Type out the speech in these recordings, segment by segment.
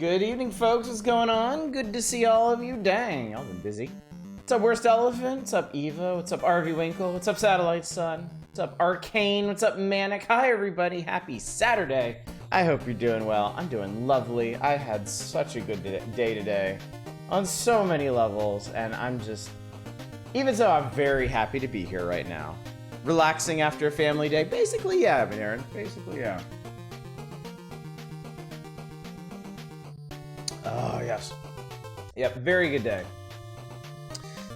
Good evening, folks. What's going on? Good to see all of you. Dang, y'all been busy. What's up, Worst Elephant? What's up, Eva? What's up, RV Winkle? What's up, Satellite Sun? What's up, Arcane? What's up, Manic? Hi, everybody. Happy Saturday. I hope you're doing well. I'm doing lovely. I had such a good day today on so many levels, and I'm just... Even so, I'm very happy to be here right now. Relaxing after a family day. Basically, yeah, Aaron. Basically, yeah. Oh, yes. Yep, very good day.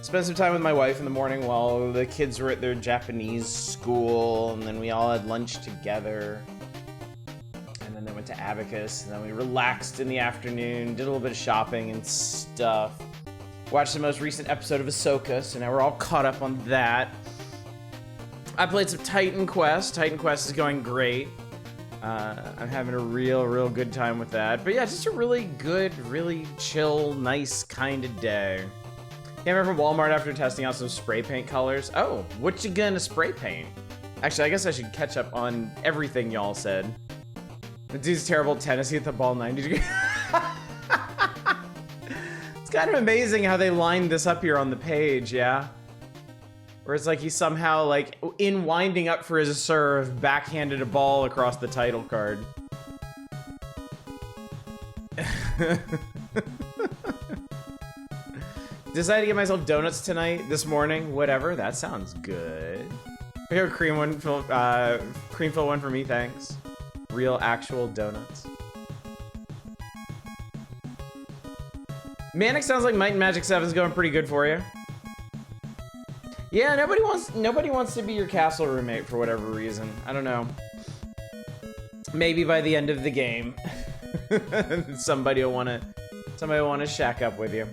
Spent some time with my wife in the morning while the kids were at their Japanese school, and then we all had lunch together. And then they went to Abacus, and then we relaxed in the afternoon, did a little bit of shopping and stuff. Watched the most recent episode of Ahsoka, so now we're all caught up on that. I played some Titan Quest. Titan Quest is going great. I'm having a real good time with that. But yeah, just a really good, really chill, nice kind of day. Came over from Walmart after testing out some spray paint colors. Oh, what you gonna spray paint? Actually, I guess I should catch up on everything y'all said. The dude's terrible at tennis, he hit the ball 90 degrees. It's kind of amazing how they lined this up here on the page, yeah? Where it's like he somehow, like, in winding up for his serve, backhanded a ball across the title card. Decided to get myself donuts tonight, this morning, whatever. That sounds good. We have a cream filled one for me, thanks. Real, actual donuts. Manic sounds like Might and Magic 7's going pretty good for you. Yeah, nobody wants to be your castle roommate for whatever reason. I don't know. Maybe by the end of the game, somebody will want to shack up with you.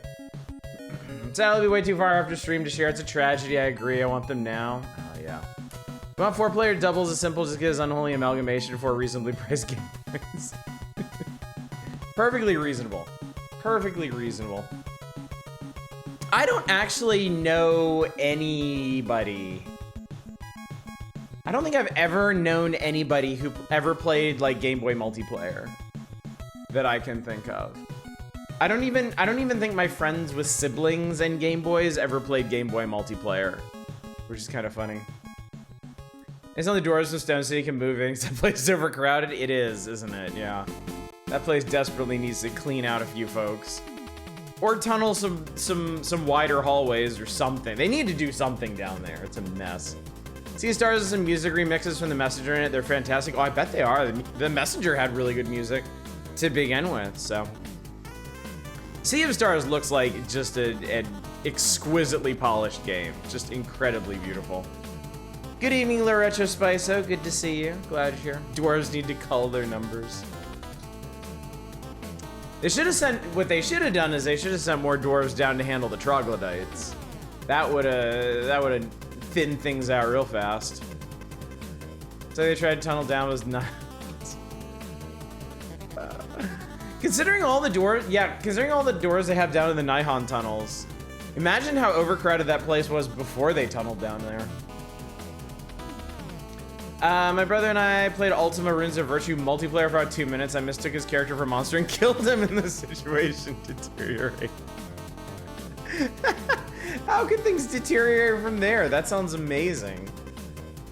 Sadly, it'll be way too far after stream to share. It's a tragedy. I agree. I want them now. Oh yeah. I want 4-player doubles as simple just because unholy amalgamation for reasonably priced game points. Perfectly reasonable. Perfectly reasonable. I don't actually know anybody. I don't think I've ever known anybody who ever played like Game Boy multiplayer that I can think of. I don't even think my friends with siblings and Game Boys ever played Game Boy multiplayer, which is kind of funny. It's on the doors of Stone City can move in. That place is overcrowded. It is, isn't it? Yeah. That place desperately needs to clean out a few folks. Or tunnel some wider hallways or something. They need to do something down there. It's a mess. Sea Stars has some music remixes from The Messenger in it. They're fantastic. Oh, I bet they are. The Messenger had really good music to begin with, so. Sea of Stars looks like just an exquisitely polished game. Just incredibly beautiful. Good evening, Loretto Spiso. Good to see you. Glad you're here. Dwarves need to cull their numbers. They should have sent, what they should have done is they should have sent more dwarves down to handle the troglodytes. That would have thinned things out real fast. So they tried to tunnel down was not. Considering all the doors they have down in the Nihon tunnels, imagine how overcrowded that place was before they tunneled down there. My brother and I played Ultima Runes of Virtue multiplayer for about 2 minutes. I mistook his character for a monster and killed him in the situation deteriorate. How could things deteriorate from there? That sounds amazing.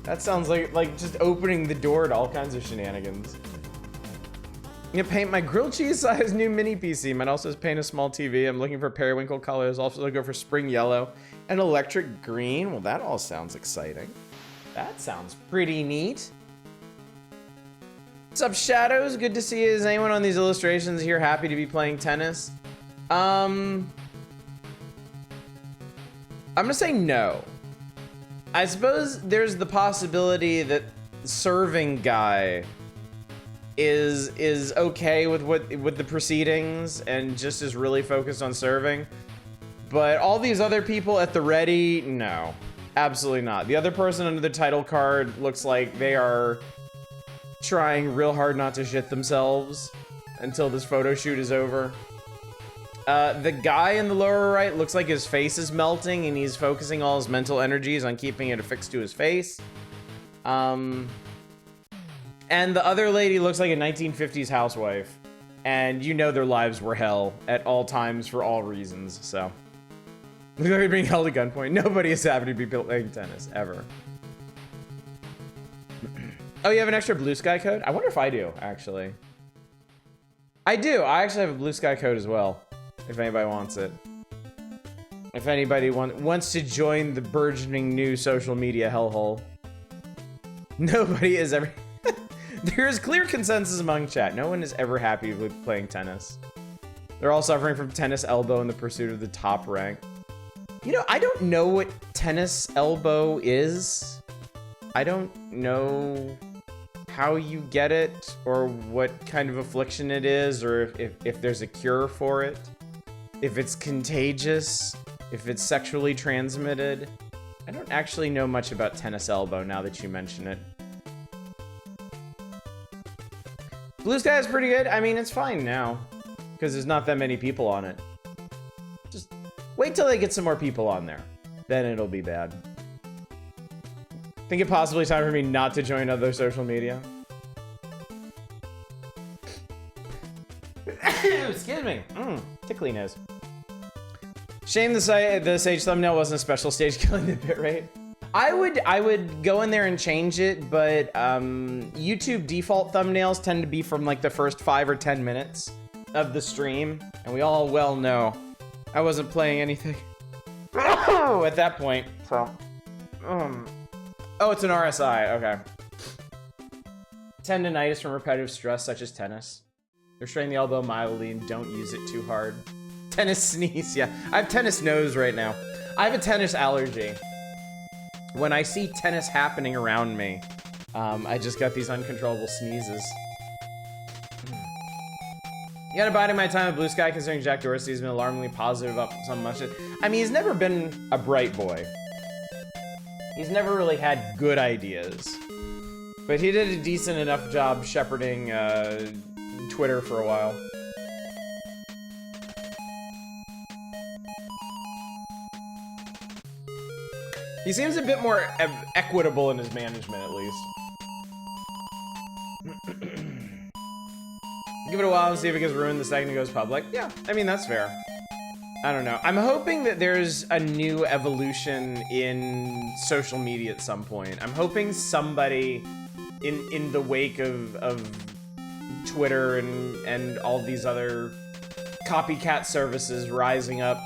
That sounds like just opening the door to all kinds of shenanigans. I'm gonna paint my grilled cheese size new mini PC. Might also paint a small TV. I'm looking for periwinkle colors. Also go for spring yellow and electric green. Well, that all sounds exciting. That sounds pretty neat. What's up, Shadows? Good to see you. Is anyone on these illustrations here happy to be playing tennis? I'm gonna say no. I suppose there's the possibility that serving guy is okay with the proceedings and just is really focused on serving. But all these other people at the ready, no. Absolutely not. The other person under the title card looks like they are trying real hard not to shit themselves until this photo shoot is over. The guy in the lower right looks like his face is melting and he's focusing all his mental energies on keeping it affixed to his face. And the other lady looks like a 1950s housewife. And you know their lives were hell at all times for all reasons, so. They're being held at gunpoint. Nobody is happy to be playing tennis, ever. Oh, you have an extra Blue Sky code? I wonder if I do, actually. I do. I actually have a Blue Sky code as well, if anybody wants it. If anybody wants to join the burgeoning new social media hellhole. Nobody is ever... There is clear consensus among chat. No one is ever happy with playing tennis. They're all suffering from tennis elbow in the pursuit of the top rank. You know, I don't know what tennis elbow is. I don't know how you get it or what kind of affliction it is or if there's a cure for it. If it's contagious, if it's sexually transmitted. I don't actually know much about tennis elbow now that you mention it. Blue Sky is pretty good. I mean, it's fine now because there's not that many people on it. Just wait till they get some more people on there. Then it'll be bad. Think it possibly time for me not to join other social media? Excuse me. Tickly nose. Shame the Sage thumbnail wasn't a special stage killing the bitrate. I would go in there and change it, but YouTube default thumbnails tend to be from like the first 5 or 10 minutes of the stream, and we all well know I wasn't playing anything at that point. So, oh, it's an RSI. Okay. Tendonitis from repetitive stress, such as tennis. Restrain the elbow mildly and don't use it too hard. Tennis sneeze. Yeah, I have tennis nose right now. I have a tennis allergy. When I see tennis happening around me, I just got these uncontrollable sneezes. You gotta bide in my time with Blue Sky, considering Jack Dorsey's been alarmingly positive about so much. I mean, he's never been a bright boy. He's never really had good ideas. But he did a decent enough job shepherding Twitter for a while. He seems a bit more equitable in his management, at least. Give it a while and see if it gets ruined the second it goes public. Yeah, I mean, that's fair. I don't know. I'm hoping that there's a new evolution in social media at some point. I'm hoping somebody in the wake of Twitter and all these other copycat services rising up,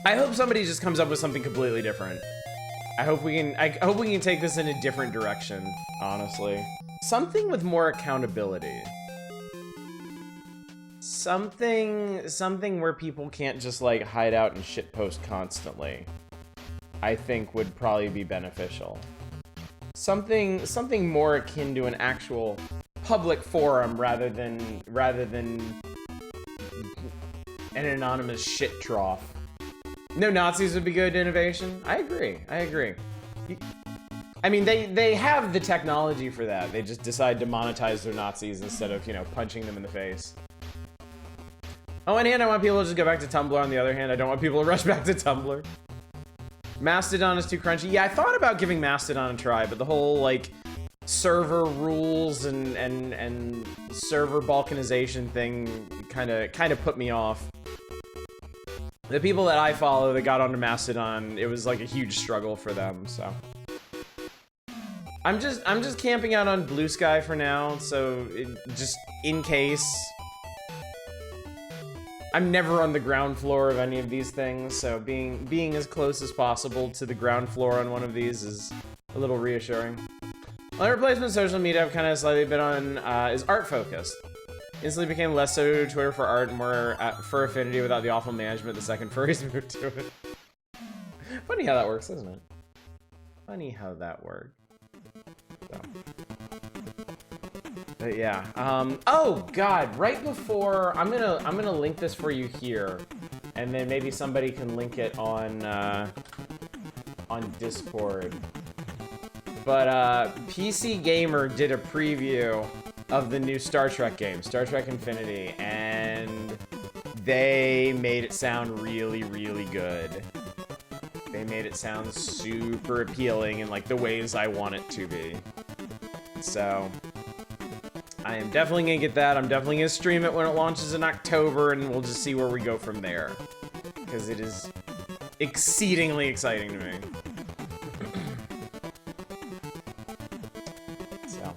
I hope somebody just comes up with something completely different. I hope we can take this in a different direction, honestly. Something with more accountability. Something where people can't just like hide out and shitpost constantly. I think would probably be beneficial. Something more akin to an actual public forum rather than an anonymous shit trough. No Nazis would be good innovation. I agree. I mean, they have the technology for that. They just decide to monetize their Nazis instead of, you know, punching them in the face. On one hand, I want people to just go back to Tumblr. On the other hand, I don't want people to rush back to Tumblr. Mastodon is too crunchy. Yeah, I thought about giving Mastodon a try, but the whole, like, server rules and server balkanization thing kind of put me off. The people that I follow that got onto Mastodon, it was like a huge struggle for them, so. I'm just camping out on Blue Sky for now, so just in case. I'm never on the ground floor of any of these things, so being as close as possible to the ground floor on one of these is a little reassuring. My replacement social media I've kind of slightly been on is art focused. Instantly became less so Twitter for art and more for affinity without the awful management the second furries moved to it. Funny how that works, isn't it? Funny how that worked. So. But yeah. Oh God! Right before I'm gonna link this for you here, and then maybe somebody can link it on Discord. But PC Gamer did a preview of the new Star Trek game, Star Trek Infinity, and they made it sound really, really good. They made it sound super appealing in like the ways I want it to be. So I am definitely gonna get that. I'm definitely gonna stream it when it launches in October, and we'll just see where we go from there. Because it is exceedingly exciting to me. So.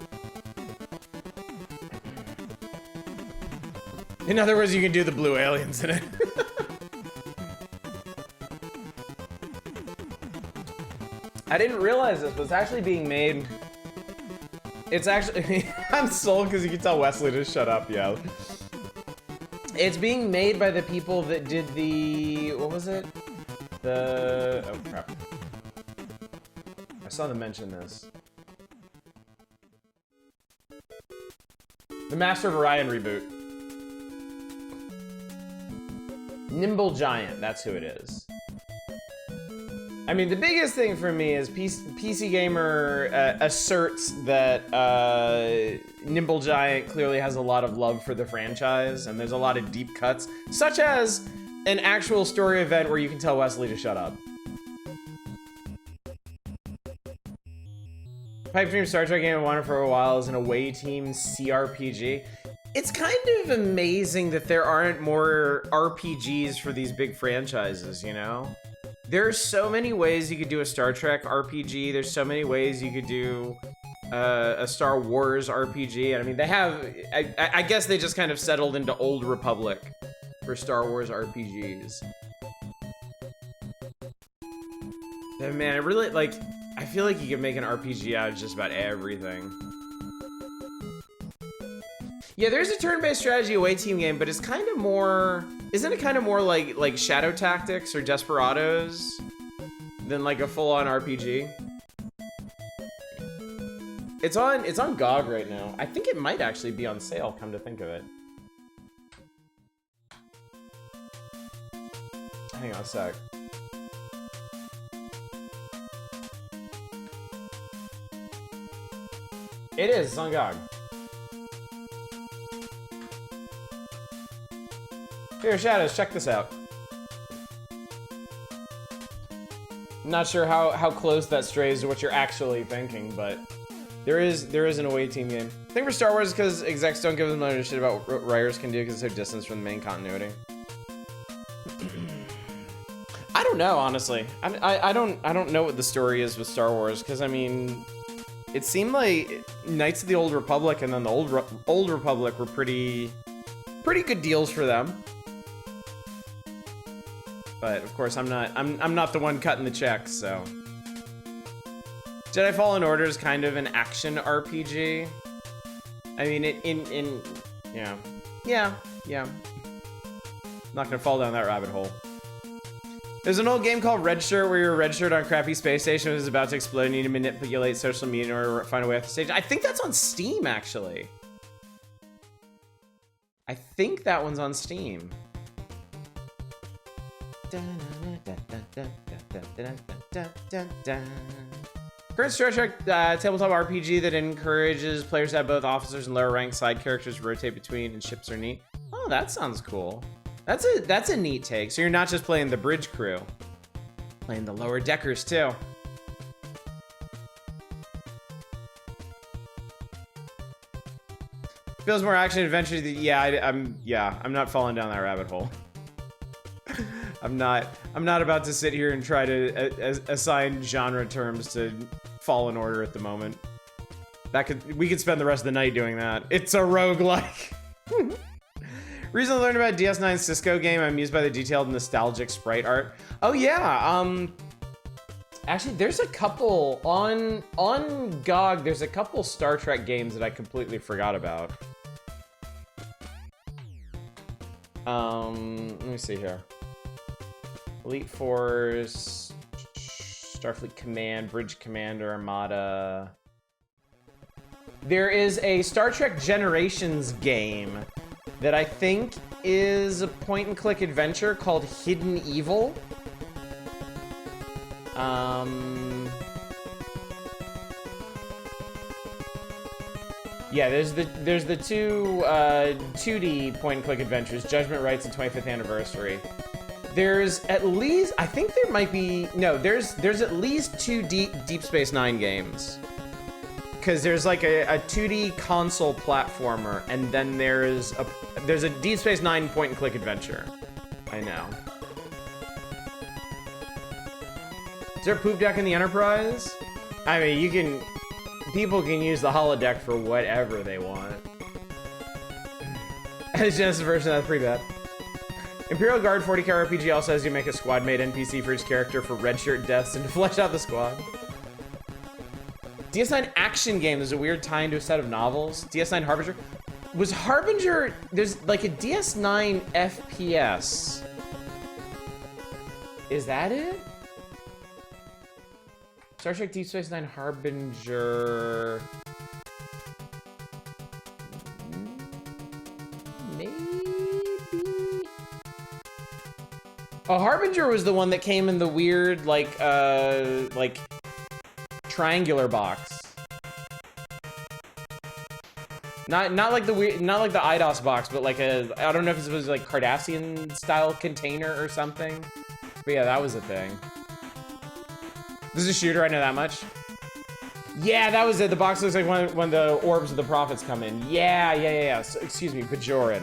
In other words, you can do the blue aliens in it. I didn't realize this, but it's actually being made. It's actually, I'm sold because you can tell Wesley to shut up, yeah. It's being made by the people that did the, what was it? Oh crap. I saw them mention this. The Master of Orion reboot. Nimble Giant, that's who it is. I mean, the biggest thing for me is PC Gamer asserts that Nimble Giant clearly has a lot of love for the franchise, and there's a lot of deep cuts, such as an actual story event where you can tell Wesley to shut up. Pipe Dream Star Trek game I wanted for a while is an away team CRPG. It's kind of amazing that there aren't more RPGs for these big franchises, you know? There's so many ways you could do a Star Trek RPG. There's so many ways you could do a Star Wars RPG. I mean, they have... I guess they just kind of settled into Old Republic for Star Wars RPGs. And man, I really, like... I feel like you could make an RPG out of just about everything. Yeah, there's a turn-based strategy away team game, but it's kind of more... Isn't it kind of more like Shadow Tactics or Desperados than like a full-on RPG? It's on GOG right now. I think it might actually be on sale, come to think of it. Hang on a sec. It is, it's on GOG. Here, Shadows, check this out. I'm not sure how close that strays to what you're actually thinking, but there is an away team game. I think for Star Wars, because execs don't give them no shit about what writers can do because it's so distant from the main continuity. I don't know, honestly. I don't know what the story is with Star Wars, because I mean, it seemed like Knights of the Old Republic and then the Old Republic were pretty good deals for them. But of course, I'm not the one cutting the checks, so. Jedi Fallen Order is kind of an action RPG. I mean, yeah. Not gonna fall down that rabbit hole. There's an old game called Red Shirt where you're a red shirt on a crappy space station that is about to explode and you need to manipulate social media in order to find a way off the stage. I think that's on Steam, actually. I think that one's on Steam. Current Star Trek tabletop RPG that encourages players to have both officers and lower ranked side characters rotate between and ships are neat. Oh, that sounds cool. That's a neat take. So you're not just playing the bridge crew, playing the lower deckers too. Feels more action adventure. I'm not falling down that rabbit hole. I'm not about to sit here and try to assign genre terms to Fallen Order at the moment. We could spend the rest of the night doing that. It's a roguelike. Recently learned about DS9's Cisco game. I'm amused by the detailed nostalgic sprite art. Oh yeah, actually there's a couple on GOG, there's a couple Star Trek games that I completely forgot about. Let me see here. Elite Force, Starfleet Command, Bridge Commander, Armada. There is a Star Trek Generations game that I think is a point-and-click adventure called Hidden Evil. Yeah, there's the two 2D point-and-click adventures, Judgment Rights and 25th Anniversary. There's at least, I think there might be, no, there's at least two Deep Space Nine games because there's like a 2D console platformer, and then there's a Deep Space Nine point and click adventure. I know. Is there a poop deck in the Enterprise? I mean, people can use the holodeck for whatever they want. It's just a version that's pretty bad. Imperial Guard 40k RPG also has you make a squad mate NPC for each character for redshirt deaths and to flesh out the squad. DS9 action game, there's a weird tie into a set of novels. DS9 Harbinger. Was Harbinger, there's like a DS9 FPS. Is that it? Star Trek Deep Space Nine Harbinger. Maybe. Oh, Harbinger was the one that came in the weird, like triangular box. Not like the weird, not like the IDOS box, but like I don't know if it was like Cardassian style container or something. But yeah, that was a thing. This is a shooter, I know that much. Yeah, that was it. The box looks like when the orbs of the prophets come in. Yeah. So, excuse me, Bajoran.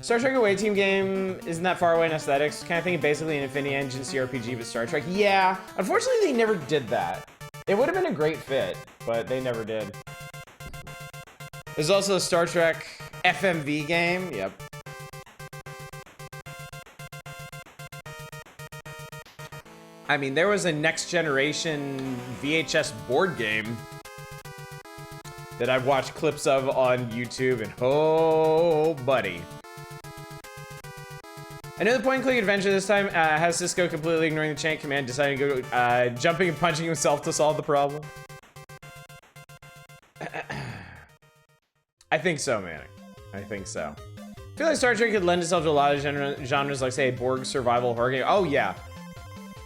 Star Trek Away Team game isn't that far away in aesthetics. Kind of think of basically an Infinity Engine CRPG, but Star Trek. Yeah, unfortunately they never did that. It would have been a great fit, but they never did. There's also a Star Trek FMV game. Yep. I mean, there was a next generation VHS board game that I've watched clips of on YouTube, and oh, buddy. I know the point and click adventure this time has Cisco completely ignoring the chain command, deciding to go jumping and punching himself to solve the problem. I think so, man. I think so. I feel like Star Trek could lend itself to a lot of genres, like say Borg survival horror game. Oh yeah.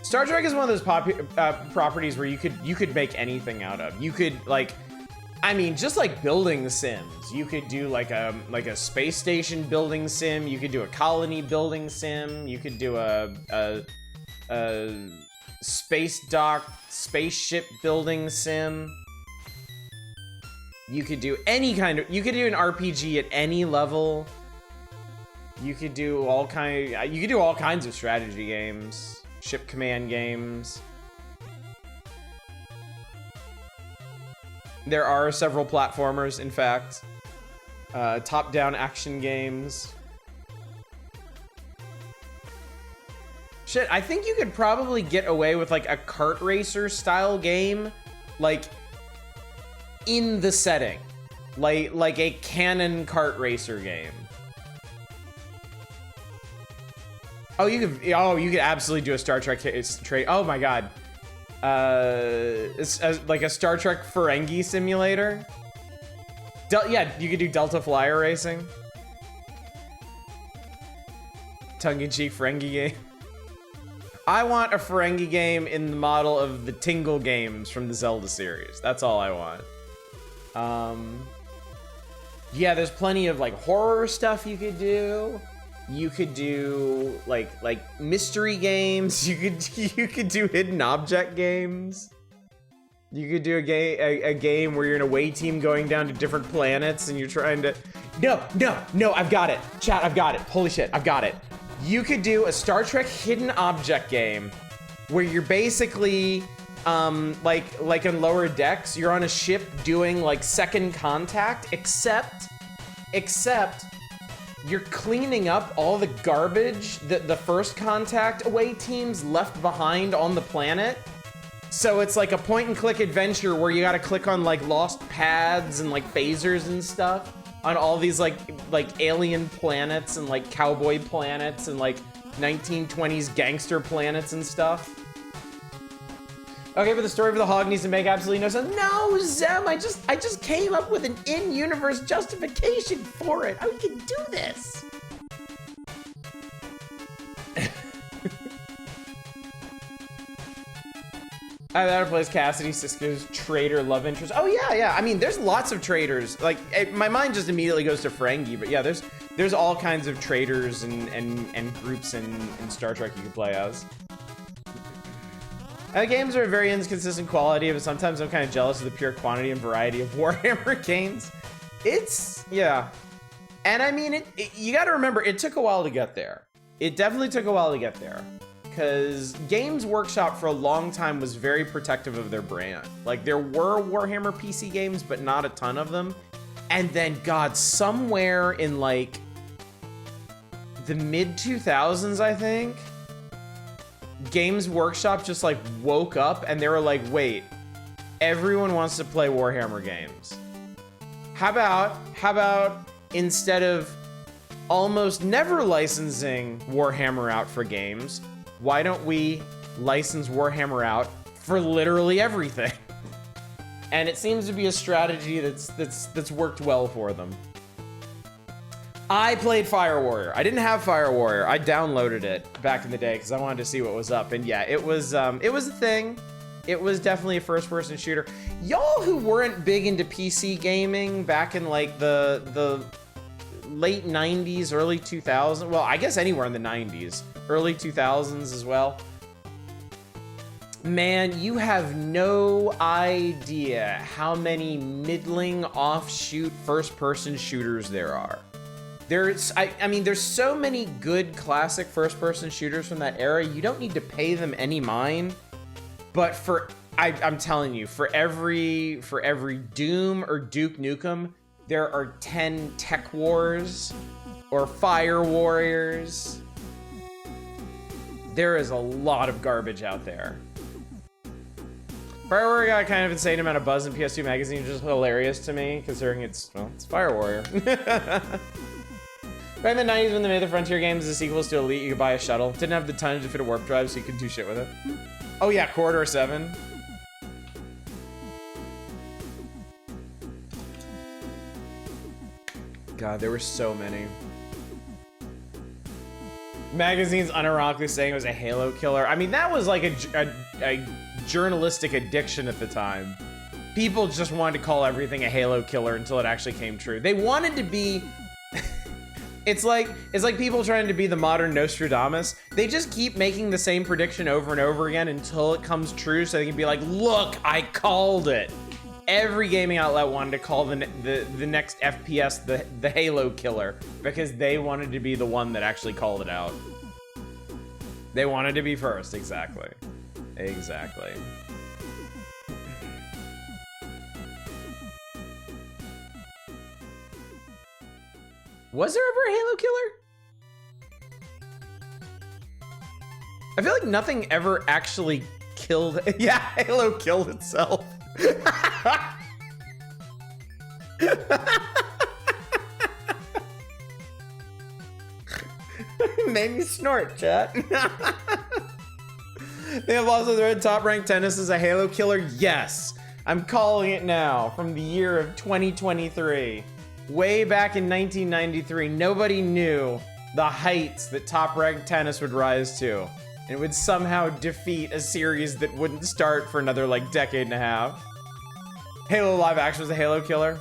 Star Trek is one of those properties where you could make anything out of. You could like, I mean, just like building the Sims. You could do like a space station building sim. You could do a colony building sim. You could do a space dock spaceship building sim. You could do any kind of. You could do an RPG at any level. You could do all kinds of strategy games. Ship command games. There are several platformers, in fact. Top-down action games. Shit, I think you could probably get away with like a kart racer style game, like in the setting, like a canon kart racer game. Oh, you could absolutely do a Star Trek trade. Oh my god. It's like a Star Trek Ferengi simulator. Yeah, you could do Delta Flyer racing. Tongue-in-cheek Ferengi game. I want a Ferengi game in the model of the Tingle games from the Zelda series. That's all I want. Yeah, there's plenty of like horror stuff you could do. You could do like mystery games. You could do hidden object games. You could do a game where you're in a away team going down to different planets and you're trying to. No! I've got it, chat. I've got it. Holy shit! I've got it. You could do a Star Trek hidden object game where you're basically like in Lower Decks, you're on a ship doing like second contact, except you're cleaning up all the garbage that the first contact away teams left behind on the planet. So it's like a point and click adventure where you gotta click on like lost pads and like phasers and stuff on all these like alien planets and like cowboy planets and like 1920s gangster planets and stuff. Okay, but the story for the hog needs to make absolutely no sense. No, Zem, I just came up with an in-universe justification for it. We can do this. That plays Cassidy, Sisko's traitor love interest. Oh yeah. I mean, there's lots of traitors. Like, my mind just immediately goes to Ferengi, but yeah, there's all kinds of traitors and groups in Star Trek you can play as. Games are a very inconsistent quality, but sometimes I'm kind of jealous of the pure quantity and variety of Warhammer games. Yeah. And I mean, you got to remember, it took a while to get there. It definitely took a while to get there. Because Games Workshop for a long time was very protective of their brand. Like, there were Warhammer PC games, but not a ton of them. And then, God, somewhere in, like, the mid-2000s, I think, Games Workshop just, like, woke up and they were like, wait, everyone wants to play Warhammer games. How about instead of almost never licensing Warhammer out for games, why don't we license Warhammer out for literally everything? And it seems to be a strategy that's worked well for them. I played Fire Warrior. I didn't have Fire Warrior. I downloaded it back in the day because I wanted to see what was up. And yeah, it was a thing. It was definitely a first-person shooter. Y'all who weren't big into PC gaming back in like the late 90s, early 2000s, well, I guess anywhere in the 90s, early 2000s as well. Man, you have no idea how many middling offshoot first-person shooters there are. I mean, there's so many good classic first-person shooters from that era, you don't need to pay them any mind. But I'm telling you, for every Doom or Duke Nukem, there are 10 Tech Wars or Fire Warriors. There is a lot of garbage out there. Fire Warrior got a kind of insane amount of buzz in PS2 magazine, which is hilarious to me, considering it's Fire Warrior. Back in the 90s when they made the Frontier games, the sequels to Elite, you could buy a shuttle. Didn't have the tonnage to fit a warp drive, so you could do shit with it. Oh yeah, Corridor 7. God, there were so many. Magazines unironically saying it was a Halo killer. I mean, that was like a journalistic addiction at the time. People just wanted to call everything a Halo killer until it actually came true. They wanted to be... It's like people trying to be the modern Nostradamus. They just keep making the same prediction over and over again until it comes true so they can be like, look, I called it. Every gaming outlet wanted to call the next FPS the Halo killer because they wanted to be the one that actually called it out. They wanted to be first, exactly. Exactly. Was there ever a Halo killer? I feel like nothing ever actually killed. Yeah, Halo killed itself. Made me snort, chat. They have also thread Top Rank Tennis as a Halo killer. Yes, I'm calling it now. From the year of 2023. Way back in 1993, nobody knew the heights that Top Rank Tennis would rise to. And it would somehow defeat a series that wouldn't start for another, like, decade and a half. Halo live action was a Halo killer.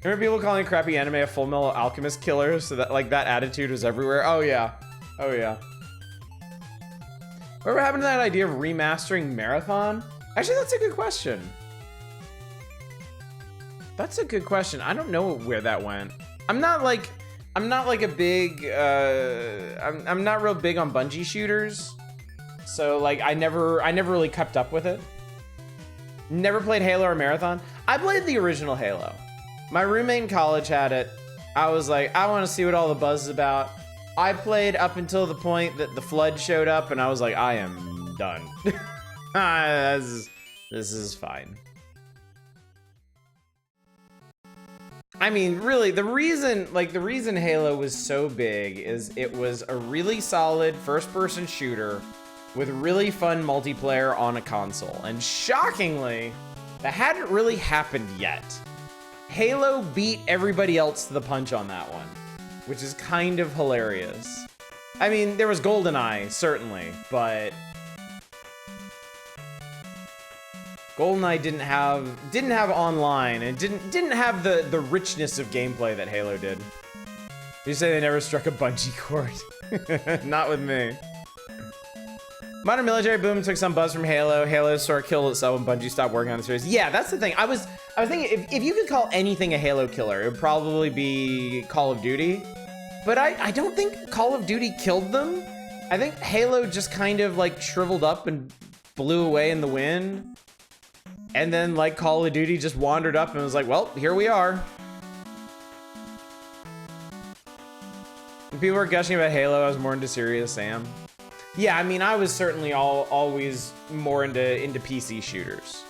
Remember people calling crappy anime a Full Metal Alchemist killer? So that, like, that attitude was everywhere? Oh, yeah. Oh, yeah. Whatever happened to that idea of remastering Marathon? Actually, that's a good question. That's a good question. I don't know where that went. I'm not like a big, I'm not real big on Bungie shooters. So like, I never really kept up with it. Never played Halo or Marathon. I played the original Halo. My roommate in college had it. I was like, I want to see what all the buzz is about. I played up until the point that the Flood showed up and I was like, I am done. This is fine. I mean, really, the reason Halo was so big is it was a really solid first-person shooter with really fun multiplayer on a console. And shockingly, that hadn't really happened yet. Halo beat everybody else to the punch on that one, which is kind of hilarious. I mean, there was GoldenEye, certainly, but GoldenEye didn't have online and didn't have the richness of gameplay that Halo did. You say they never struck a Bungie chord. Not with me. Modern military boom took some buzz from Halo. Halo sort of killed itself when Bungie stopped working on the series. Yeah, that's the thing. I was thinking if you could call anything a Halo killer, it would probably be Call of Duty. But I don't think Call of Duty killed them. I think Halo just kind of like shriveled up and blew away in the wind. And then like Call of Duty just wandered up and was like, well, here we are. When people were gushing about Halo, I was more into Serious Sam. Yeah, I mean, I was certainly always more into PC shooters.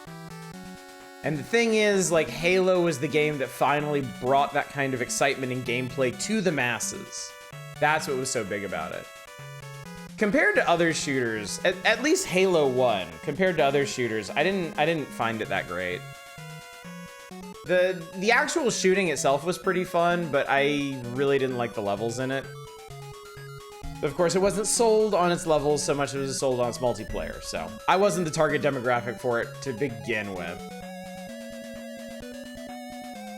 And the thing is, like, Halo was the game that finally brought that kind of excitement and gameplay to the masses. That's what was so big about it. Compared to other shooters, at least Halo 1, compared to other shooters, I didn't find it that great. The actual shooting itself was pretty fun, but I really didn't like the levels in it. Of course, it wasn't sold on its levels so much as it was sold on its multiplayer, so I wasn't the target demographic for it to begin with.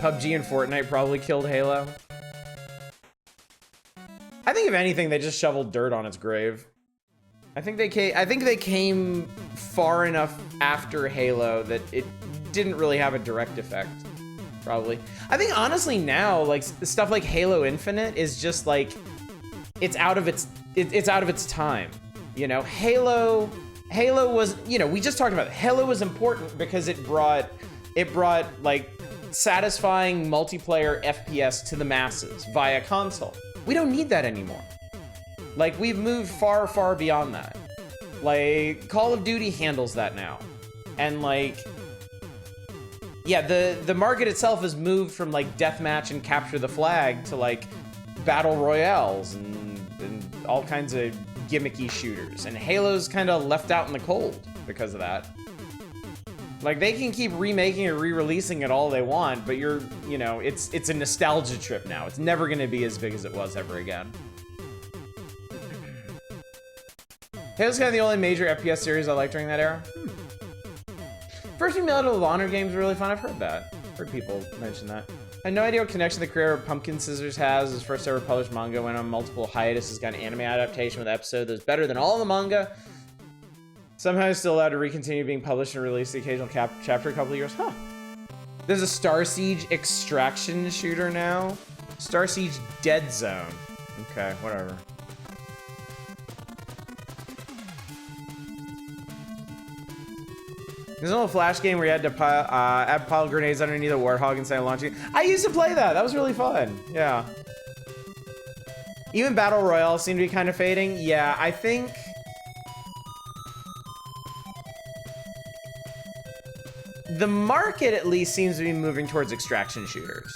PUBG and Fortnite probably killed Halo. I think if anything, they just shoveled dirt on its grave. I think they came far enough after Halo that it didn't really have a direct effect. Probably. I think honestly now, like stuff like Halo Infinite is just like it's out of its time. You know, Halo was, you know, we just talked about it. Halo was important because it brought like satisfying multiplayer FPS to the masses via console. We don't need that anymore. Like, we've moved far, far beyond that. Like, Call of Duty handles that now. And like, yeah, the market itself has moved from like deathmatch and capture the flag to like battle royales and all kinds of gimmicky shooters. And Halo's kind of left out in the cold because of that. Like, they can keep remaking or re-releasing it all they want, but you know, it's a nostalgia trip now. It's never going to be as big as it was ever again. Halo's kind of the only major FPS series I liked during that era. First few Medal of Honor games were really fun. I've heard that. Heard people mention that. I had no idea what connection the career of Pumpkin Scissors has. His first ever published manga went on multiple hiatuses, got an anime adaptation with an episode that was better than all the manga. Somehow he's still allowed to continue being published and release the occasional chapter a couple of years. Huh. There's a Star Siege extraction shooter now. Star Siege Dead Zone. Okay, whatever. There's an old Flash game where you had to add a pile of grenades underneath a Warthog instead of launching it. I used to play that. That was really fun. Yeah. Even Battle Royale seemed to be kind of fading. Yeah, I think... the market, at least, seems to be moving towards extraction shooters.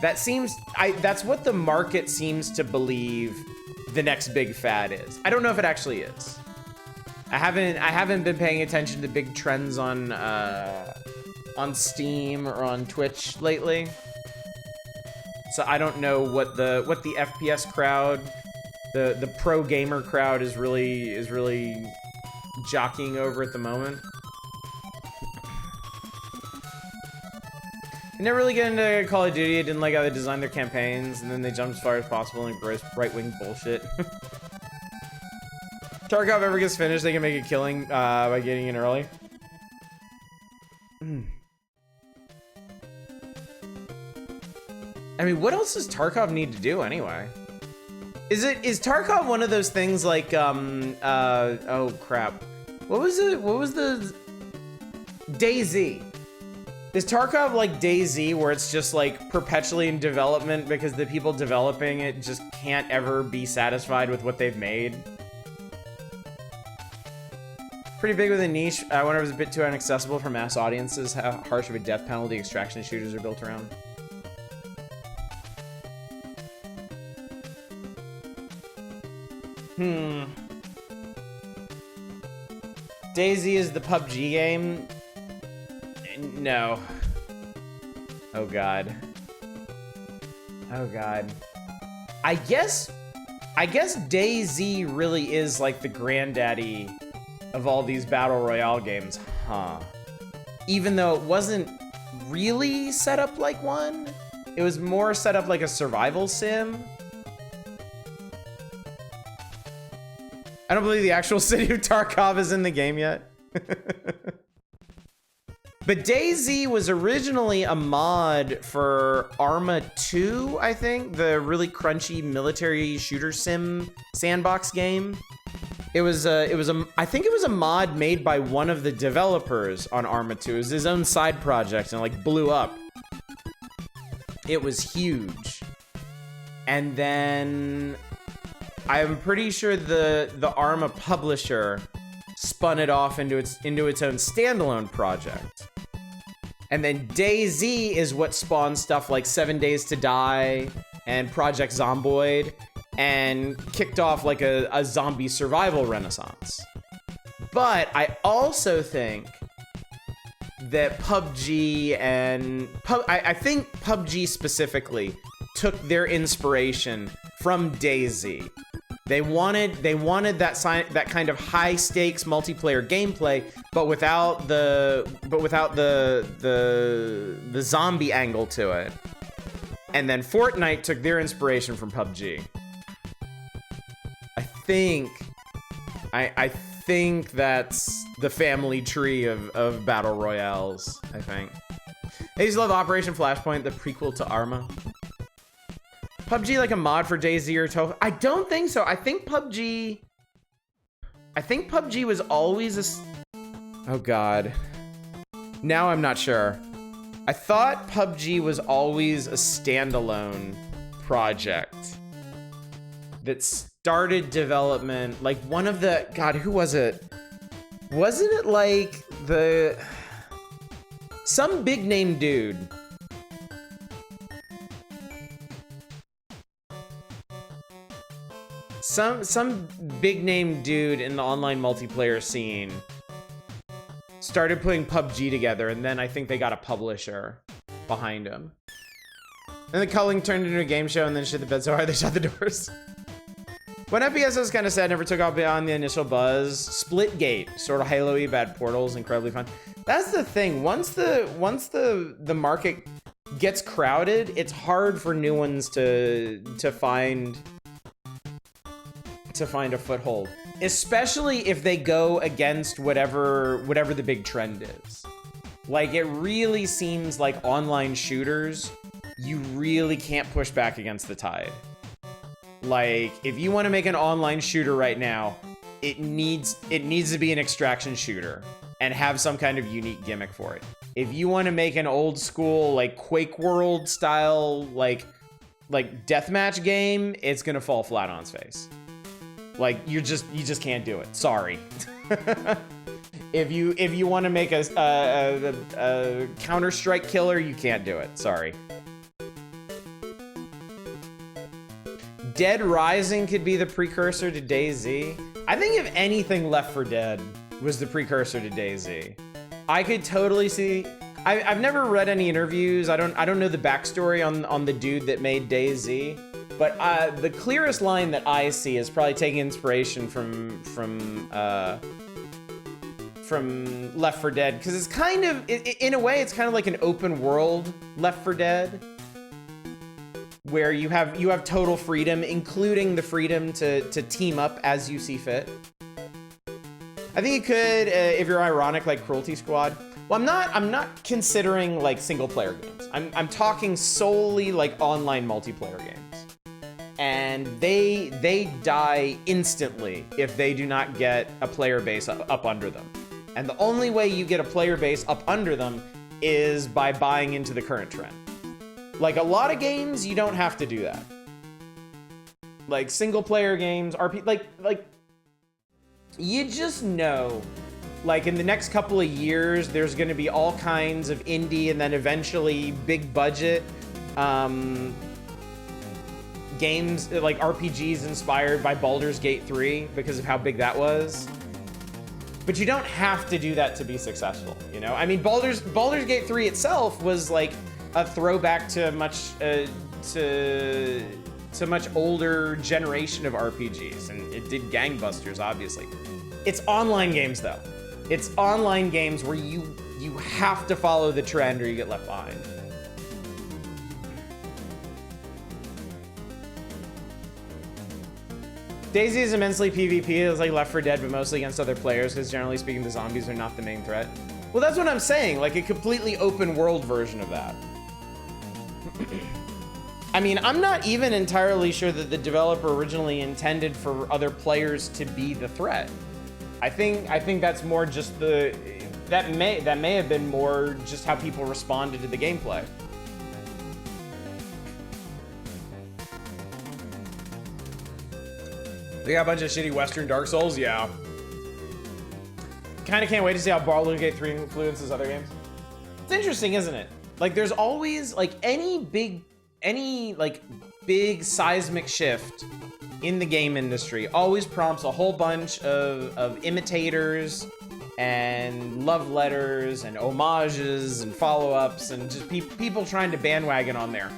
That seems... that's what the market seems to believe the next big fad is. I don't know if it actually is. I haven't been paying attention to big trends on Steam or on Twitch lately. So I don't know what the FPS crowd, the pro gamer crowd is really jockeying over at the moment. I never really get into Call of Duty. I didn't like how they designed their campaigns, and then they jumped as far as possible and embraced right-wing bullshit. Tarkov ever gets finished, they can make a killing by getting in early. I mean, what else does Tarkov need to do anyway? Is Tarkov one of those things like oh crap. What was the DayZ? Is Tarkov like DayZ, where it's just like perpetually in development because the people developing it just can't ever be satisfied with what they've made? Pretty big with a niche. I wonder if it was a bit too inaccessible for mass audiences, how harsh of a death penalty extraction shooters are built around. DayZ is the PUBG game? No. Oh god. Oh god. I guess DayZ really is like the granddaddy of all these battle royale games, huh? Even though it wasn't really set up like one, it was more set up like a survival sim. I don't believe the actual city of Tarkov is in the game yet. But DayZ was originally a mod for Arma 2, I think, the really crunchy military shooter sim sandbox game. I think it was a mod made by one of the developers on Arma 2. It was his own side project and like blew up. It was huge. And then I'm pretty sure the Arma publisher spun it off into its own standalone project. And then DayZ is what spawned stuff like 7 Days to Die and Project Zomboid and kicked off like a zombie survival renaissance. But I also think that PUBG and I think PUBG specifically took their inspiration from DayZ. They wanted that kind of high stakes multiplayer gameplay, but without the zombie angle to it. And then Fortnite took their inspiration from PUBG. I think that's the family tree of battle royales, I think. I used to love Operation Flashpoint, the prequel to Arma. PUBG like a mod for DayZ or Toho? I don't think so. I think PUBG was always oh god. Now I'm not sure. I thought PUBG was always a standalone project that started development, like one of the, god, who was it? Wasn't it like some big name dude? Some big name dude in the online multiplayer scene started putting PUBG together, and then I think they got a publisher behind him. And the culling turned into a game show, and then shit the bed so hard they shut the doors. When FPS was kind of sad, never took off beyond the initial buzz. Splitgate, sort of Halo-y, bad portals, incredibly fun. That's the thing. Once the market gets crowded, it's hard for new ones to find a foothold, especially if they go against whatever the big trend is. Like, it really seems like online shooters, you really can't push back against the tide. Like, if you want to make an online shooter right now, it needs to be an extraction shooter and have some kind of unique gimmick for it. If you want to make an old school like Quake World style like deathmatch game, it's gonna fall flat on its face. Like, you just can't do it. Sorry. If you want to make a Counter-Strike killer, you can't do it. Sorry. Dead Rising could be the precursor to DayZ. I think if anything, Left 4 Dead was the precursor to DayZ. I could totally see. I've never read any interviews. I don't know the backstory on the dude that made DayZ. But the clearest line that I see is probably taking inspiration from Left 4 Dead, because it's kind of, in a way, it's kind of like an open world Left 4 Dead, where you have total freedom, including the freedom to team up as you see fit. I think it could, if you're ironic, like Cruelty Squad. Well, I'm not considering like single player games. I'm talking solely like online multiplayer games. And they die instantly if they do not get a player base up under them. And the only way you get a player base up under them is by buying into the current trend. Like, a lot of games, you don't have to do that. Like, single player games, RP, like, you just know, like, in the next couple of years, there's gonna be all kinds of indie and then eventually big budget, games, like RPGs inspired by Baldur's Gate 3 because of how big that was. But you don't have to do that to be successful, you know? I mean, Baldur's Gate 3 itself was like a throwback to much older generation of RPGs, and it did gangbusters, obviously. It's online games, though. It's online games where you have to follow the trend or you get left behind. Daisy is immensely PvP. It's like Left 4 Dead, but mostly against other players, because generally speaking, the zombies are not the main threat. Well, that's what I'm saying. Like a completely open world version of that. I mean, I'm not even entirely sure that the developer originally intended for other players to be the threat. I think that's more just that may have been more just how people responded to the gameplay. They got a bunch of shitty Western Dark Souls, yeah. Kind of can't wait to see how Baldur's Gate 3 influences other games. It's interesting, isn't it? Like, there's always like any big seismic shift in the game industry always prompts a whole bunch of imitators and love letters and homages and follow-ups and just people trying to bandwagon on there.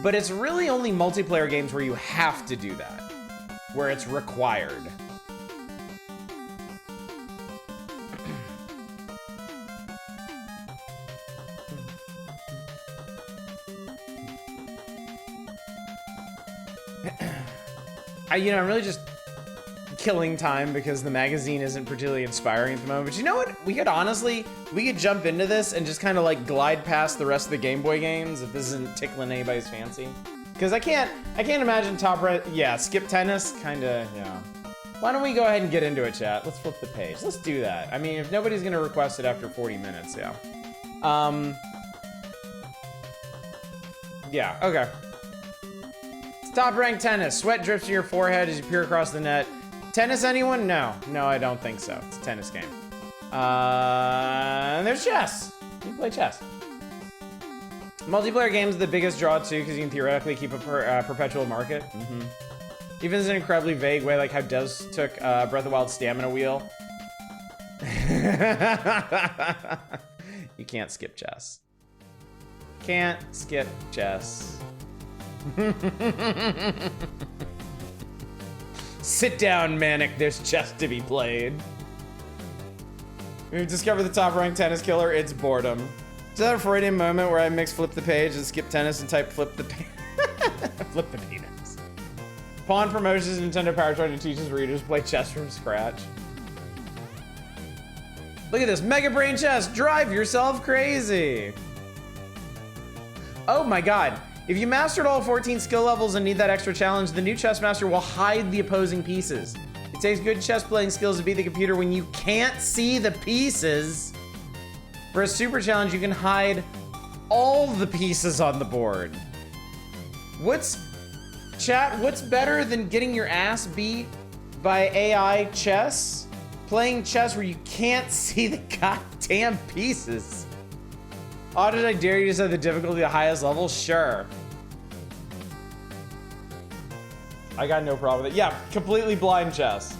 But it's really only multiplayer games where you have to do that, where it's required. I'm really just killing time because the magazine isn't particularly inspiring at the moment. But you know what? We could jump into this and just kind of like glide past the rest of the Game Boy games if this isn't tickling anybody's fancy. Because I can't imagine top right. Yeah, skip tennis, kind of. Yeah. Why don't we go ahead and get into it, chat? Let's flip the page. Let's do that. I mean, if nobody's gonna request it after 40 minutes, yeah. Yeah. Okay. Top ranked tennis. Sweat drips to your forehead as you peer across the net. Tennis, anyone? No, I don't think so. It's a tennis game. And there's chess. You can play chess. Multiplayer games are the biggest draw too, because you can theoretically keep a perpetual market. Even in an incredibly vague way, like how Dez took Breath of the Wild stamina wheel. You can't skip chess. Can't skip chess. Sit down, Manic. There's chess to be played. We've discovered the top-ranked tennis killer. It's boredom. Is that a Freudian moment where I mix flip the page and skip tennis and type flip the flip the penis? Pawn promotions Nintendo Power trying to teach his readers play chess from scratch. Look at this Mega Brain Chess. Drive yourself crazy. Oh my god. If you mastered all 14 skill levels and need that extra challenge, the new Chessmaster will hide the opposing pieces. It takes good chess playing skills to beat the computer when you can't see the pieces. For a super challenge, you can hide all the pieces on the board. What's better than getting your ass beat by AI chess? Playing chess where you can't see the goddamn pieces. Oh, did I dare you to set the difficulty the highest level? Sure. I got no problem with it. Yeah, completely blind chess.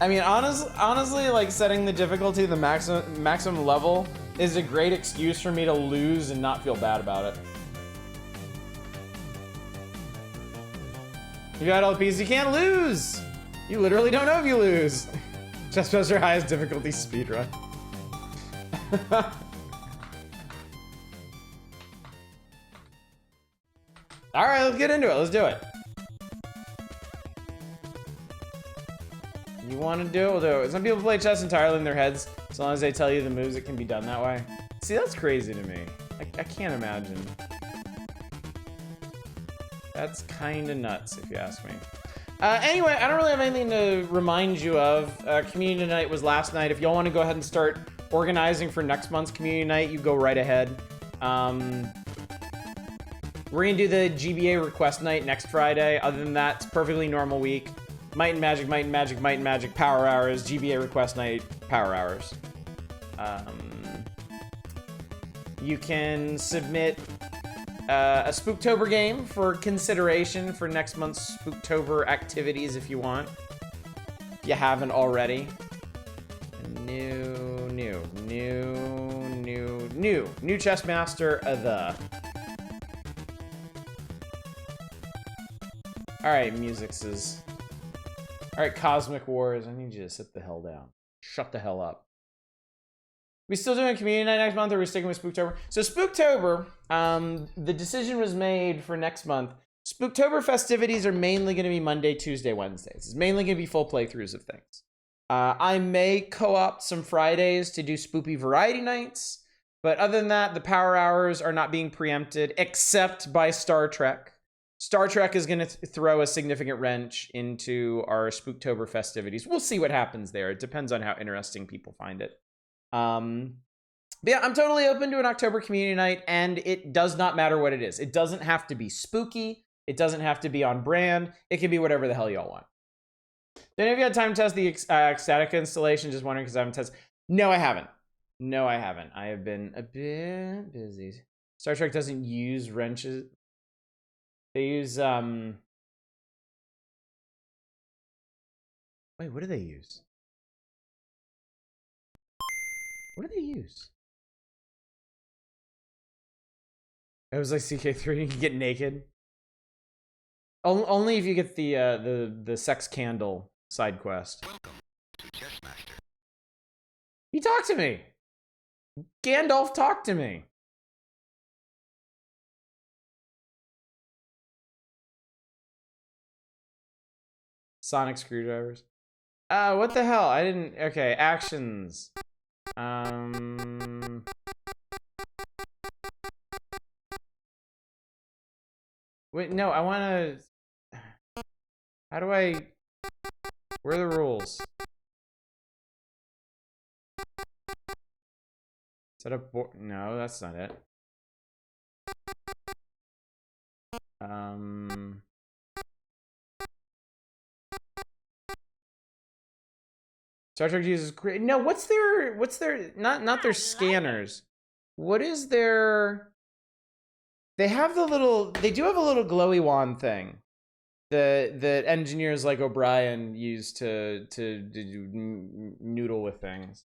I mean, honestly, like setting the difficulty to the maximum level is a great excuse for me to lose and not feel bad about it. You got all the pieces, you can't lose. You literally don't know if you lose. Chessmaster highest difficulty speedrun. All right, let's get into it. Let's do it. You want to do it? We'll do it. Some people play chess entirely in their heads, as long as they tell you the moves, it can be done that way. See, that's crazy to me. I can't imagine. That's kind of nuts, if you ask me. Anyway, I don't really have anything to remind you of. Community night was last night. If y'all want to go ahead and start organizing for next month's community night, you go right ahead. We're gonna do the GBA request night next Friday. Other than that, it's a perfectly normal week. Might and Magic, Might and Magic, Might and Magic, Power Hours, GBA request night, Power Hours. You can submit a Spooktober game for consideration for next month's Spooktober activities if you want. If you haven't already. New Chessmaster the. Alright, Music's. Alright, Cosmic Wars. I need you to sit the hell down. Shut the hell up. We still doing a community night next month, or are we sticking with Spooktober? So Spooktober, the decision was made for next month Spooktober festivities are mainly going to be Monday, Tuesday, Wednesdays. It's mainly going to be full playthroughs of things. I may co-opt some Fridays to do spoopy variety nights, but other than that, the power hours are not being preempted except by Star Trek. Star Trek is going to throw a significant wrench into our Spooktober festivities. We'll see what happens there. It depends on how interesting people find it. But yeah, I'm totally open to an October community night, and it does not matter what it is. It doesn't have to be spooky. It doesn't have to be on brand. It can be whatever the hell y'all want. Then have you had time to test the Ecstatica installation? Just wondering because I haven't tested. No, I haven't. No, I haven't. I have been a bit busy. Star Trek doesn't use wrenches. They use, wait, what do they use? What do they use? It was like CK3, you can get naked. Only if you get the sex candle side quest. Welcome to Chessmaster. He talked to me. Gandalf talked to me. Sonic screwdrivers. What the hell? I didn't. Okay, actions. Wait, no, I want to. How do I? Where are the rules? Set up board. No, that's not it. Star Trek uses great. No, what's their not their scanners. What is their? They have the little. They do have a little glowy wand thing that engineers like O'Brien use to noodle with things.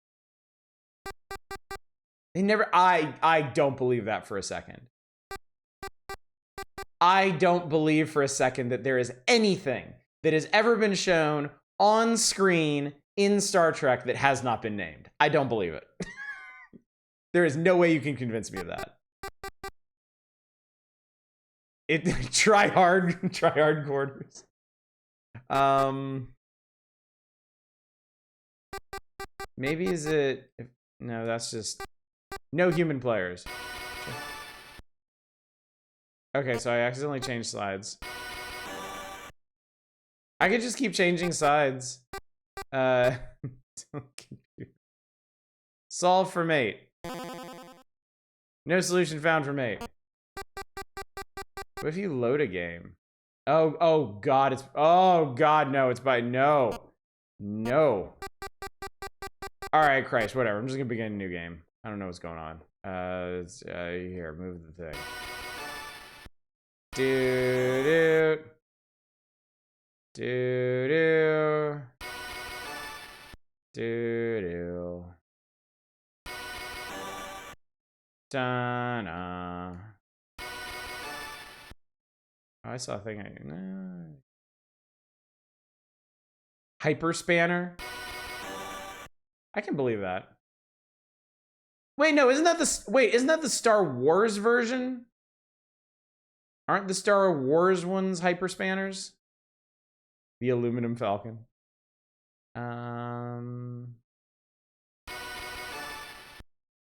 They never. I don't believe that for a second. I don't believe for a second that there is anything that has ever been shown on screen in Star Trek that has not been named. I don't believe it. There is no way you can convince me of that. Try hard quarters. Maybe is it? No, that's just no human players. Okay, so I accidentally changed sides. I could just keep changing sides. Solve for mate. No solution found for mate. What if you load a game? Oh god, it's oh god, no, it's by no. Alright, Christ, whatever. I'm just gonna begin a new game. I don't know what's going on. Here, move the thing. Do da-na. Oh, I saw a thing. Hyper spanner. I can believe that. Wait, no, isn't that the Star Wars version? Aren't the Star Wars ones hyper spanners? The aluminum falcon. I'm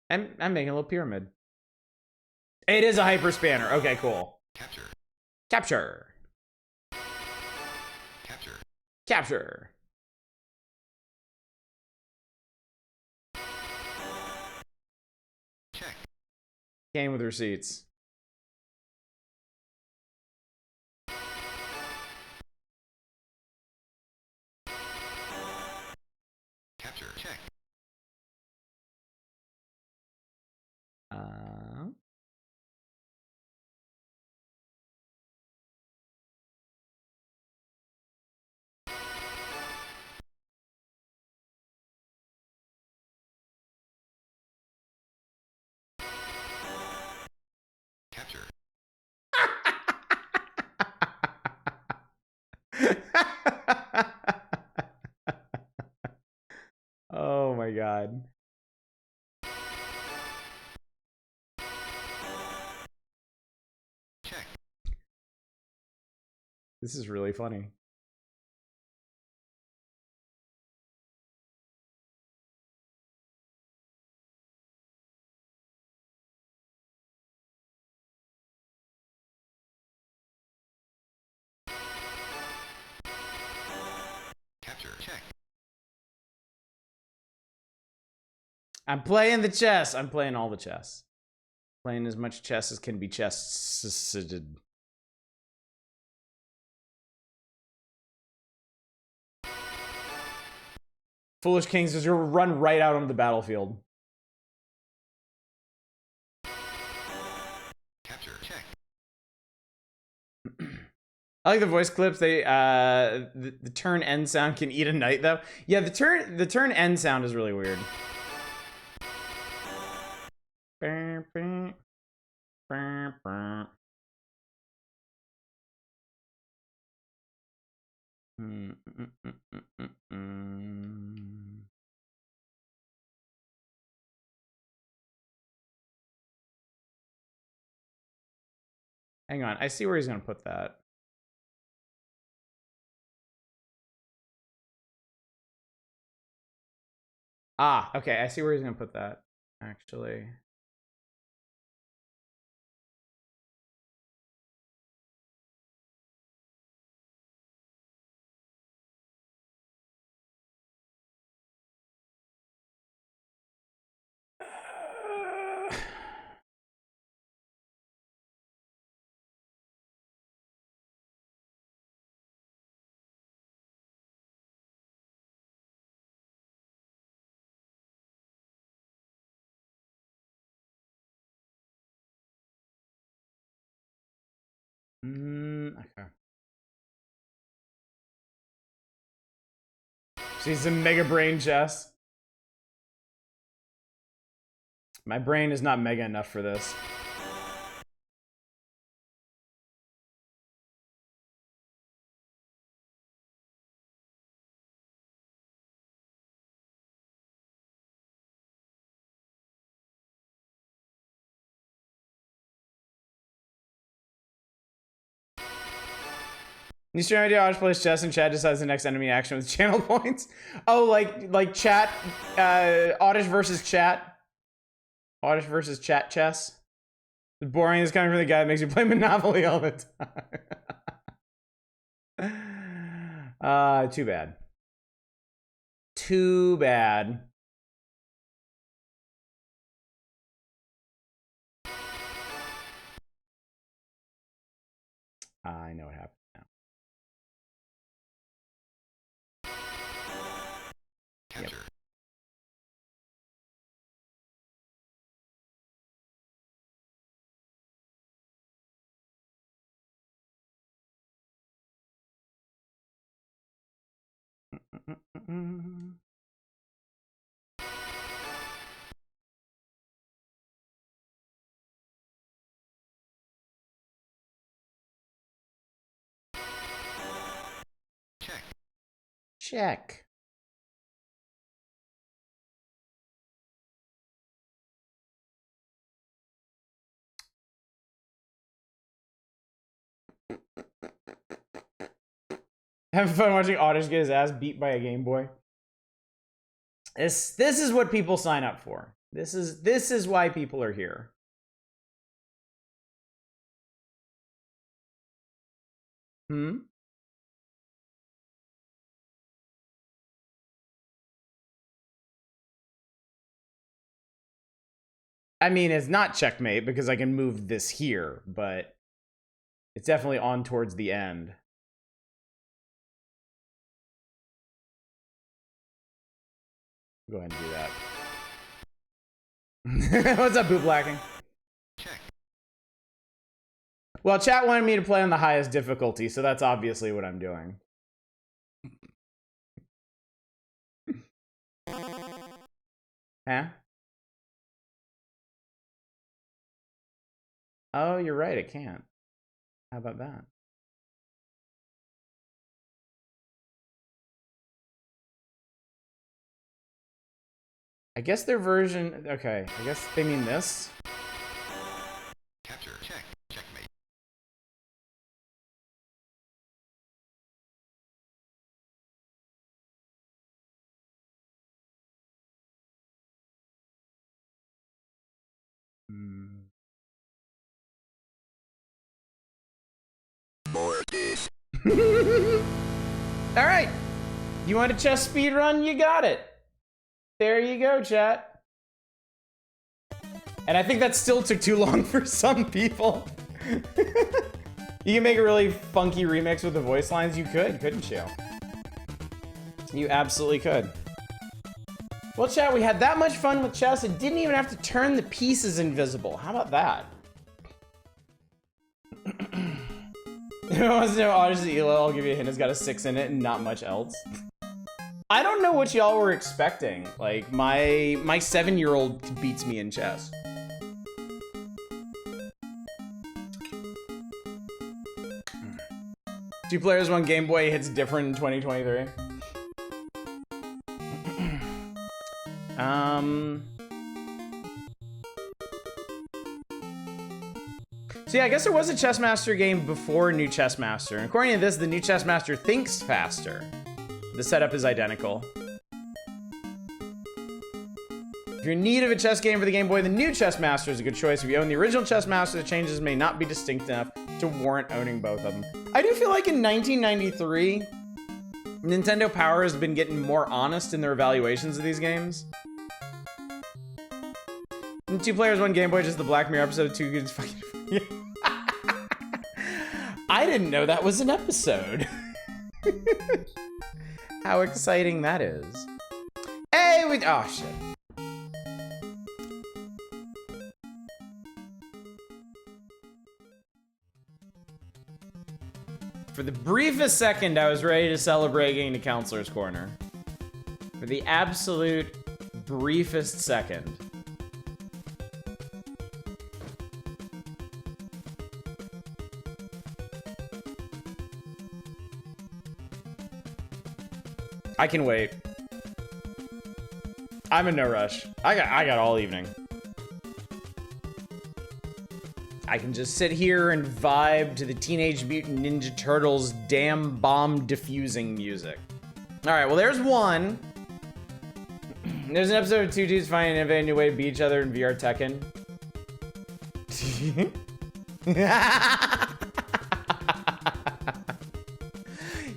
making a little pyramid. It is a hyper spanner. Okay, cool. Capture. Check. Game with receipts. Capture. Check. Capture. Oh my god. This is really funny. Capture. Check. I'm playing the chess. I'm playing all the chess. Playing as much chess as can be chessed. Foolish Kings just run right out onto the battlefield. Capture. Check. I like the voice clips. They the turn end sound can eat a knight though. Yeah, the turn end sound is really weird. Hang on, I see where he's gonna put that. Ah, okay, I see where he's gonna put that, actually. Okay. She's a mega brain chess. My brain is not mega enough for this. New stream idea, Oddish plays chess and Chad decides the next enemy action with channel points. Oh, like chat, Oddish versus chat. Oddish versus chat chess. The boring is coming from the guy that makes you play Monopoly all the time. Too bad. Too bad. I know what happened now. Capture. Yep. Check. Check. Having fun watching Oddish get his ass beat by a Game Boy. This is what people sign up for. This is why people are here. I mean, it's not checkmate because I can move this here, but it's definitely on towards the end. Go ahead and do that. What's up, Boot Blacking? Check. Well, chat wanted me to play on the highest difficulty, so that's obviously what I'm doing. Huh? Oh, you're right, it can't. How about that? I guess their version... Okay, I guess they mean this. Capture. Check. Checkmate. All right. You want a chess speed run? You got it. There you go, chat. And I think that still took too long for some people. You can make a really funky remix with the voice lines. You could, couldn't you? You absolutely could. Well, chat, we had that much fun with chess and didn't even have to turn the pieces invisible. How about that? If it wants to know Odyssey Elo, I'll give you a hint. It's got a 6 in it and not much else. I don't know what y'all were expecting. Like, my 7-year-old beats me in chess. Two players, one Game Boy hits different in 2023. So yeah, I guess there was a Chessmaster game before New Chessmaster. And according to this, the new Chessmaster thinks faster. The setup is identical. If you're in need of a chess game for the Game Boy, the new Chessmaster is a good choice. If you own the original Chessmaster, the changes may not be distinct enough to warrant owning both of them. I do feel like in 1993, Nintendo Power has been getting more honest in their evaluations of these games. And two players, one Game Boy, just the Black Mirror episode, two good fucking... I didn't know that was an episode. How exciting that is. Hey, we... Oh, shit. For the briefest second, I was ready to celebrate getting to Counselor's Corner. For the absolute briefest second. I can wait. I'm in no rush. I got all evening. I can just sit here and vibe to the Teenage Mutant Ninja Turtles damn bomb diffusing music. All right, well, there's one. There's an episode of two dudes finding an innovative new way to beat each other in VR Tekken.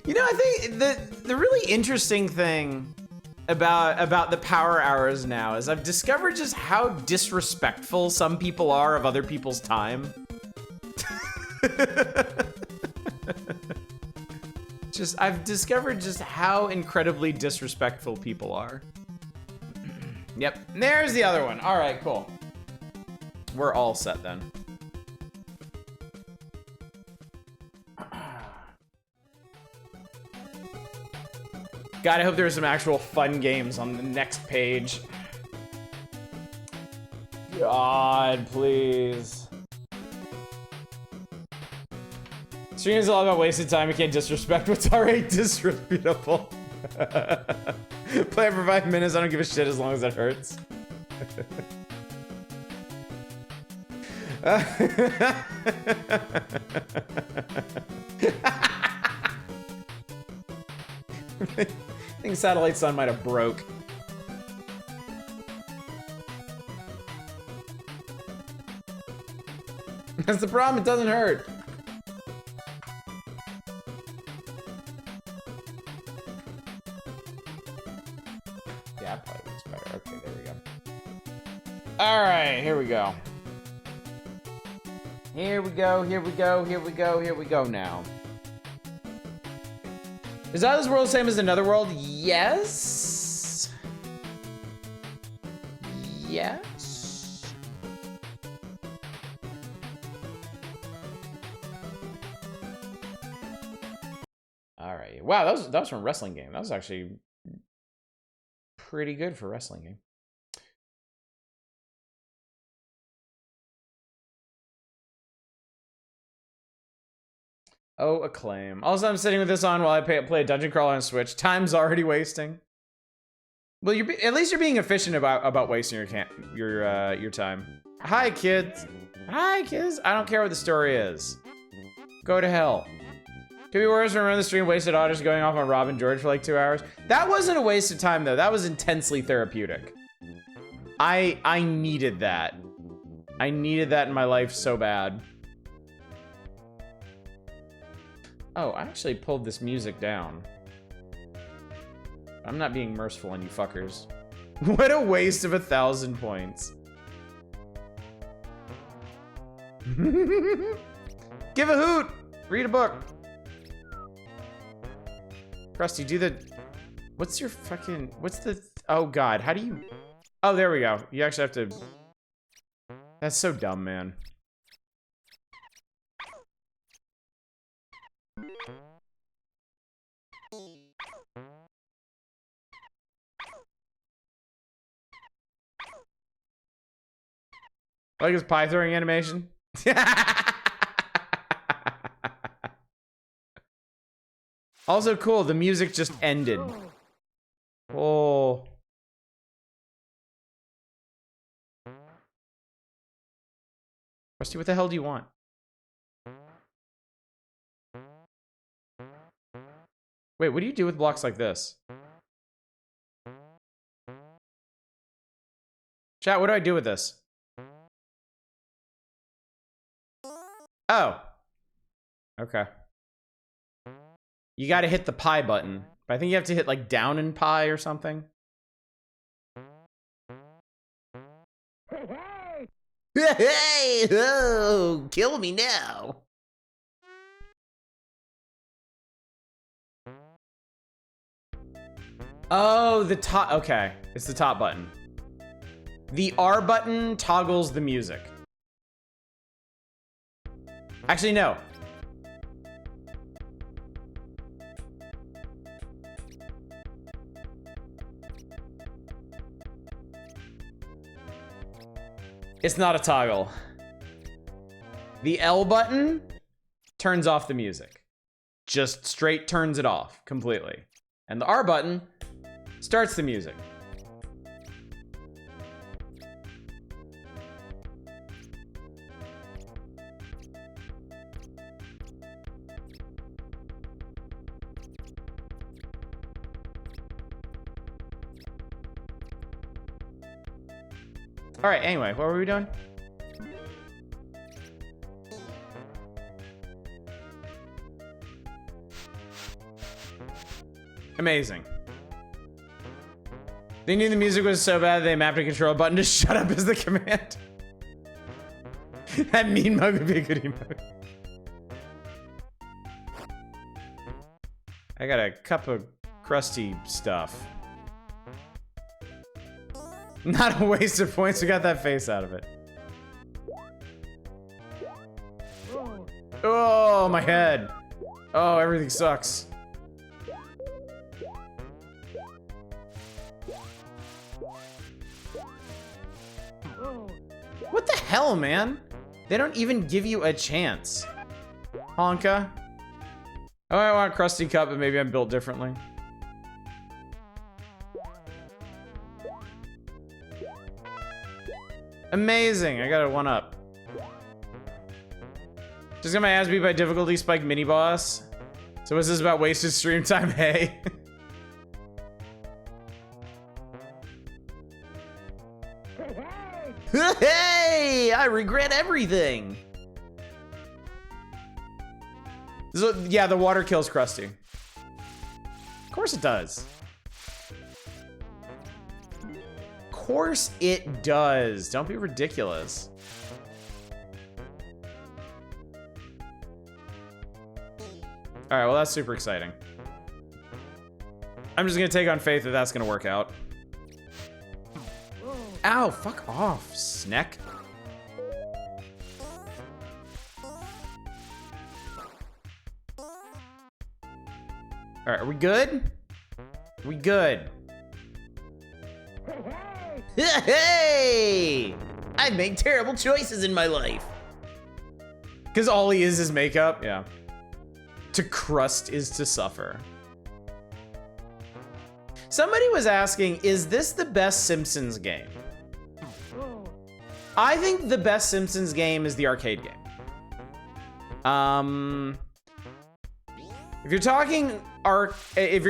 You know, I think the really interesting thing about the Power Hours now is I've discovered just how disrespectful some people are of other people's time. I've discovered just how incredibly disrespectful people are. Yep, there's the other one. All right, cool. We're all set then. God, I hope there's some actual fun games on the next page. God, please. Streaming is all about wasted time. You can't disrespect what's already disreputable. Play it for 5 minutes. I don't give a shit as long as it hurts. I think Satellite Sun might have broke. That's the problem, it doesn't hurt. Yeah, probably looks better. Okay, there we go. Alright, here we go. Here we go, here we go, here we go, here we go now. Is that this world the same as another world? Yes. Yes. All right. Wow, that was from a wrestling game. That was actually pretty good for a wrestling game. Oh, Acclaim. Also, I'm sitting with this on while I play a dungeon crawler on Switch. Time's already wasting. Well, at least you're being efficient about wasting your time. Hi, kids. Hi, kids. I don't care what the story is. Go to hell. Could be worse when we're on the stream, wasted otters going off on Rob and George for like 2 hours. That wasn't a waste of time, though. That was intensely therapeutic. I needed that. I needed that in my life so bad. Oh, I actually pulled this music down. I'm not being merciful on you fuckers. What a waste of 1,000 points. Give a hoot! Read a book. Krusty, do the... What's your fucking... What's the... Oh, God. How do you... Oh, there we go. You actually have to... That's so dumb, man. Like his pie throwing animation? Also cool, the music just ended. Oh. Rusty, what the hell do you want? Wait, what do you do with blocks like this? Chat, what do I do with this? Oh. Okay. You gotta hit the pie button. But I think you have to hit like down in pie or something. Hey! Oh, kill me now. Oh, the top. Okay. It's the top button. The R button toggles the music. Actually, no. It's not a toggle. The L button turns off the music. Just straight turns it off completely. And the R button starts the music. All right, anyway, what were we doing? Amazing. They knew the music was so bad they mapped a control button to shut up as the command. That mean mug would be a good emote. I got a cup of crusty stuff. Not a waste of points, we got that face out of it. Oh, my head. Oh, everything sucks. What the hell, man? They don't even give you a chance. Honka. Oh, I want a crusty cup, but maybe I'm built differently. Amazing, I got a 1-up. Just got my ass beat by difficulty spike mini boss. So what's this about wasted stream time? Hey. Hey, I regret everything. So, yeah, the water kills Krusty. Of course it does. Of course it does. Don't be ridiculous. All right, well, that's super exciting. I'm just gonna take on faith that that's gonna work out. Ow, fuck off, Sneck. All right, are we good? Are we good? Hey! I make terrible choices in my life. Because all he is makeup? Yeah. To crust is to suffer. Somebody was asking, is this the best Simpsons game? I think the best Simpsons game is the arcade game. If you're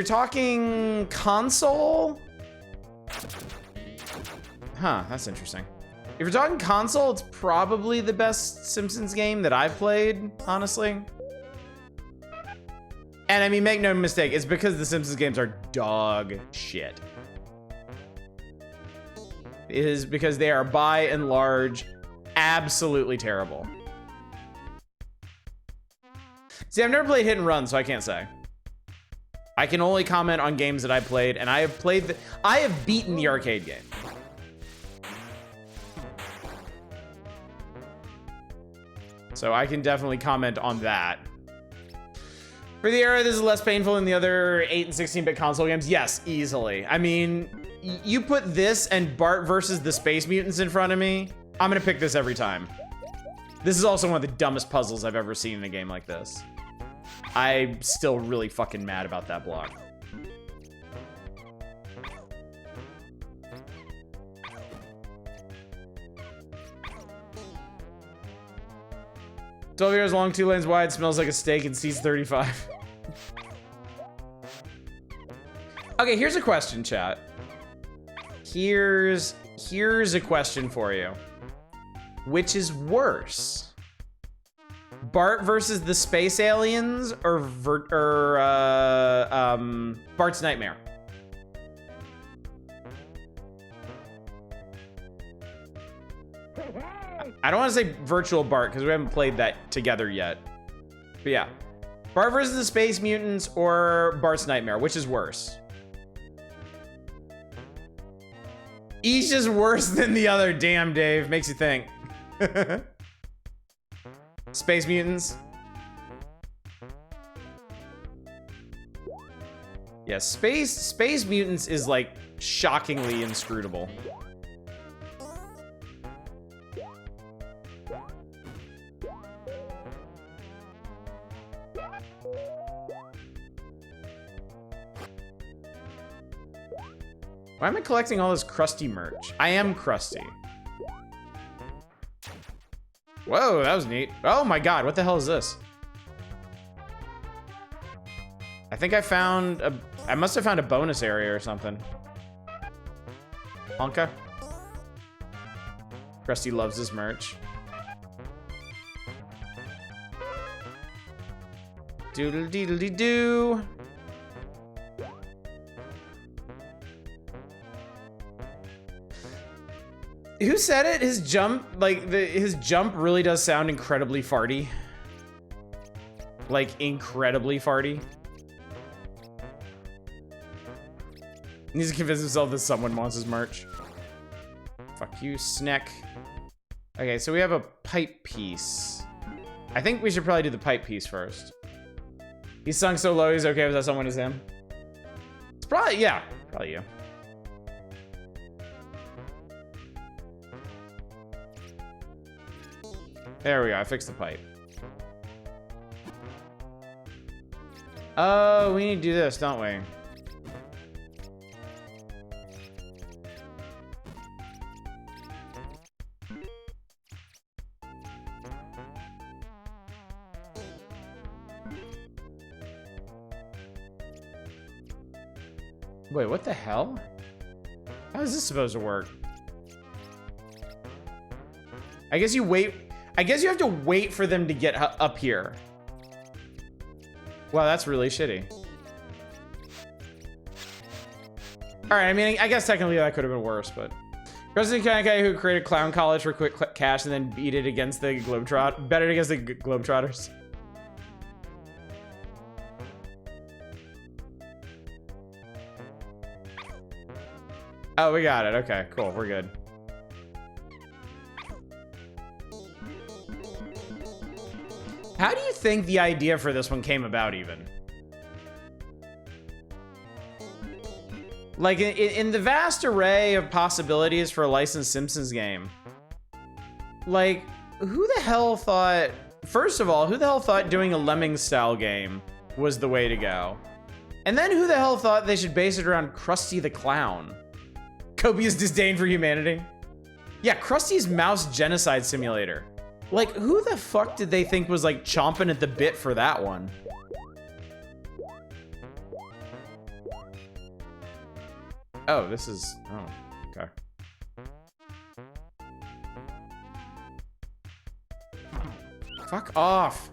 talking console, huh, that's interesting. If you're talking console, it's probably the best Simpsons game that I've played, honestly. And I mean, make no mistake, it's because the Simpsons games are dog shit. It is because they are, by and large, absolutely terrible. See, I've never played Hit and Run, so I can't say. I can only comment on games that I played, and I have beaten the arcade game. So I can definitely comment on that. For the era, this is less painful than the other 8 and 16-bit console games. Yes, easily. I mean, you put this and Bart versus the Space Mutants in front of me, I'm gonna pick this every time. This is also one of the dumbest puzzles I've ever seen in a game like this. I'm still really fucking mad about that block. "12 years long, 2 lanes wide, smells like a steak, and seats 35. Okay, here's a question, chat. Here's a question for you. Which is worse? Bart versus the space aliens or Bart's Nightmare? I don't want to say virtual Bart because we haven't played that together yet. But yeah. Bart versus the Space Mutants or Bart's Nightmare, which is worse? Each is worse than the other. Damn, Dave. Makes you think. Space Mutants. Yeah, Space Mutants is like shockingly inscrutable. Why am I collecting all this Krusty merch? I am Krusty. Whoa, that was neat. Oh my god, what the hell is this? I think I found a... I must have found a bonus area or something. Honka. Krusty loves this merch. Doodle-deedle-dee-doo. Who said it? His jump, like, his jump really does sound incredibly farty. Like, incredibly farty. He needs to convince himself that someone wants his merch. Fuck you, Sneck. Okay, so we have a pipe piece. I think we should probably do the pipe piece first. He's sung so low, he's okay with that someone is him. It's probably, yeah, probably you. There we go, I fixed the pipe. Oh, we need to do this, don't we? Wait, what the hell? How is this supposed to work? I guess you wait. I guess you have to wait for them to get up here. Wow, that's really shitty. All right, I mean, I guess technically that could have been worse, but... President Kankai, who created Clown College for quick cash and then beat it against the bet it against the Globetrotters. Oh, we got it. Okay, cool. We're good. How do you think the idea for this one came about, even? Like, in the vast array of possibilities for a licensed Simpsons game, like, who the hell thought... First of all, who the hell thought doing a Lemmings-style game was the way to go? And then who the hell thought they should base it around Krusty the Clown? Copious disdain for humanity? Yeah, Krusty's Mouse Genocide Simulator. Like, who the fuck did they think was, like, chomping at the bit for that one? Oh, this is... Oh, okay. Fuck off.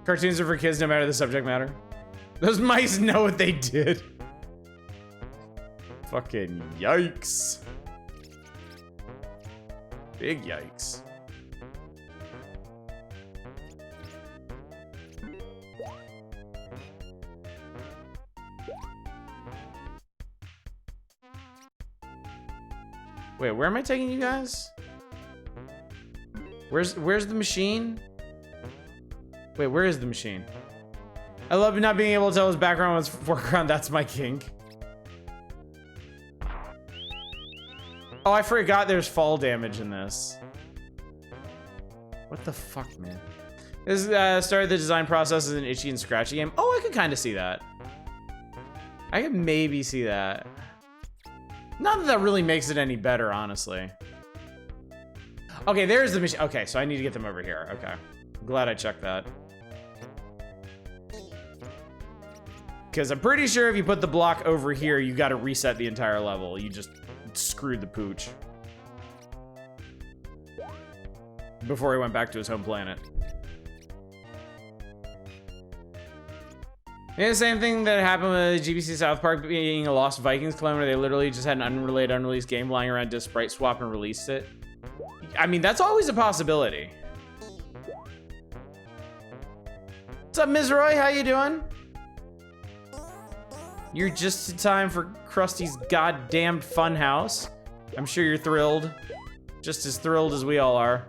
Cartoons are for kids no matter the subject matter. Those mice know what they did. Fucking yikes. Big yikes. Wait, where am I taking you guys? Where's the machine? Wait, where is the machine? I love not being able to tell his background was foreground. That's my kink. Oh, I forgot there's fall damage in this. What the fuck, man? This started the design process as an itchy and scratchy game. Oh, I could kind of see that. I could maybe see that. Not that that really makes it any better, honestly. Okay, there's the machine. Okay, so I need to get them over here. Okay. Glad I checked that. Because I'm pretty sure if you put the block over here, you got to reset the entire level. You just screwed the pooch. Before he went back to his home planet. Yeah, the same thing that happened with GBC South Park being a Lost Vikings clone, where they literally just had an unrelated, unreleased game lying around, did a sprite swap and released it. I mean, that's always a possibility. What's up, Ms. Roy? How you doing? You're just in time for Krusty's goddamned funhouse. I'm sure you're thrilled. Just as thrilled as we all are.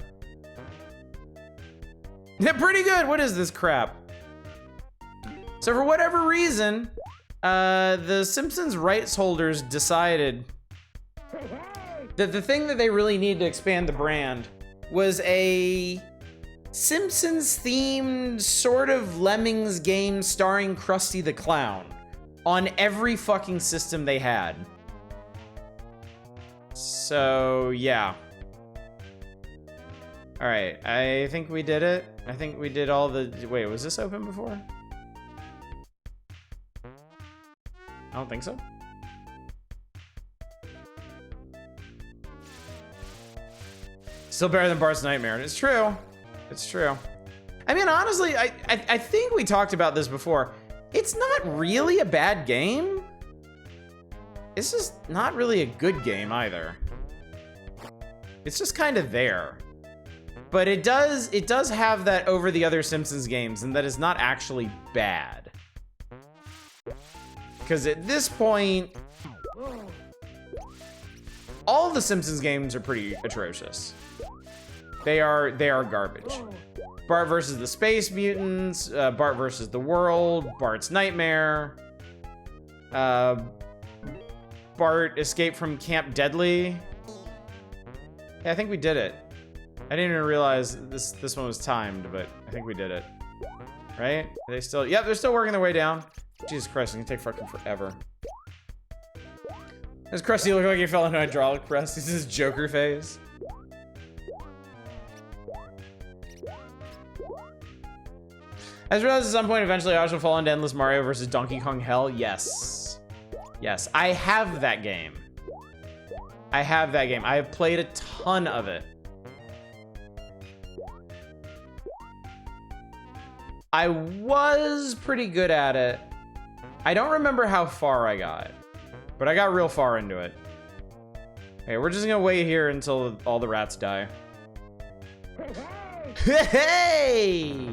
Yeah, pretty good. What is this crap? So for whatever reason, the Simpsons rights holders decided that the thing that they really needed to expand the brand was a Simpsons themed sort of Lemmings game starring Krusty the Clown on every fucking system they had. So yeah. All right, I think we did it. I think we did all the, wait, was this open before? I don't think so. Still better than Bart's Nightmare. It's true. It's true. I mean, honestly, I think we talked about this before. It's not really a bad game. It's just not really a good game either. It's just kind of there. But it does have that over the other Simpsons games, and that is not actually bad. Because at this point, all the Simpsons games are pretty atrocious. They are garbage. Bart versus the Space Mutants, Bart versus the World, Bart's Nightmare, Bart Escape from Camp Deadly. Yeah, I think we did it. I didn't even realize this one was timed, but I think we did it. Right? Are they still? Yep, they're still working their way down. Jesus Christ, it's gonna take fucking forever. Does Krusty look like he fell into a hydraulic press? This is his Joker phase. I just realized at some point eventually Ash will fall into Endless Mario versus Donkey Kong Hell. Yes. Yes, I have that game. I have that game. I have played a ton of it. I was pretty good at it. I don't remember how far I got, but I got real far into it. Okay, we're just gonna wait here until all the rats die. Hey!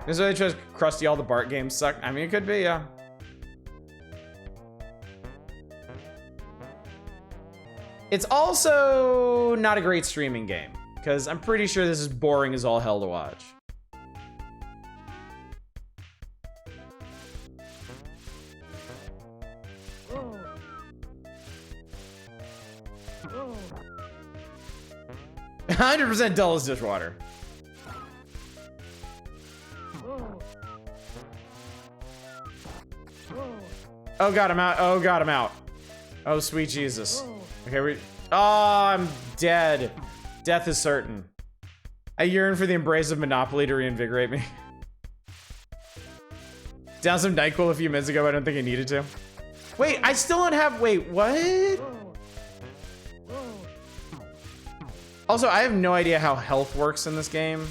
This is why they chose Krusty, all the Bart games suck. I mean, it could be, yeah. It's also not a great streaming game, because I'm pretty sure this is boring as all hell to watch. Oh. 100% dull as dishwater. Oh god, I'm out. Oh god, I'm out. Oh sweet Jesus. Okay, oh, I'm dead. Death is certain. I yearn for the embrace of Monopoly to reinvigorate me. Down some NyQuil a few minutes ago, I don't think I needed to. Wait, I still don't have, wait, what? Also, I have no idea how health works in this game.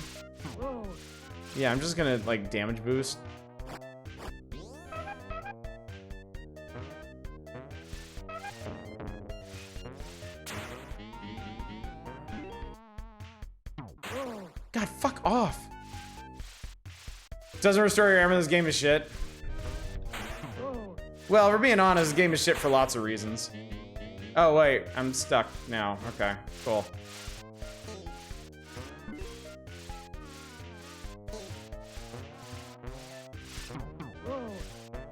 Yeah, I'm just gonna, like, damage boost. God, fuck off. Doesn't restore your armor, this game is shit. Well, if we're being honest, this game is shit for lots of reasons. Oh, wait, I'm stuck now. Okay, cool.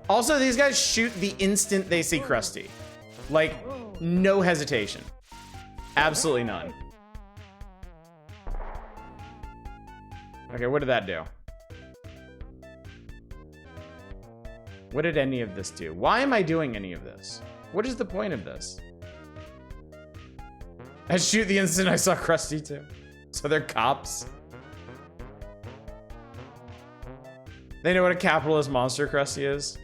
Also, these guys shoot the instant they see Krusty. Like, no hesitation. Absolutely none. Okay, what did that do? What did any of this do? Why am I doing any of this? What is the point of this? I shoot the instant I saw Krusty too. So they're cops. They know what a capitalist monster Krusty is.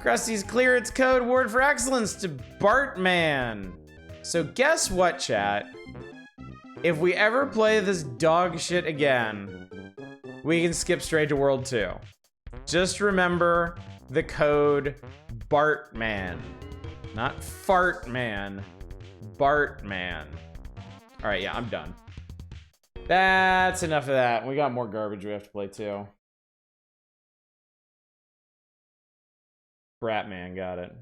Krusty's clearance code word for excellence to Bartman. So guess what, chat? If we ever play this dog shit again, we can skip straight to World 2. Just remember the code Bartman. Not Fartman. Bartman. All right, yeah, I'm done. That's enough of that. We got more garbage we have to play too. Bratman, got it.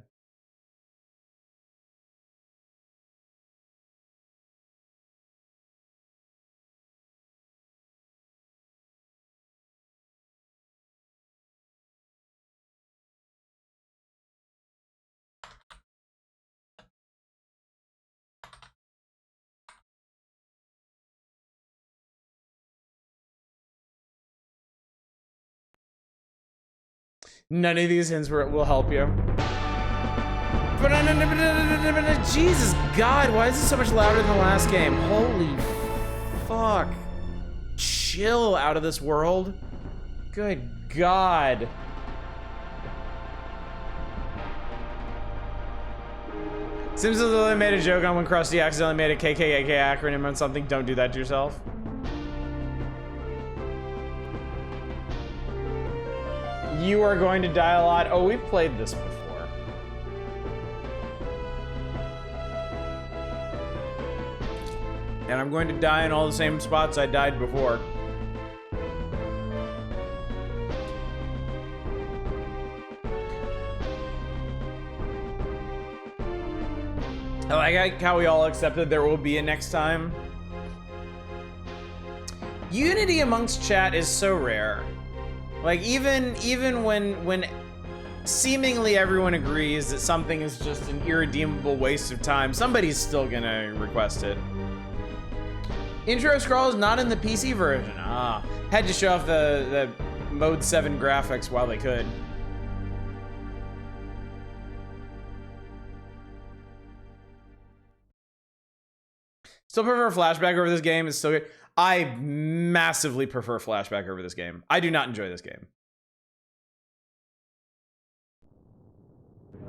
None of these hints will help you. Jesus God, why is this so much louder than the last game? Holy fuck. Chill out of this world. Good God. Simpsons literally made a joke on when Krusty accidentally made a KKK acronym on something. Don't do that to yourself. You are going to die a lot. Oh, we've played this before. And I'm going to die in all the same spots I died before. I like how we all accepted there will be a next time. Unity amongst chat is so rare. Like, even when seemingly everyone agrees that something is just an irredeemable waste of time, somebody's still gonna request it. Intro scroll is not in the PC version. Ah, had to show off the Mode 7 graphics while they could. Still prefer Flashback over this game. It's still good. I massively prefer Flashback over this game. I do not enjoy this game.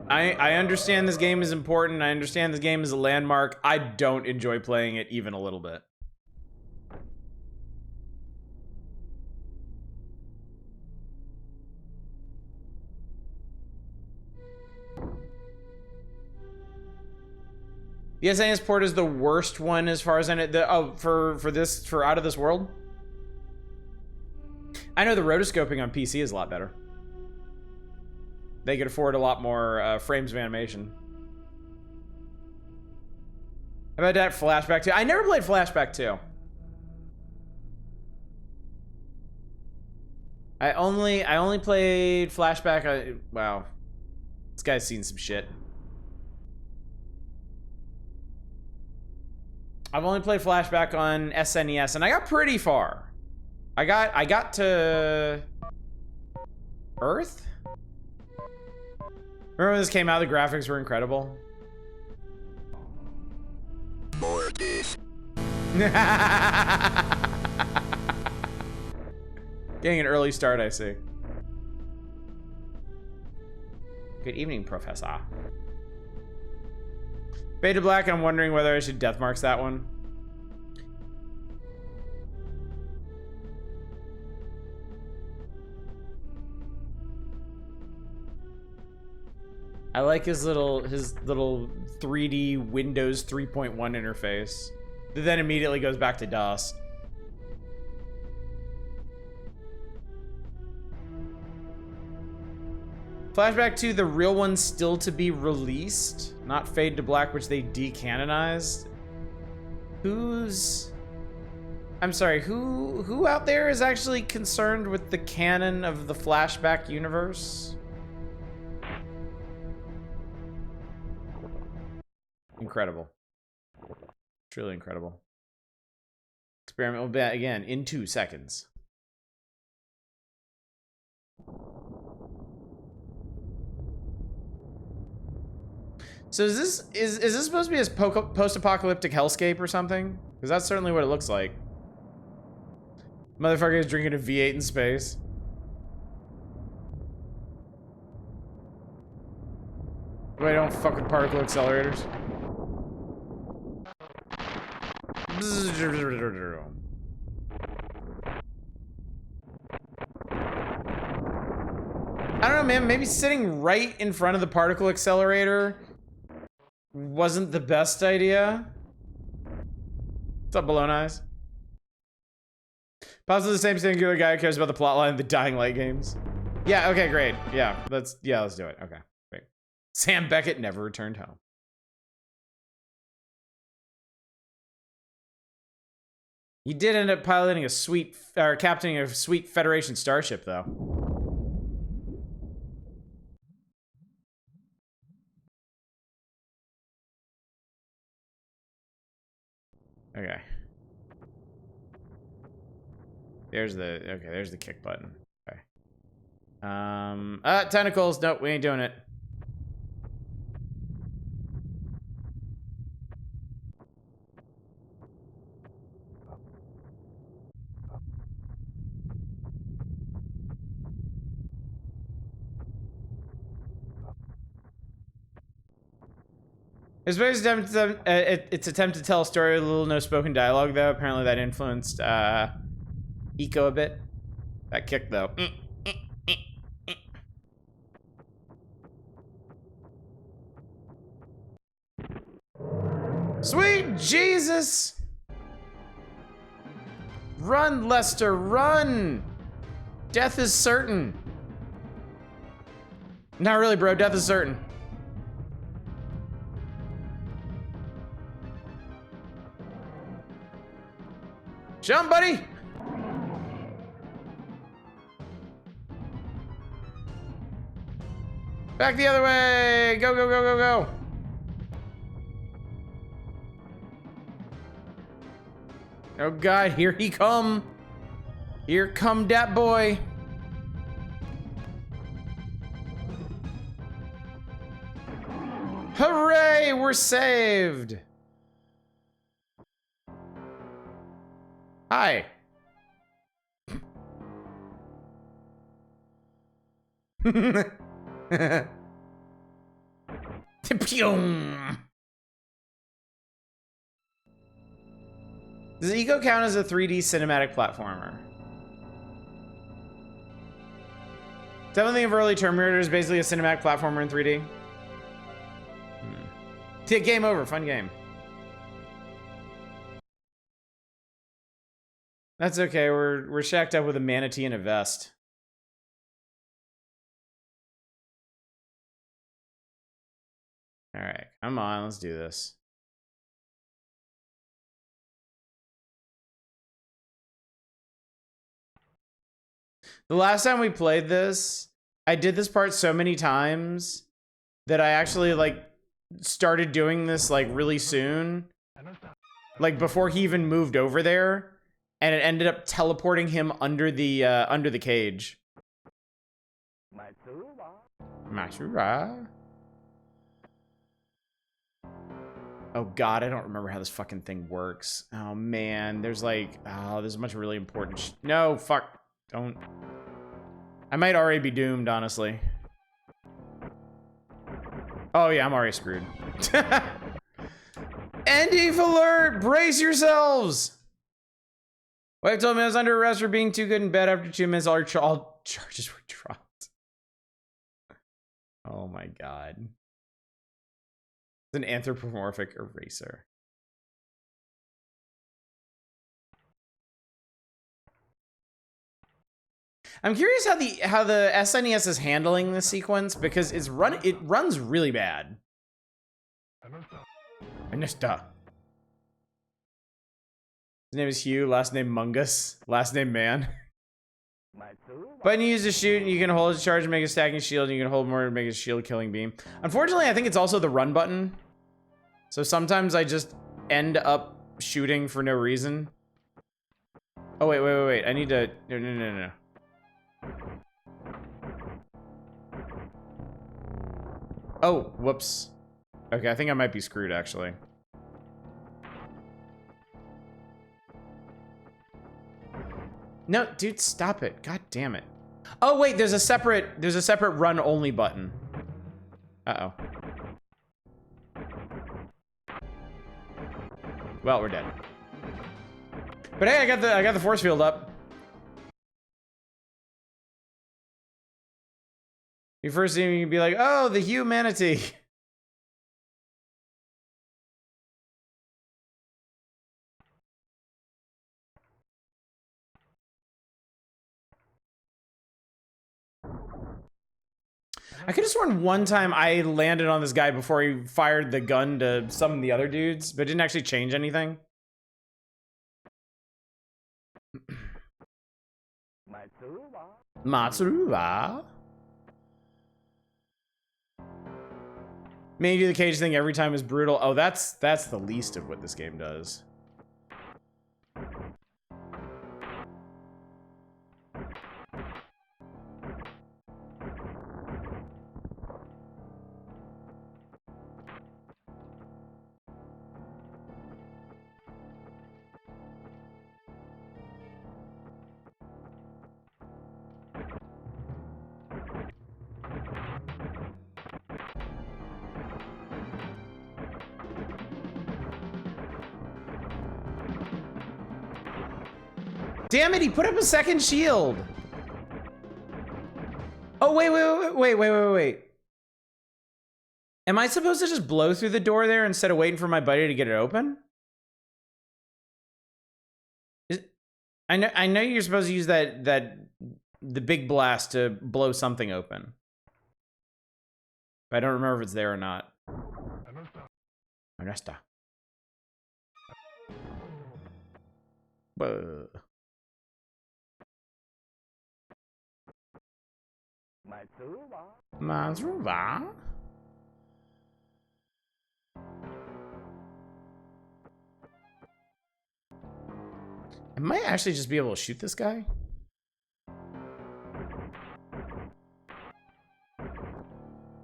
I understand this game is important. I understand this game is a landmark. I don't enjoy playing it even a little bit. The SNES port is the worst one as far as I know. For Out of This World. I know the rotoscoping on PC is a lot better. They could afford a lot more frames of animation. How about that Flashback 2? I never played Flashback 2. I only played Flashback. Wow, this guy's seen some shit. I've only played Flashback on SNES, and I got pretty far. I got to Earth? Remember when this came out, the graphics were incredible? Mortis. Getting an early start, I see. Good evening, Professor. Fade to Black, I'm wondering whether I should death marks that one. I like his little 3D Windows 3.1 interface that then immediately goes back to DOS. Flashback to the real one still to be released, not Fade to Black, which they decanonized. I'm sorry, who out there is actually concerned with the canon of the Flashback universe? Incredible. Truly incredible. Experiment will be again in 2 seconds. So is this supposed to be a post-apocalyptic hellscape or something? Because that's certainly what it looks like. Motherfucker is drinking a V8 in space. Wait, don't fuck with particle accelerators. I don't know, man. Maybe sitting right in front of the particle accelerator wasn't the best idea. What's up, Balloon Eyes? Possibly the same singular guy who cares about the plotline of the Dying Light games. Yeah, okay, great. Yeah, let's do it. Okay, great. Sam Beckett never returned home. He did end up piloting captaining a sweet Federation starship, though. Okay. There's the kick button. Okay. Tentacles. Nope, we ain't doing it. Its attempt to tell a story with little no spoken dialogue, though. Apparently that influenced Eco a bit. That kick, though. Sweet Jesus! Run, Lester, run! Death is certain. Not really, bro. Death is certain. Jump, buddy! Back the other way! Go, go, go, go, go! Oh God, here he come! Here come dat boy! Hooray! We're saved! Hi. Does Eco count as a 3D cinematic platformer? Definitely of early Tomb Raider is basically a cinematic platformer in 3D. See, game over. Fun game. That's okay. We're shacked up with a manatee and a vest. All right, come on, let's do this. The last time we played this, I did this part so many times that I actually like started doing this like really soon. Like before he even moved over there, and it ended up teleporting him under the cage. Matsura. Oh God, I don't remember how this fucking thing works. Oh man, there's like, there's a bunch of really important no, fuck, don't. I might already be doomed, honestly. Oh yeah, I'm already screwed. Endief alert! Brace yourselves! Wife told me I was under arrest for being too good in bed. After 2 minutes, all charges were dropped. Oh my god. It's an anthropomorphic eraser. I'm curious how the SNES is handling this sequence because it runs really bad. Anista. His name is Hugh, last name Mungus, last name Man. Button you use to shoot, and you can hold a charge and make a stacking shield, and you can hold more to make a shield killing beam. Unfortunately, I think it's also the run button. So sometimes I just end up shooting for no reason. Oh, wait. I need to... No. Oh, whoops. Okay, I think I might be screwed, actually. No, dude, stop it. God damn it. Oh, wait, there's a separate run only button. Uh-oh. Well, we're dead. But hey, I got the force field up. You first see me, you'd be like, oh, the humanity. I could have sworn one time I landed on this guy before he fired the gun to summon the other dudes, but it didn't actually change anything. Matsuruba. Maybe do the cage thing every time is brutal. Oh, that's the least of what this game does. Damn it, he put up a second shield. Oh, wait. Am I supposed to just blow through the door there instead of waiting for my buddy to get it open? I know you're supposed to use the big blast to blow something open. But I don't remember if it's there or not. Onesta. Whoa. Matsuruba. I might actually just be able to shoot this guy.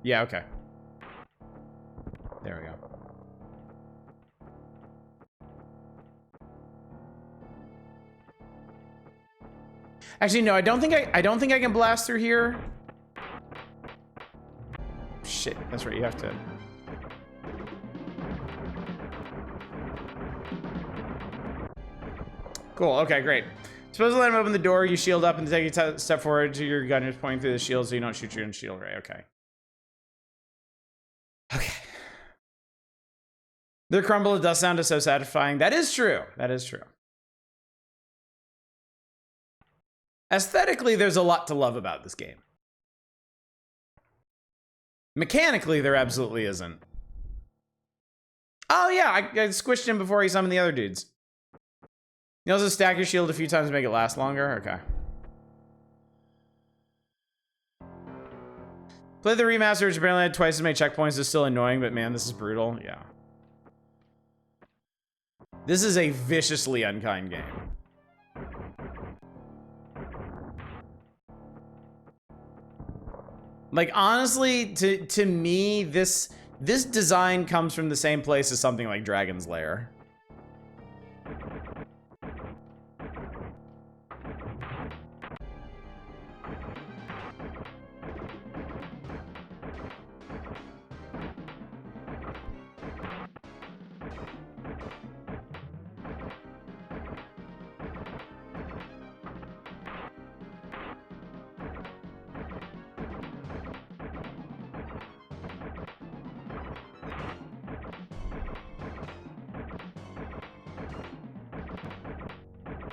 Yeah, okay. There we go. Actually, no, I don't think I can blast through here. Shit, that's right, you have to. Cool, okay, great. Supposed to let him open the door, you shield up and take a step forward to your gun is pointing through the shield so you don't shoot your own shield, right? Okay. Okay. The crumble of dust sound is so satisfying. That is true. That is true. Aesthetically, there's a lot to love about this game. Mechanically, there absolutely isn't. Oh yeah, I squished him before he summoned the other dudes. You also stack your shield a few times to make it last longer? Okay. Play the remaster, which apparently had twice as many checkpoints. Is still annoying, but man, this is brutal. Yeah. This is a viciously unkind game. Like, honestly, to me, this design comes from the same place as something like Dragon's Lair.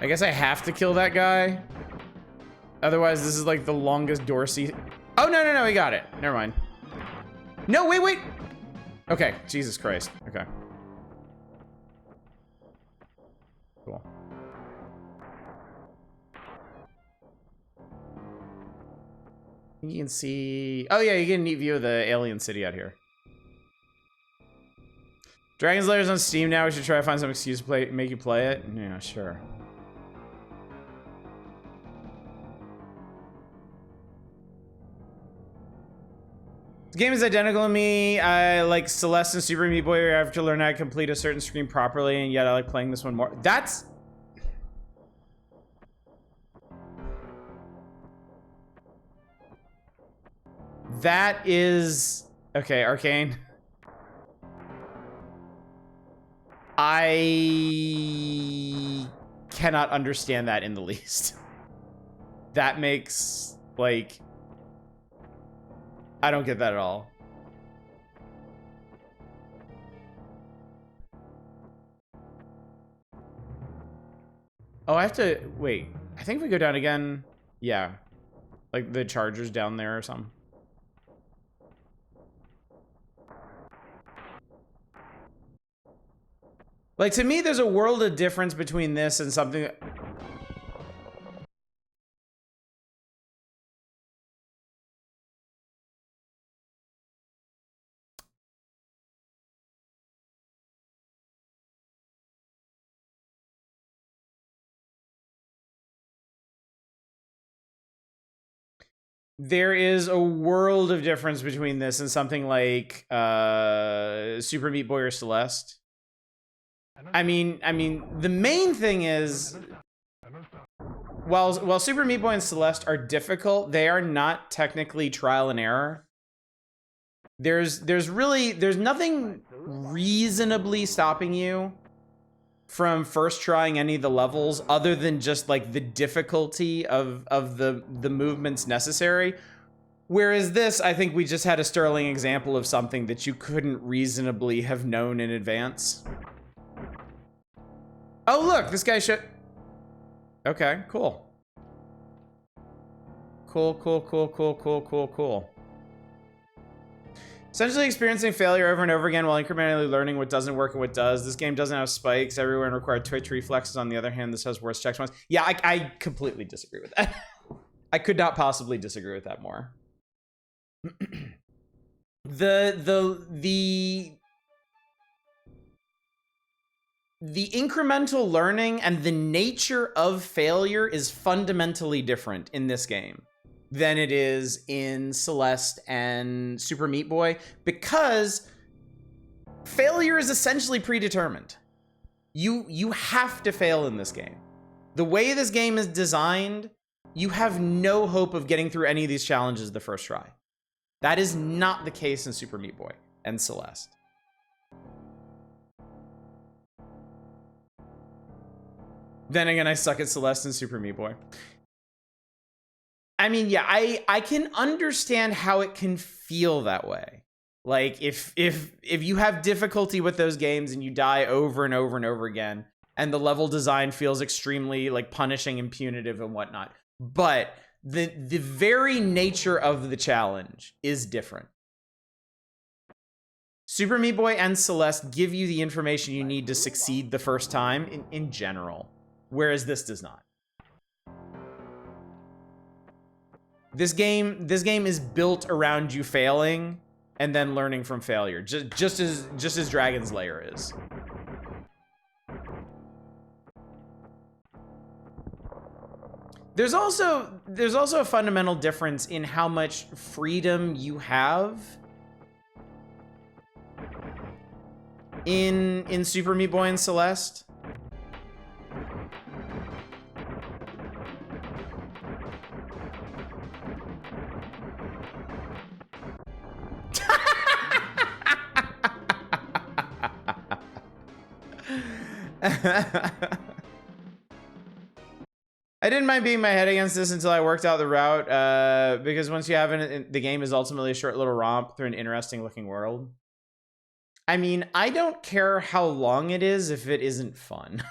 I guess I have to kill that guy. Otherwise, this is like the longest Dorsey. Oh, no, no, no, he got it. Never mind. No, wait, wait. Okay, Jesus Christ. Okay. Cool. You can see... Oh, yeah, you get a neat view of the alien city out here. Dragon's Lair's on Steam now. We should try to find some excuse to make you play it. Yeah, sure. The game is identical to me. I like Celeste and Super Meat Boy where I have to learn how to complete a certain screen properly, and yet I like playing this one more. That is... Okay, Arcane. I cannot understand that in the least. That makes, like... I don't get that at all. Oh, I have to... Wait. I think if we go down again... Yeah. Like, the charger's down there or something. Like, to me, there's a world of difference between this and something... There is a world of difference between this and something like Super Meat Boy or Celeste. I mean, the main thing is, while Super Meat Boy and Celeste are difficult, they are not technically trial and error. There's nothing reasonably stopping you from first trying any of the levels other than just like the difficulty of the movements necessary. Whereas this, I think we just had a sterling example of something that you couldn't reasonably have known in advance. Oh, look, this guy should... Okay, cool. Cool. Essentially experiencing failure over and over again while incrementally learning what doesn't work and what does. This game doesn't have spikes everywhere and require twitch reflexes. On the other hand, this has worse checkpoints. Yeah, I completely disagree with that. I could not possibly disagree with that more. The incremental learning and the nature of failure is fundamentally different in this game than it is in Celeste and Super Meat Boy, because failure is essentially predetermined. You have to fail in this game. The way this game is designed, you have no hope of getting through any of these challenges the first try. That is not the case in Super Meat Boy and Celeste. Then again, I suck at Celeste and Super Meat Boy. I mean, yeah, I can understand how it can feel that way. Like, if you have difficulty with those games and you die over and over and over again, and the level design feels extremely, like, punishing and punitive and whatnot. But the very nature of the challenge is different. Super Meat Boy and Celeste give you the information you need to succeed the first time in general. Whereas this does not. This game is built around you failing and then learning from failure, just as Dragon's Lair is. There's also a fundamental difference in how much freedom you have in Super Meat Boy and Celeste. I didn't mind beating my head against this until I worked out the route, because once you have it, the game is ultimately a short little romp through an interesting looking world. I mean, I don't care how long it is if it isn't fun.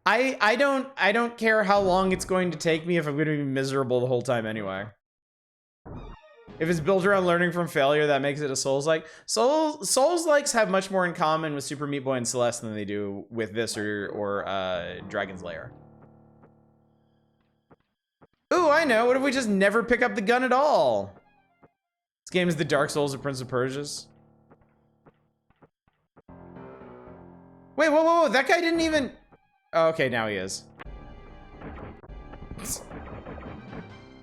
I don't care how long it's going to take me if I'm going to be miserable the whole time anyway. If it's built around learning from failure, that makes it a Souls-like. Souls-likes have much more in common with Super Meat Boy and Celeste than they do with this or Dragon's Lair. Ooh, I know. What if we just never pick up the gun at all? This game is the Dark Souls of Prince of Persia's. Wait, whoa. That guy didn't even... Oh, okay, now he is.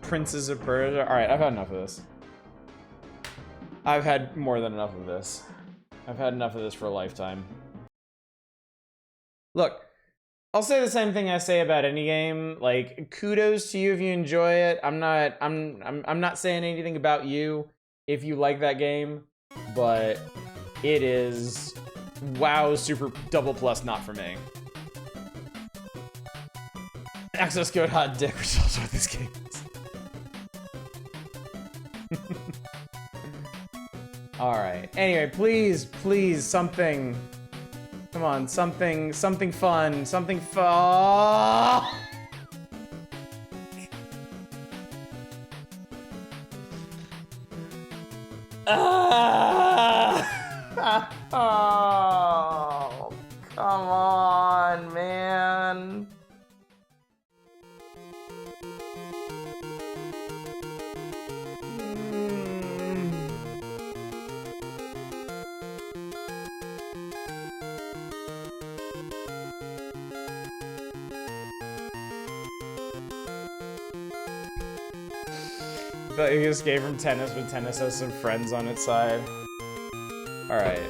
Princes of Persia. All right, I've had enough of this. I've had more than enough of this. I've had enough of this for a lifetime. Look, I'll say the same thing I say about any game. Like, kudos to you if you enjoy it. I'm not saying anything about you if you like that game, but it is WoW super double plus not for me. Access code hot dick, which is also what this game is. Alright. Anyway, please, something. Come on, something fun. Something fun. Oh, come on, man. But he escaped from tennis, but tennis has some friends on its side. All right,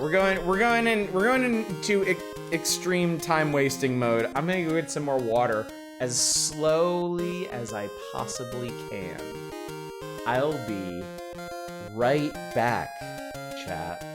we're going into extreme time wasting mode. I'm gonna go get some more water as slowly as I possibly can. I'll be right back, chat.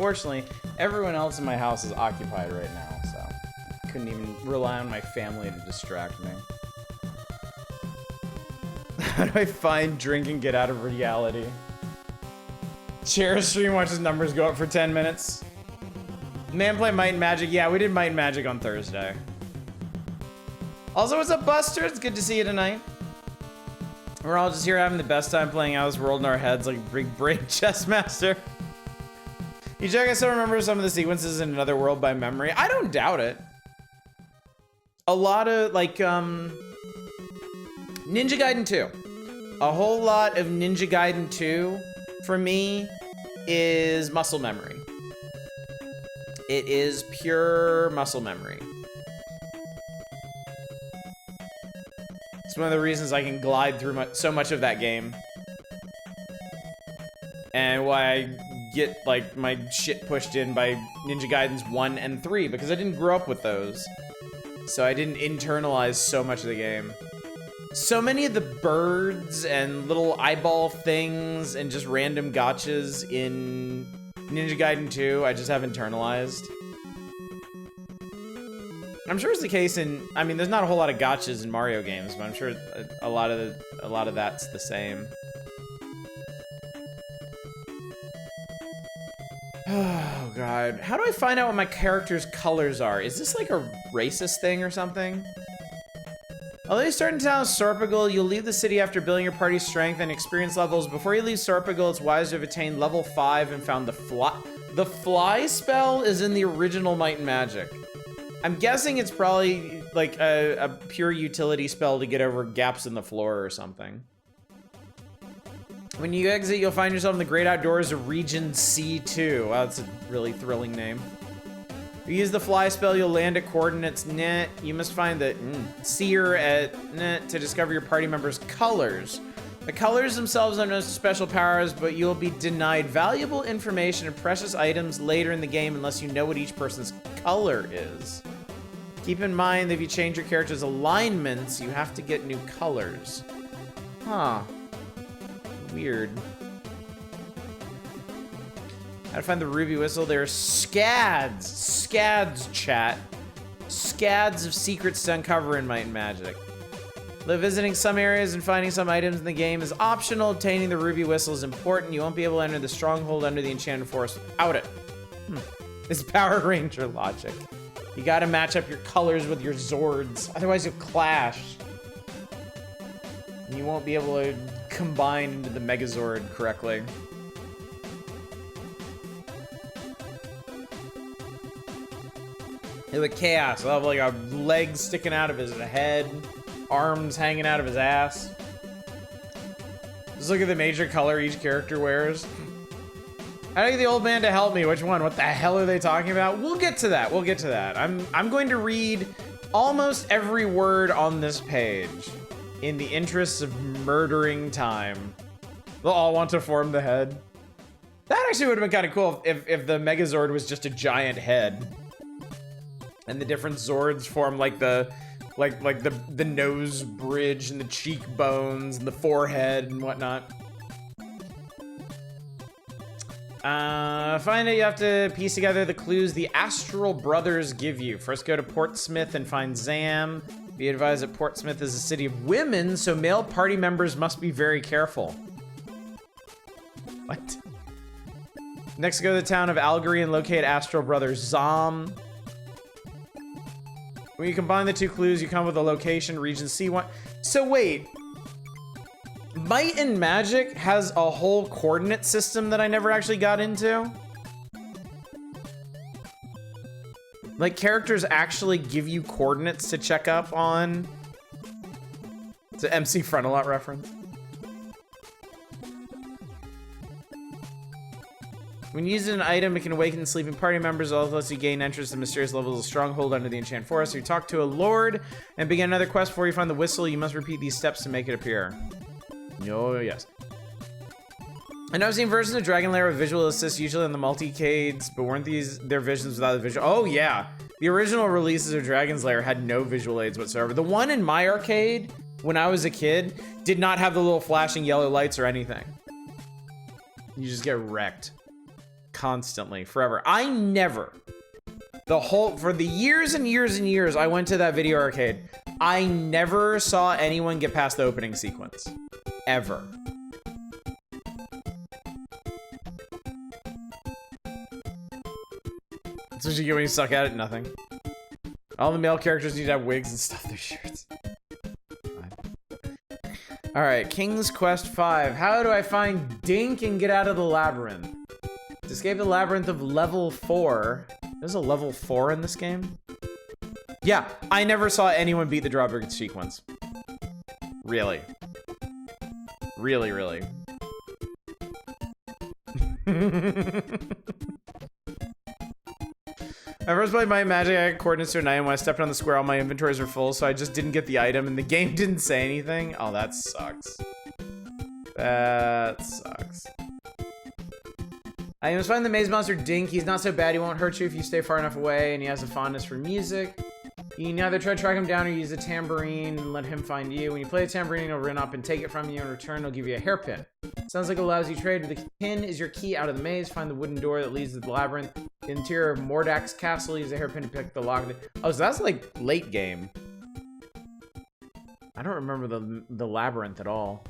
Unfortunately, everyone else in my house is occupied right now, so couldn't even rely on my family to distract me. How do I find, drink, and get out of reality? Share a stream, watch his numbers go up for 10 minutes. Man play Might and Magic. Yeah, we did Might and Magic on Thursday. Also, what's up, Buster? It's good to see you tonight. We're all just here having the best time playing Alice World in our heads like big brain Chessmaster. You check, I still remember some of the sequences in Another World by memory. I don't doubt it. A lot of, like, Ninja Gaiden 2. A whole lot of Ninja Gaiden 2, for me, is muscle memory. It is pure muscle memory. It's one of the reasons I can glide through so much of that game. And why I get, like, my shit pushed in by Ninja Gaidens 1 and 3, because I didn't grow up with those. So I didn't internalize so much of the game. So many of the birds and little eyeball things and just random gotchas in Ninja Gaiden 2, I just have internalized. I'm sure it's the case in, I mean, there's not a whole lot of gotchas in Mario games, but I'm sure a lot of that's the same. Oh god. How do I find out what my character's colors are? Is this like a racist thing or something? Although you start in town of Sorpigal, you'll leave the city after building your party's strength and experience levels. Before you leave Sorpigal, it's wise to have attained level 5 and found the fly. The fly spell is in the original Might and Magic. I'm guessing it's probably like a pure utility spell to get over gaps in the floor or something. When you exit, you'll find yourself in the great outdoors of Region C2. Wow, that's a really thrilling name. If you use the fly spell, you'll land at coordinates net. You must find the seer at net to discover your party members' colors. The colors themselves are no special powers, but you'll be denied valuable information and precious items later in the game unless you know what each person's color is. Keep in mind that if you change your character's alignments, you have to get new colors. Huh. Weird. How to find the ruby whistle? There are scads. Scads, chat. Scads of secrets to uncover in Might and Magic. Though visiting some areas and finding some items in the game is optional, obtaining the ruby whistle is important. You won't be able to enter the stronghold under the enchanted forest without it. It's Power Ranger logic. You gotta match up your colors with your Zords, otherwise you'll clash. And you won't be able to combine into the Megazord correctly. Hey, look, Chaos. I'll have like a leg sticking out of his head, arms hanging out of his ass. Just look at the major color each character wears. I need the old man to help me. Which one? What the hell are they talking about? We'll get to that. We'll get to that. I'm going to read almost every word on this page in the interests of murdering time. They'll all want to form the head. That actually would have been kind of cool if the Megazord was just a giant head. And the different Zords form like the nose bridge and the cheekbones and the forehead and whatnot. Find out you have to piece together the clues the Astral Brothers give you. First go to Portsmouth and find Zam. Be advised that Portsmouth is a city of women, so male party members must be very careful. What? Next go to the town of Algery and locate Astral Brothers Zam. When you combine the two clues, you come with a location, region C1. So wait, Might and Magic has a whole coordinate system that I never actually got into? Like, characters actually give you coordinates to check up on? It's an MC Frontalot reference. When you use an item, it can awaken sleeping party members, also lets you gain entrance to mysterious levels of stronghold under the enchanted forest. So you talk to a lord and begin another quest before you find the whistle. You must repeat these steps to make it appear. Oh, yes. I know I've seen versions of Dragon Lair with visual assist, usually in the multicades, but weren't these their visions without the visual? Oh, yeah. The original releases of Dragon's Lair had no visual aids whatsoever. The one in my arcade, when I was a kid, did not have the little flashing yellow lights or anything. You just get wrecked. Constantly, forever. I never, for the years and years and years I went to that video arcade, I never saw anyone get past the opening sequence. Ever. That's what you get when you suck at it. Nothing. All the male characters need to have wigs and stuff their shirts. Alright, King's Quest 5. How do I find Dink and get out of the labyrinth? To escape the labyrinth of level 4. There's a level 4 in this game? Yeah, I never saw anyone beat the drawbridge sequence. Really. Really, really. I first played Might and Magic, I had coordinates to an item. When I stepped on the square, all my inventories were full, so I just didn't get the item, and the game didn't say anything. Oh, that sucks. That sucks. I must find the maze monster Dink. He's not so bad, he won't hurt you if you stay far enough away, and he has a fondness for music. You can either try to track him down or use a tambourine and let him find you. When you play a tambourine, he'll run up and take it from you. In return, he'll give you a hairpin. Sounds like a lousy trade. The pin is your key out of the maze. Find the wooden door that leads to the labyrinth. The interior of Mordak's castle. Use a hairpin to pick the lock. Oh, so that's like late game. I don't remember the labyrinth at all.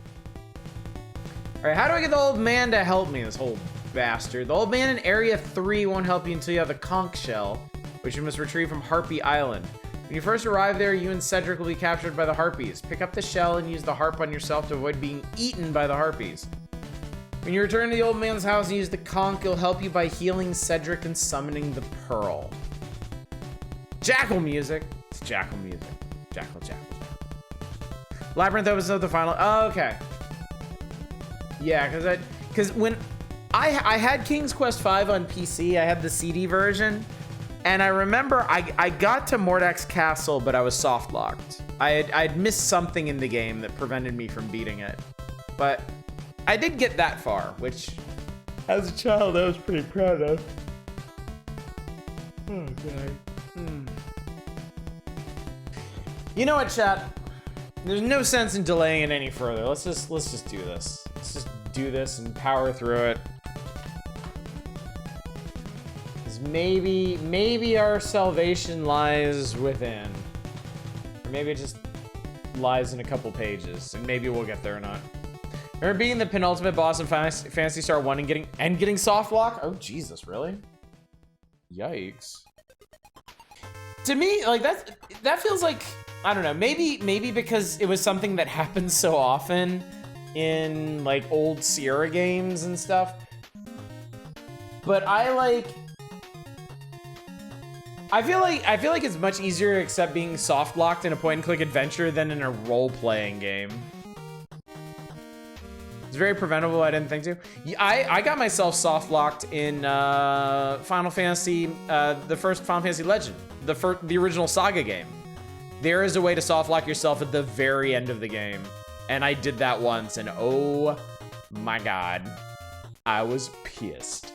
All right, how do I get the old man to help me? This whole bastard. The old man in Area 3 won't help you until you have the conch shell, which you must retrieve from Harpy Island. When you first arrive there, you and Cedric will be captured by the harpies. Pick up the shell and use the harp on yourself to avoid being eaten by the harpies. When you return to the old man's house and use the conch, it'll help you by healing Cedric and summoning the pearl. Jackal music. It's jackal music. Jackal. Labyrinth opens up the final. Oh, okay. Yeah, because when I had King's Quest V on PC, I had the CD version, and I remember I got to Mordek's Castle, but I was soft locked. I'd missed something in the game that prevented me from beating it, but I did get that far, which as a child I was pretty proud of. Oh god. You know what, chat? There's no sense in delaying it any further. Let's just do this. Let's just do this and power through it. Because maybe our salvation lies within. Or maybe it just lies in a couple pages, and maybe we'll get there or not. Remember being the penultimate boss in Phantasy Star 1 and getting soft lock? Oh Jesus, really? Yikes. To me, like that feels like, I don't know, maybe because it was something that happens so often in like old Sierra games and stuff. But I feel like it's much easier to accept being soft locked in a point and click adventure than in a role-playing game. It's very preventable. I didn't think to. I got myself soft locked in Final Fantasy, the first Final Fantasy Legend, the original Saga game. There is a way to soft lock yourself at the very end of the game, and I did that once, and oh my god, I was pissed.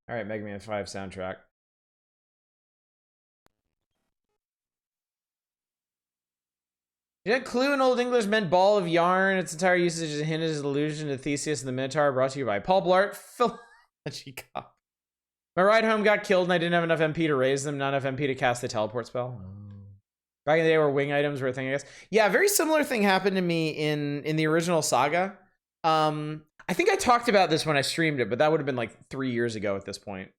All right, Mega Man 5 soundtrack. Did Clue in Old English meant ball of yarn? Its entire usage is a hint as allusion to Theseus and the Minotaur, brought to you by Paul Blart, Philology Cop. My ride home got killed and I didn't have enough MP to raise them, not enough MP to cast the teleport spell. Back in the day where wing items were a thing, I guess. Yeah, a very similar thing happened to me in the original Saga. I think I talked about this when I streamed it, but that would have been like 3 years ago at this point.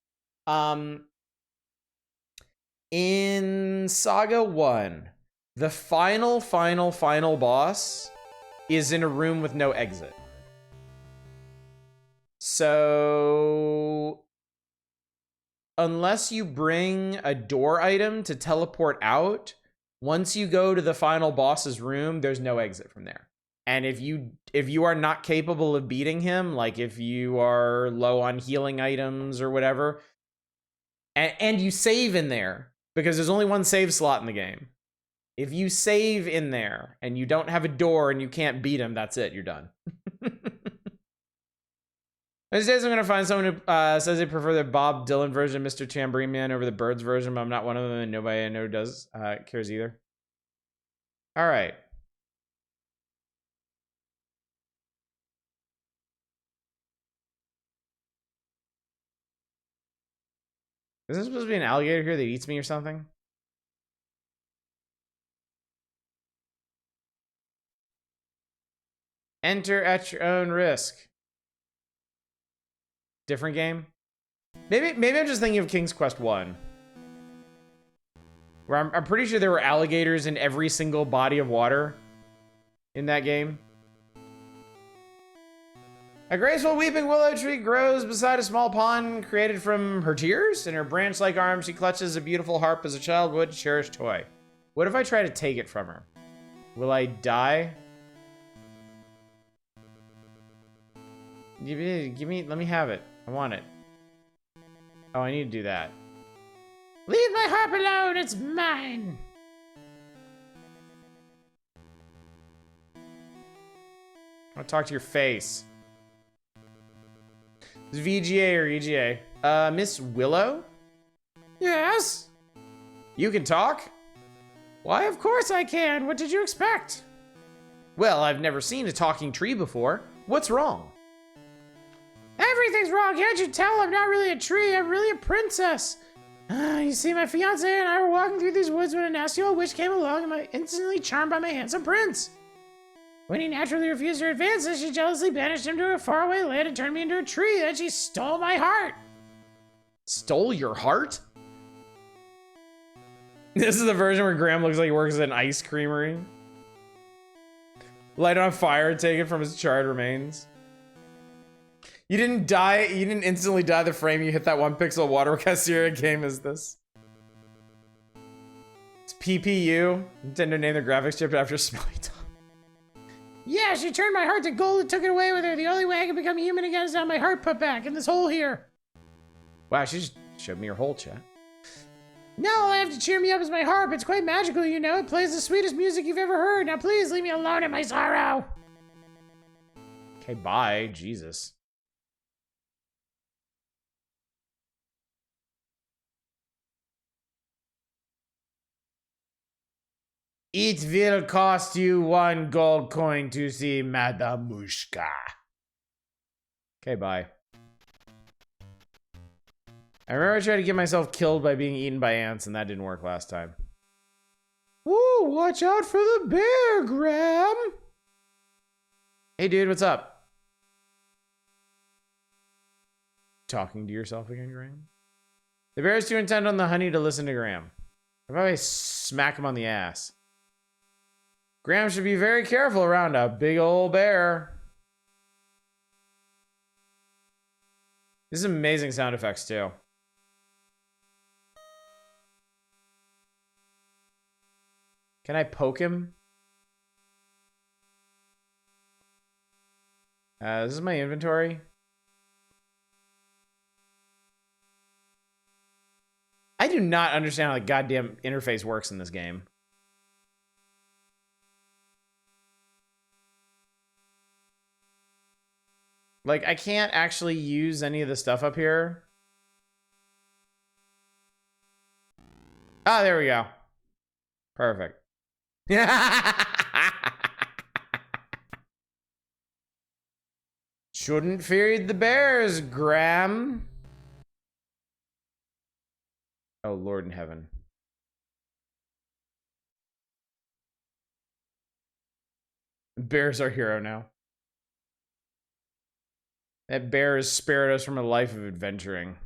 In Saga 1, the final boss is in a room with no exit. So unless you bring a door item to teleport out, once you go to the final boss's room, there's no exit from there. And if you are not capable of beating him, like if you are low on healing items or whatever, and you save in there, because there's only one save slot in the game. If you save in there and you don't have a door and you can't beat him, that's it, you're done. These days I'm gonna find someone who says they prefer the Bob Dylan version of Mr. Tambourine Man over the Birds version, but I'm not one of them, and nobody I know does cares either. All right. Is there supposed to be an alligator here that eats me or something? Enter at your own risk. Different game? Maybe I'm just thinking of King's Quest 1. Where I'm pretty sure there were alligators in every single body of water in that game. A graceful weeping willow tree grows beside a small pond created from her tears. In her branch-like arms, she clutches a beautiful harp as a child would cherish toy. What if I try to take it from her? Will I die? Give me, let me have it. I want it. Oh, I need to do that. Leave my harp alone, it's mine! I'll talk to your face. Is it VGA or EGA? Miss Willow? Yes? You can talk? Why, of course I can. What did you expect? Well, I've never seen a talking tree before. What's wrong? Everything's wrong. Can't you tell? I'm not really a tree. I'm really a princess. You see, my fiance and I were walking through these woods when a nasty old witch came along and I instantly charmed by my handsome prince. When he naturally refused her advances, she jealously banished him to a faraway land and turned me into a tree. Then she stole my heart. Stole your heart? This is the version where Graham looks like he works at an ice creamery. Light on fire, taken from his charred remains. You didn't die, you didn't instantly die the frame you hit that 1 pixel water. What kind of serious game is this? It's PPU. Nintendo named the graphics chip after Smelly Tom. Yeah, she turned my heart to gold and took it away with her. The only way I can become human again is to have my heart put back in this hole here. Wow, she just showed me her whole chat. Now all I have to cheer me up is my harp. It's quite magical, you know. It plays the sweetest music you've ever heard. Now please leave me alone in my sorrow. Okay, bye. Jesus. It will cost you 1 gold coin to see Madame Mushka. Okay, bye. I remember I tried to get myself killed by being eaten by ants, and that didn't work last time. Ooh, watch out for the bear, Graham. Hey, dude, what's up? Talking to yourself again, Graham? The bear is too intent on the honey to listen to Graham. How about I smack him on the ass? Graham should be very careful around a big old bear. This is amazing sound effects, too. Can I poke him? This is my inventory. I do not understand how the goddamn interface works in this game. Like, I can't actually use any of the stuff up here. Ah, there we go. Perfect. Shouldn't feed the bears, Graham. Oh, Lord in heaven. Bear's our hero now. That bear has spared us from a life of adventuring.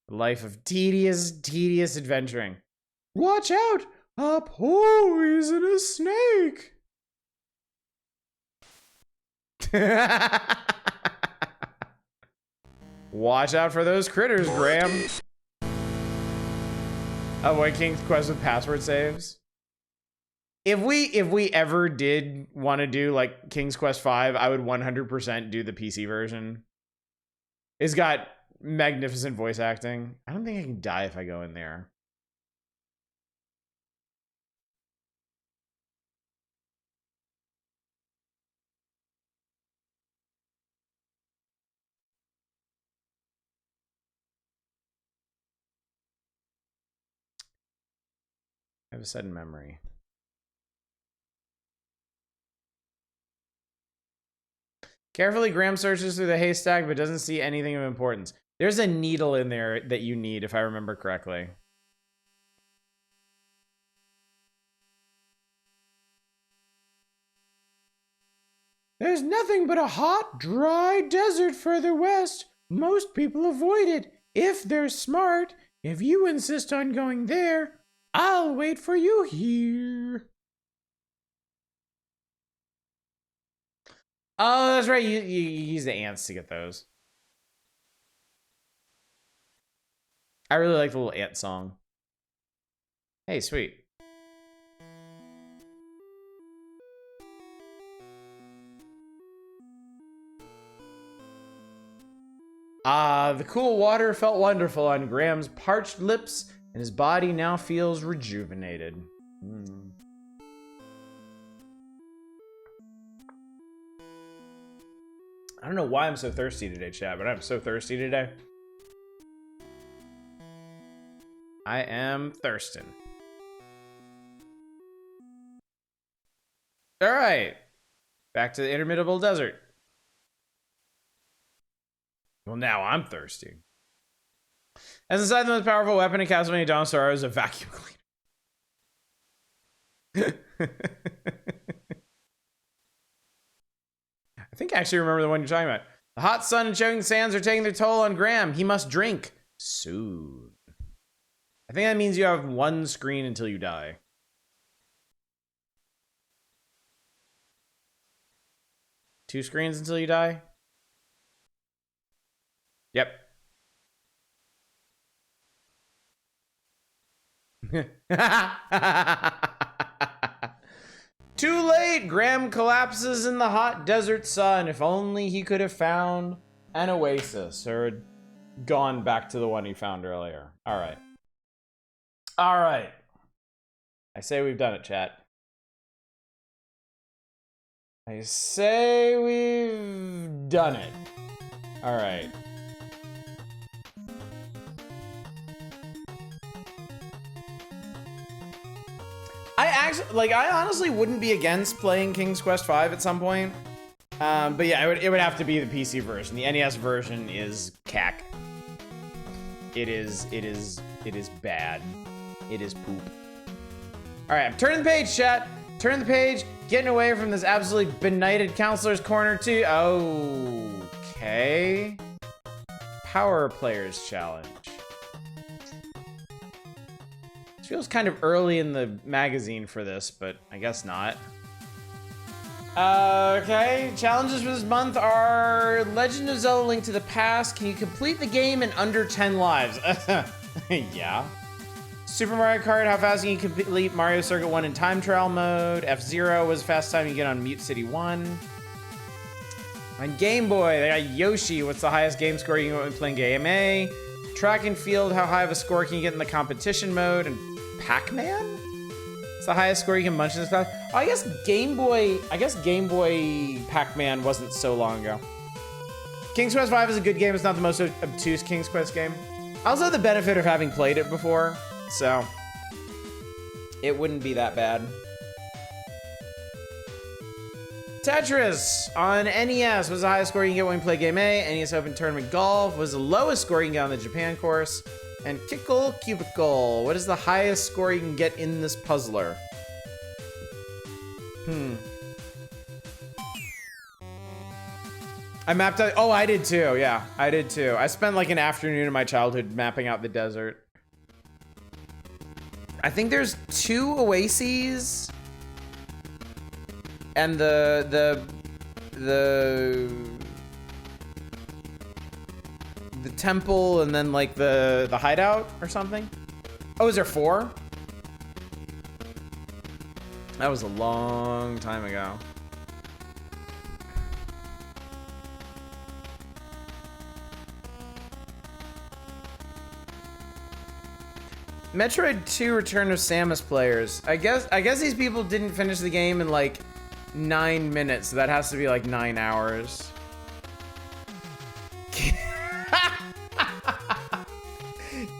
A life of tedious, tedious adventuring. Watch out! A poisonous snake! Watch out for those critters, Graham. Avoid King's Quest with password saves. If we ever did want to do like King's Quest 5, I would 100% do the PC version. It's got magnificent voice acting. I don't think I can die if I go in there. I have a sudden memory. Carefully, Graham searches through the haystack but doesn't see anything of importance. There's a needle in there that you need, if I remember correctly. There's nothing but a hot, dry desert further west. Most people avoid it, if they're smart. If you insist on going there, I'll wait for you here. Oh, that's right. You use the ants to get those. I really like the little ant song. Hey, sweet. The cool water felt wonderful on Graham's parched lips, and his body now feels rejuvenated. I don't know why I'm so thirsty today, chat, but I'm so thirsty today. I am thirsting. All right. Back to the interminable desert. Well, now I'm thirsty. As inside the most powerful weapon in Castlevania Dawn of Sorrow is a vacuum cleaner. I think I actually remember the one you're talking about. The hot sun and choking sands are taking their toll on Graham. He must drink soon. I think that means you have one screen until you die. Two screens until you die? Yep. Too late! Graham collapses in the hot desert sun. If only he could have found an oasis or had gone back to the one he found earlier. All right. All right. I say we've done it, chat. I say we've done it. All right. I honestly wouldn't be against playing King's Quest V at some point. But yeah, it would have to be the PC version. The NES version is cack. It is bad. It is poop. All right, I'm turning the page, chat. Turning the page, getting away from this absolutely benighted counselor's corner to, okay. Power Players Challenge. It feels kind of early in the magazine for this, but I guess not. Okay, challenges for this month are Legend of Zelda: Link to the Past. Can you complete the game in under 10 lives? Yeah. Super Mario Kart, how fast can you complete Mario Circuit 1 in time trial mode? F-Zero was the fastest time you get on Mute City 1. On Game Boy, they got Yoshi, what's the highest game score you can get when playing Game A? Track and Field, how high of a score can you get in the competition mode? And Pac-Man? It's the highest score you can munch in this class. Oh, I guess Game Boy Pac-Man wasn't so long ago. King's Quest V is a good game. It's not the most obtuse King's Quest game. I also have the benefit of having played it before, so it wouldn't be that bad. Tetris on NES was the highest score you can get when you play Game A. NES Open Tournament Golf was the lowest score you can get on the Japan course. And Kickle, Cubicle. What is the highest score you can get in this puzzler? I mapped out. Oh, I did too. Yeah, I did too. I spent like an afternoon of my childhood mapping out the desert. I think there's 2 oases. And the temple, and then like the hideout or something. Oh, is there 4? That was a long time ago. Metroid 2 Return of Samus players. I guess these people didn't finish the game in like 9 minutes, so that has to be like 9 hours.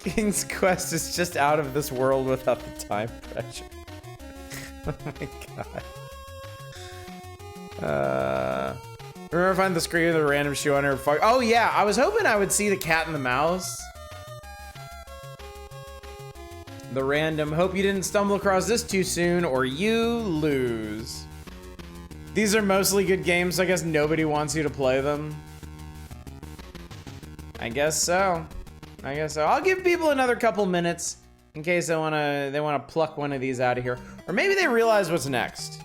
King's Quest is just out of this world without the time pressure. Oh my god. Remember find the screen of the random shoe on her? Oh yeah, I was hoping I would see the cat and the mouse. The random, hope you didn't stumble across this too soon or you lose. These are mostly good games, so I guess nobody wants you to play them. I guess so. I'll give people another couple minutes in case they wanna pluck one of these out of here, or maybe they realize what's next.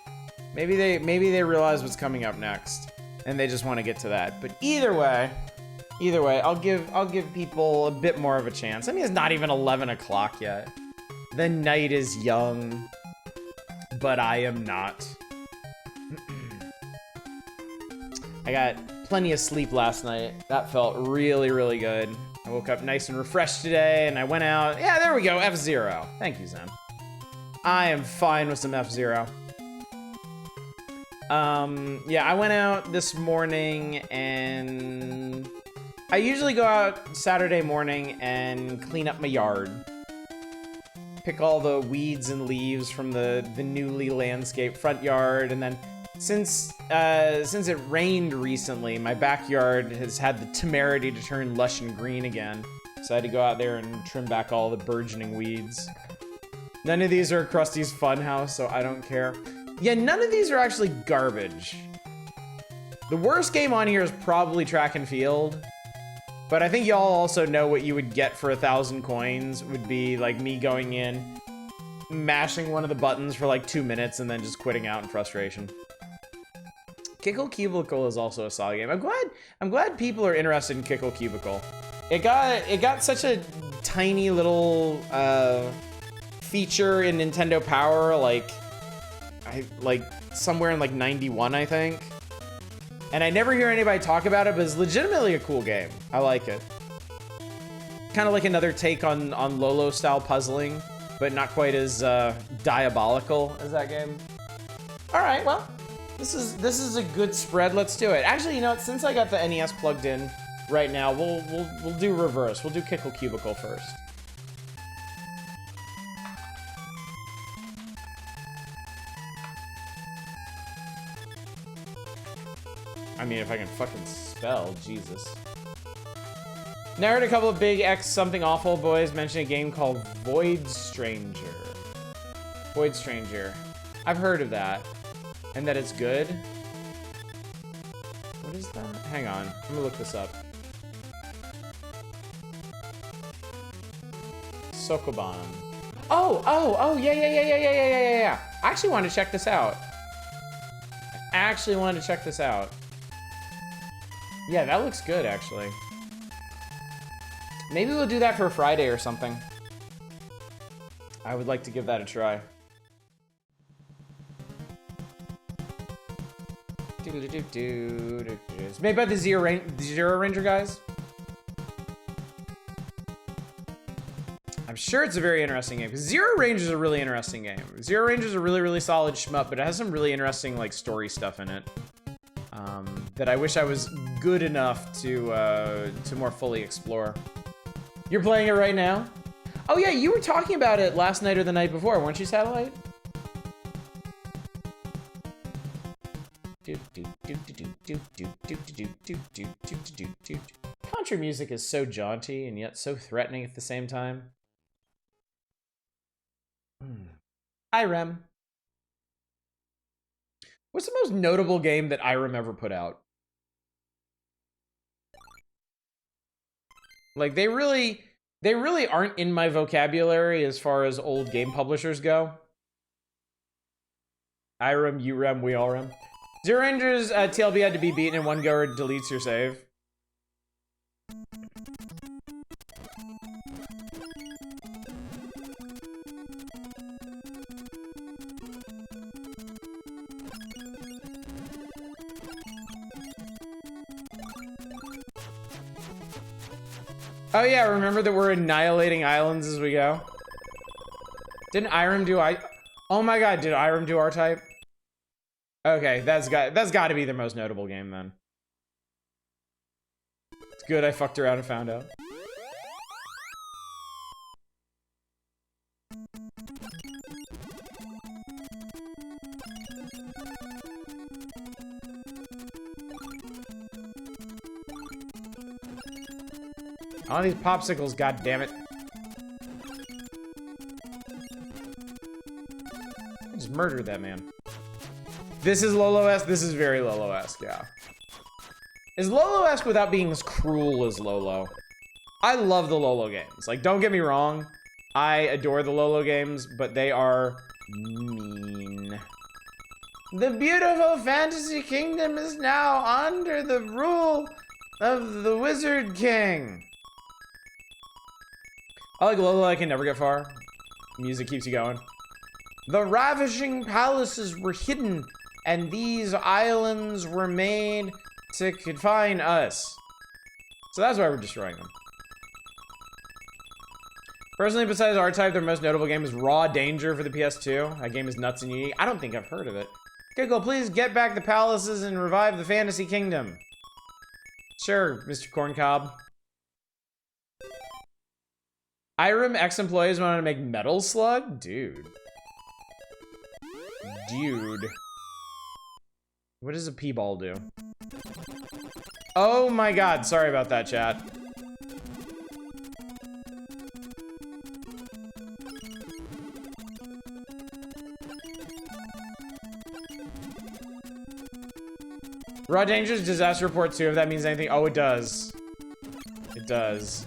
Maybe they realize what's coming up next, and they just want to get to that. But either way, I'll give people a bit more of a chance. I mean, it's not even 11 o'clock yet. The night is young, but I am not. I got plenty of sleep last night. That felt really, really good. I woke up nice and refreshed today, and I went out. Yeah, there we go, F-Zero. Thank you, Zen. I am fine with some F-Zero. Yeah, I went out this morning, and I usually go out Saturday morning and clean up my yard. Pick all the weeds and leaves from the newly landscaped front yard, and then since it rained recently, my backyard has had the temerity to turn lush and green again. So I had to go out there and trim back all the burgeoning weeds. None of these are Krusty's Funhouse, so I don't care. Yeah, none of these are actually garbage. The worst game on here is probably Track and Field. But I think y'all also know what you would get for 1,000 coins would be like me going in, mashing one of the buttons for like 2 minutes and then just quitting out in frustration. Kickle Cubicle is also a solid game. I'm glad people are interested in Kickle Cubicle. It got such a tiny little feature in Nintendo Power like somewhere in like 91, I think. And I never hear anybody talk about it, but it's legitimately a cool game. I like it. Kind of like another take on Lolo style puzzling, but not quite as diabolical as that game. All right, well, this is a good spread. Let's do it. Actually, you know what? Since I got the NES plugged in right now, we'll do reverse. We'll do Kickle Cubicle first. I mean, if I can fucking spell, Jesus. Now I heard a couple of big X something awful boys mention a game called Void Stranger. Void Stranger. I've heard of that. And that it's good. What is that? Hang on. I'm gonna look this up. Sokoban. Oh, yeah. I actually wanted to check this out. Yeah, that looks good, actually. Maybe we'll do that for Friday or something. I would like to give that a try. It's made by the Zero Ranger guys. I'm sure it's a very interesting game. Zero Ranger is a really interesting game. Zero Ranger is a really, really solid shmup, but it has some really interesting like story stuff in it. That I wish I was good enough to more fully explore. You're playing it right now? Oh yeah, you were talking about it last night or the night before, weren't you, Satellite? Contra music is so jaunty and yet so threatening at the same time. Irem. What's the most notable game that Irem ever put out? Like, they really aren't in my vocabulary as far as old game publishers go. Irem, Urem, we all rem. Zero Ranger's TLB had to be beaten in one go or deletes your save. Oh yeah, remember that we're annihilating islands as we go? Didn't Irem do Oh my god, did Irem do R-Type? Okay, that's got to be the most notable game then. It's good I fucked around and found out. All these popsicles, goddammit. I just murdered that man. This is Lolo-esque? This is very Lolo-esque, yeah. Is Lolo-esque without being as cruel as Lolo? I love the Lolo games. Like, don't get me wrong. I adore the Lolo games, but they are mean. The beautiful fantasy kingdom is now under the rule of the Wizard King. I like Lolo, I can never get far. Music keeps you going. The ravishing palaces were hidden, and these islands were made to confine us. So that's why we're destroying them. Personally, besides R-Type, their most notable game is Raw Danger for the PS2. That game is nuts and unique. I don't think I've heard of it. Kickle, please get back the palaces and revive the fantasy kingdom. Sure, Mr. Corncob. Irem ex-employees wanted to make Metal Slug? Dude. What does a P-ball do? Oh my god, sorry about that, chat. Raw Dangerous Disaster Report 2, if that means anything. Oh, it does. It does.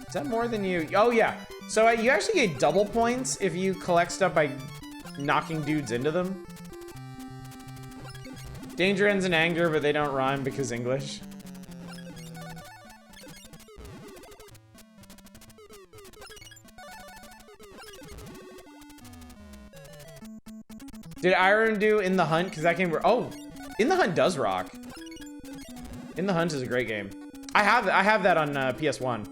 Is that more than you? Oh, yeah. So you actually get double points if you collect stuff by knocking dudes into them. Danger ends in anger, but they don't rhyme because English. Did Iron do In the Hunt? Because that game were In the Hunt does rock. In the Hunt is a great game. I have that on PS1.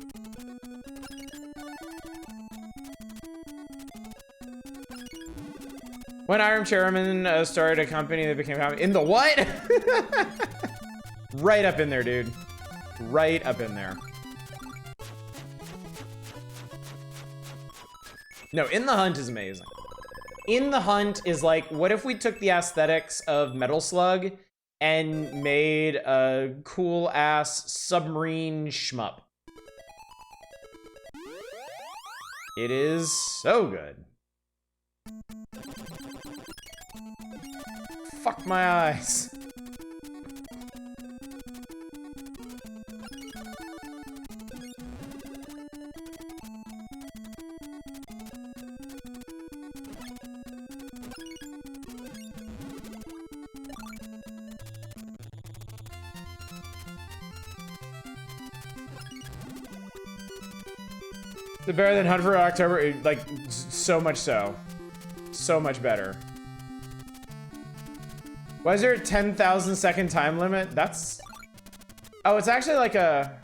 When Iron Chairman started a company that became in the what? Right up in there, dude. Right up in there. No, In the Hunt is amazing. In the Hunt is like, what if we took the aesthetics of Metal Slug and made a cool ass submarine shmup? It is so good. Fuck my eyes. The better than Hunt for October, like, so much so. So much better. Why is there a 10,000 second time limit? That's... Oh, it's actually like a...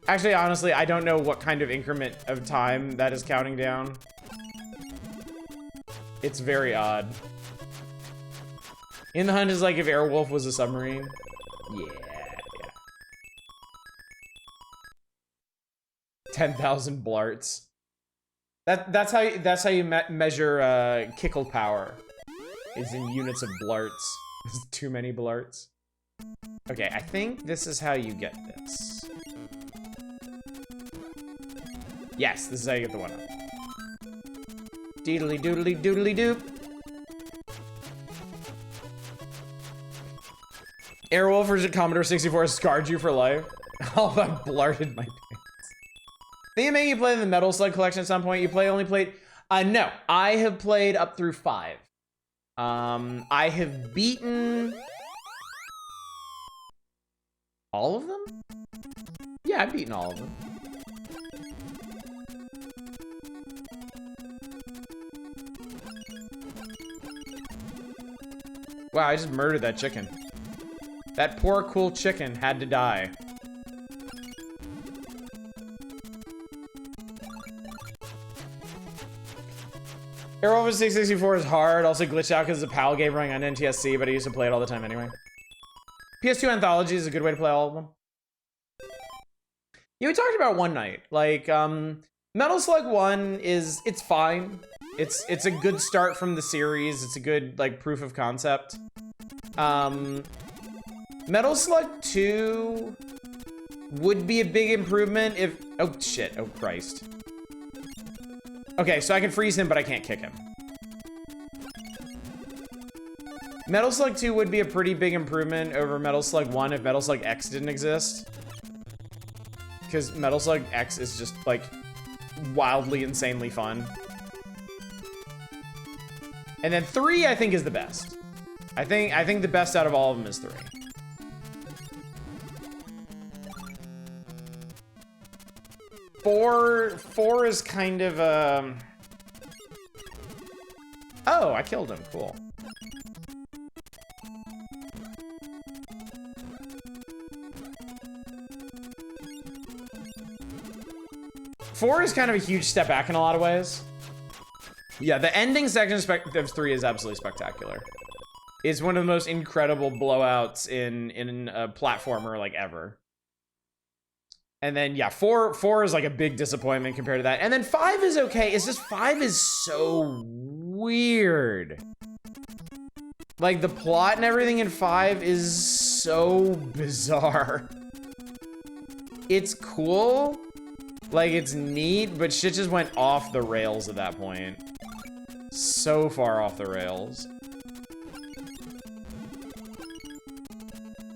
Actually, honestly, I don't know what kind of increment of time that is counting down. It's very odd. In the Hunt is like if Airwolf was a submarine. Yeah. 10,000 blarts. That's how you measure Kickle power. Is in units of blarts. There's too many blarts. Okay, I think this is how you get this. Yes, this is how you get the one up. Deedly doodly doodly doop. Airwolf version Commodore 64 scarred you for life. Oh, I blarted my pants. Think of making you play the Metal Slug collection at some point. You only played... no, I have played up through 5. I have beaten... all of them? Yeah, I've beaten all of them. Wow, I just murdered that chicken. That poor, cool chicken had to die. Aero over 664 is hard, also glitched out because it's a PAL game running on NTSC, but I used to play it all the time anyway. PS2 Anthology is a good way to play all of them. Yeah, we talked about One Night. Like, Metal Slug 1 is, it's fine. It's a good start from the series. It's a good, like, proof of concept. Metal Slug 2 would be a big improvement if, oh shit, oh Christ. Okay, so I can freeze him, but I can't kick him. Metal Slug 2 would be a pretty big improvement over Metal Slug 1 if Metal Slug X didn't exist. Because Metal Slug X is just, like, wildly, insanely fun. And then 3, I think, is the best. I think the best out of all of them is 3. Four is kind of, oh, I killed him. Cool. Four is kind of a huge step back in a lot of ways. Yeah, the ending section of 3 is absolutely spectacular. It's one of the most incredible blowouts in a platformer, like, ever. And then, yeah, 4 is like a big disappointment compared to that. And then 5 is okay. It's just 5 is so weird. Like, the plot and everything in 5 is so bizarre. It's cool. Like, it's neat, but shit just went off the rails at that point. so far off the rails.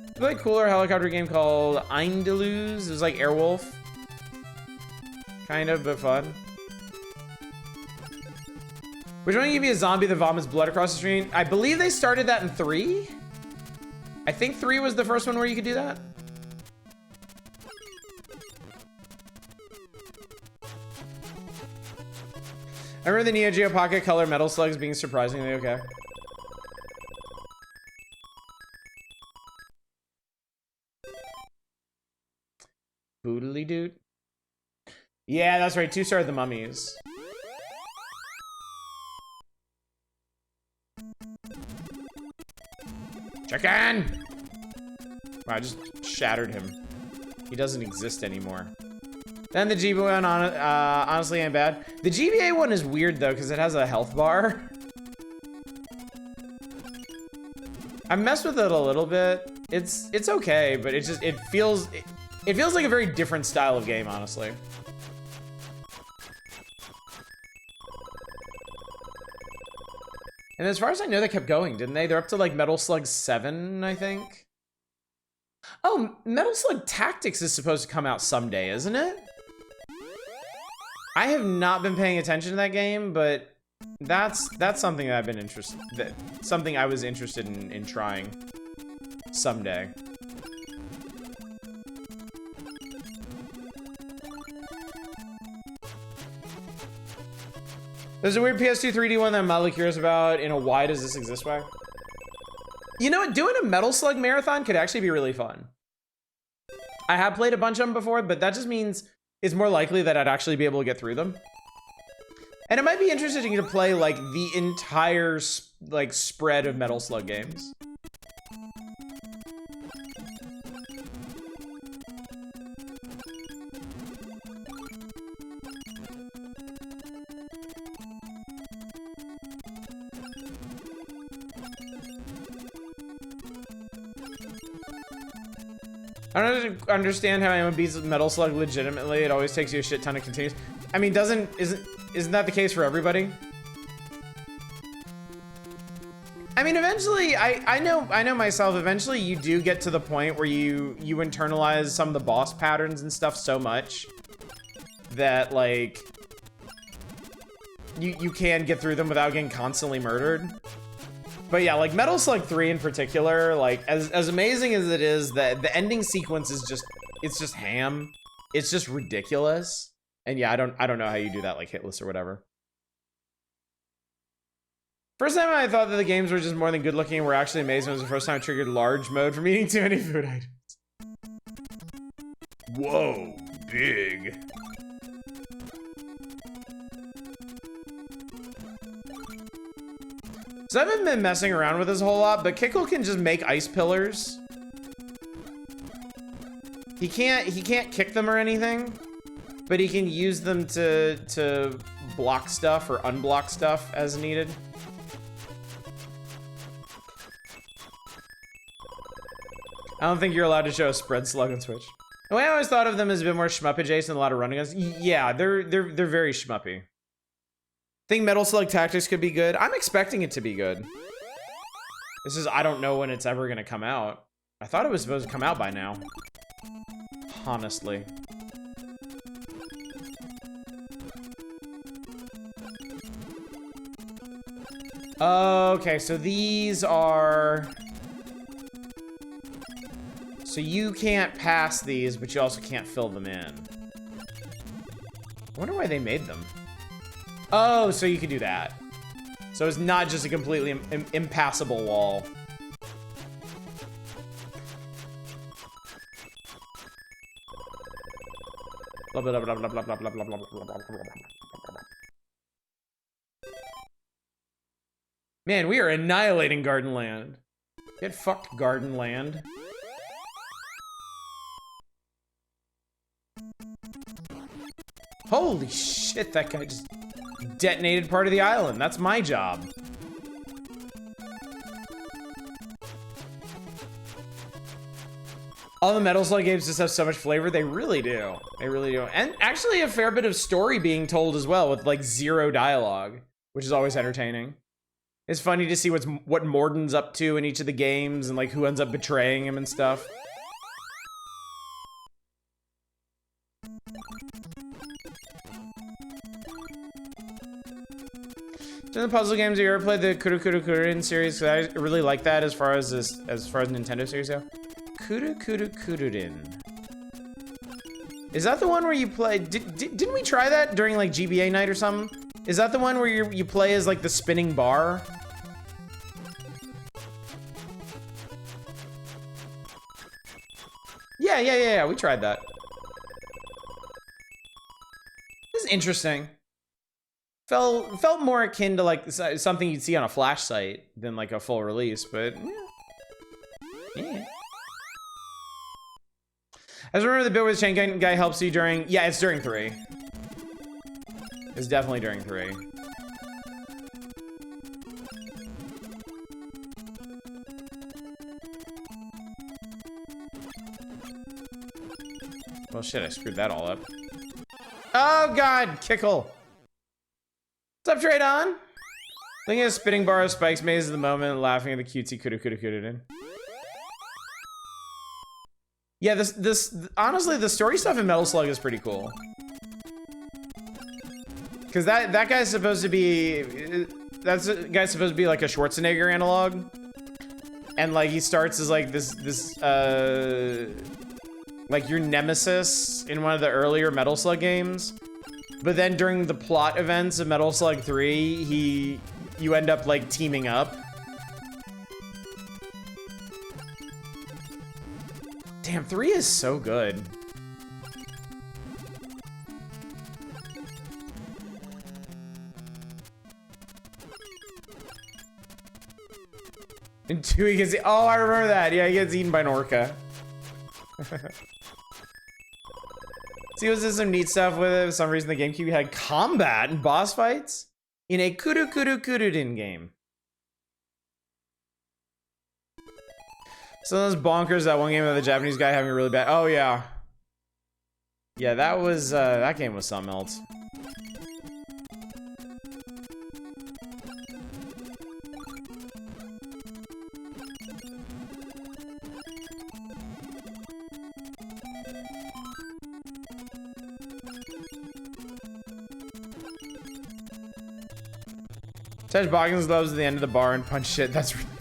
It's a cooler helicopter game called Eindalus. It was like Airwolf. Kind of, but fun. Which one give me a zombie that vomits blood across the screen? I believe they started that in 3. I think 3 was the first one where you could do that. I remember the Neo Geo Pocket Color Metal Slugs being surprisingly okay. Boodly dude. Yeah, that's right. 2 started the Mummies. Chicken! Wow, I just shattered him. He doesn't exist anymore. Then the GBA one, honestly, ain't bad. The GBA one is weird, though, because it has a health bar. I messed with it a little bit. It's okay, but it feels like a very different style of game, honestly. And as far as I know, they kept going, didn't they? They're up to like Metal Slug 7, I think. Oh, Metal Slug Tactics is supposed to come out someday, isn't it? I have not been paying attention to that game, but that's something that I've been something I was interested in trying someday. There's a weird PS2 3D one that I'm mildly curious about in a why does this exist way. You know what? Doing a Metal Slug marathon could actually be really fun. I have played a bunch of them before, but that just means it's more likely that I'd actually be able to get through them. And it might be interesting to play like the entire like spread of Metal Slug games. I don't understand how anyone beats Metal Slug legitimately. It always takes you a shit ton of continues. I mean, isn't that the case for everybody? I mean, eventually, I know myself. Eventually, you do get to the point where you internalize some of the boss patterns and stuff so much that like you can get through them without getting constantly murdered. But yeah, like Metal Slug 3 in particular, like as amazing as it is, that the ending sequence is just ham. It's just ridiculous. And yeah, I don't know how you do that like hitless or whatever. First time I thought that the games were just more than good looking and were actually amazing was the first time I triggered large mode from eating too many food items. Whoa, big. So I haven't been messing around with this a whole lot, but Kickle can just make ice pillars. He can't kick them or anything, but he can use them to block stuff or unblock stuff as needed. I don't think you're allowed to show a spread slug on Switch. The way I always thought of them is a bit more shmup adjacent, a lot of running guns. Yeah, they're very shmuppy. Think Metal Slug Tactics could be good. I'm expecting it to be good. This is, I don't know when it's ever gonna come out. I thought it was supposed to come out by now. Honestly. Okay, so these are... So you can't pass these, but you also can't fill them in. I wonder why they made them. Oh, so you can do that. So it's not just a completely impassable wall. Blah, blah, blah, blah, blah, blah, blah, blah, blah, blah. Man, we are annihilating Garden Land. Get fucked, Garden Land. Holy shit, that guy just detonated part of the island. That's my job. All the Metal Slug games just have so much flavor. They really do. They really do. And actually a fair bit of story being told as well with like zero dialogue. which is always entertaining. It's funny to see what Morden's up to in each of the games and like who ends up betraying him and stuff. In the puzzle games, have you ever played the Kururin series? 'Cause I really like that as far as Nintendo series go. Kururin. Is that the one where you play? Didn't we try that during like GBA night or something? Is that the one where you play as like the spinning bar? Yeah. We tried that. This is interesting. Felt more akin to like something you'd see on a Flash site than like a full release, but yeah. I just remember the bit where the chain guy helps you during. Yeah, it's during 3. It's definitely during 3. Well, shit, I screwed that all up. Oh God, Kickle. What's up, Tradon? Looking at a spinning bar of spikes maze at the moment and laughing at the cutesy kudu. Yeah, this honestly, the story stuff in Metal Slug is pretty cool. Cause that guy's supposed to be like a Schwarzenegger analog. And like he starts as like this like your nemesis in one of the earlier Metal Slug games. But then during the plot events of Metal Slug 3, you end up like teaming up. Damn, 3 is so good. And 2 he gets, oh, I remember that. Yeah, he gets eaten by an orca. See, was there some neat stuff with it? For some reason, the GameCube had combat and boss fights in a Kururin game. So those bonkers, that one game of the Japanese guy having a really bad. Oh yeah, yeah, that was that game was something else. Touch Boggins loves at the end of the bar and punch shit. That's really funny.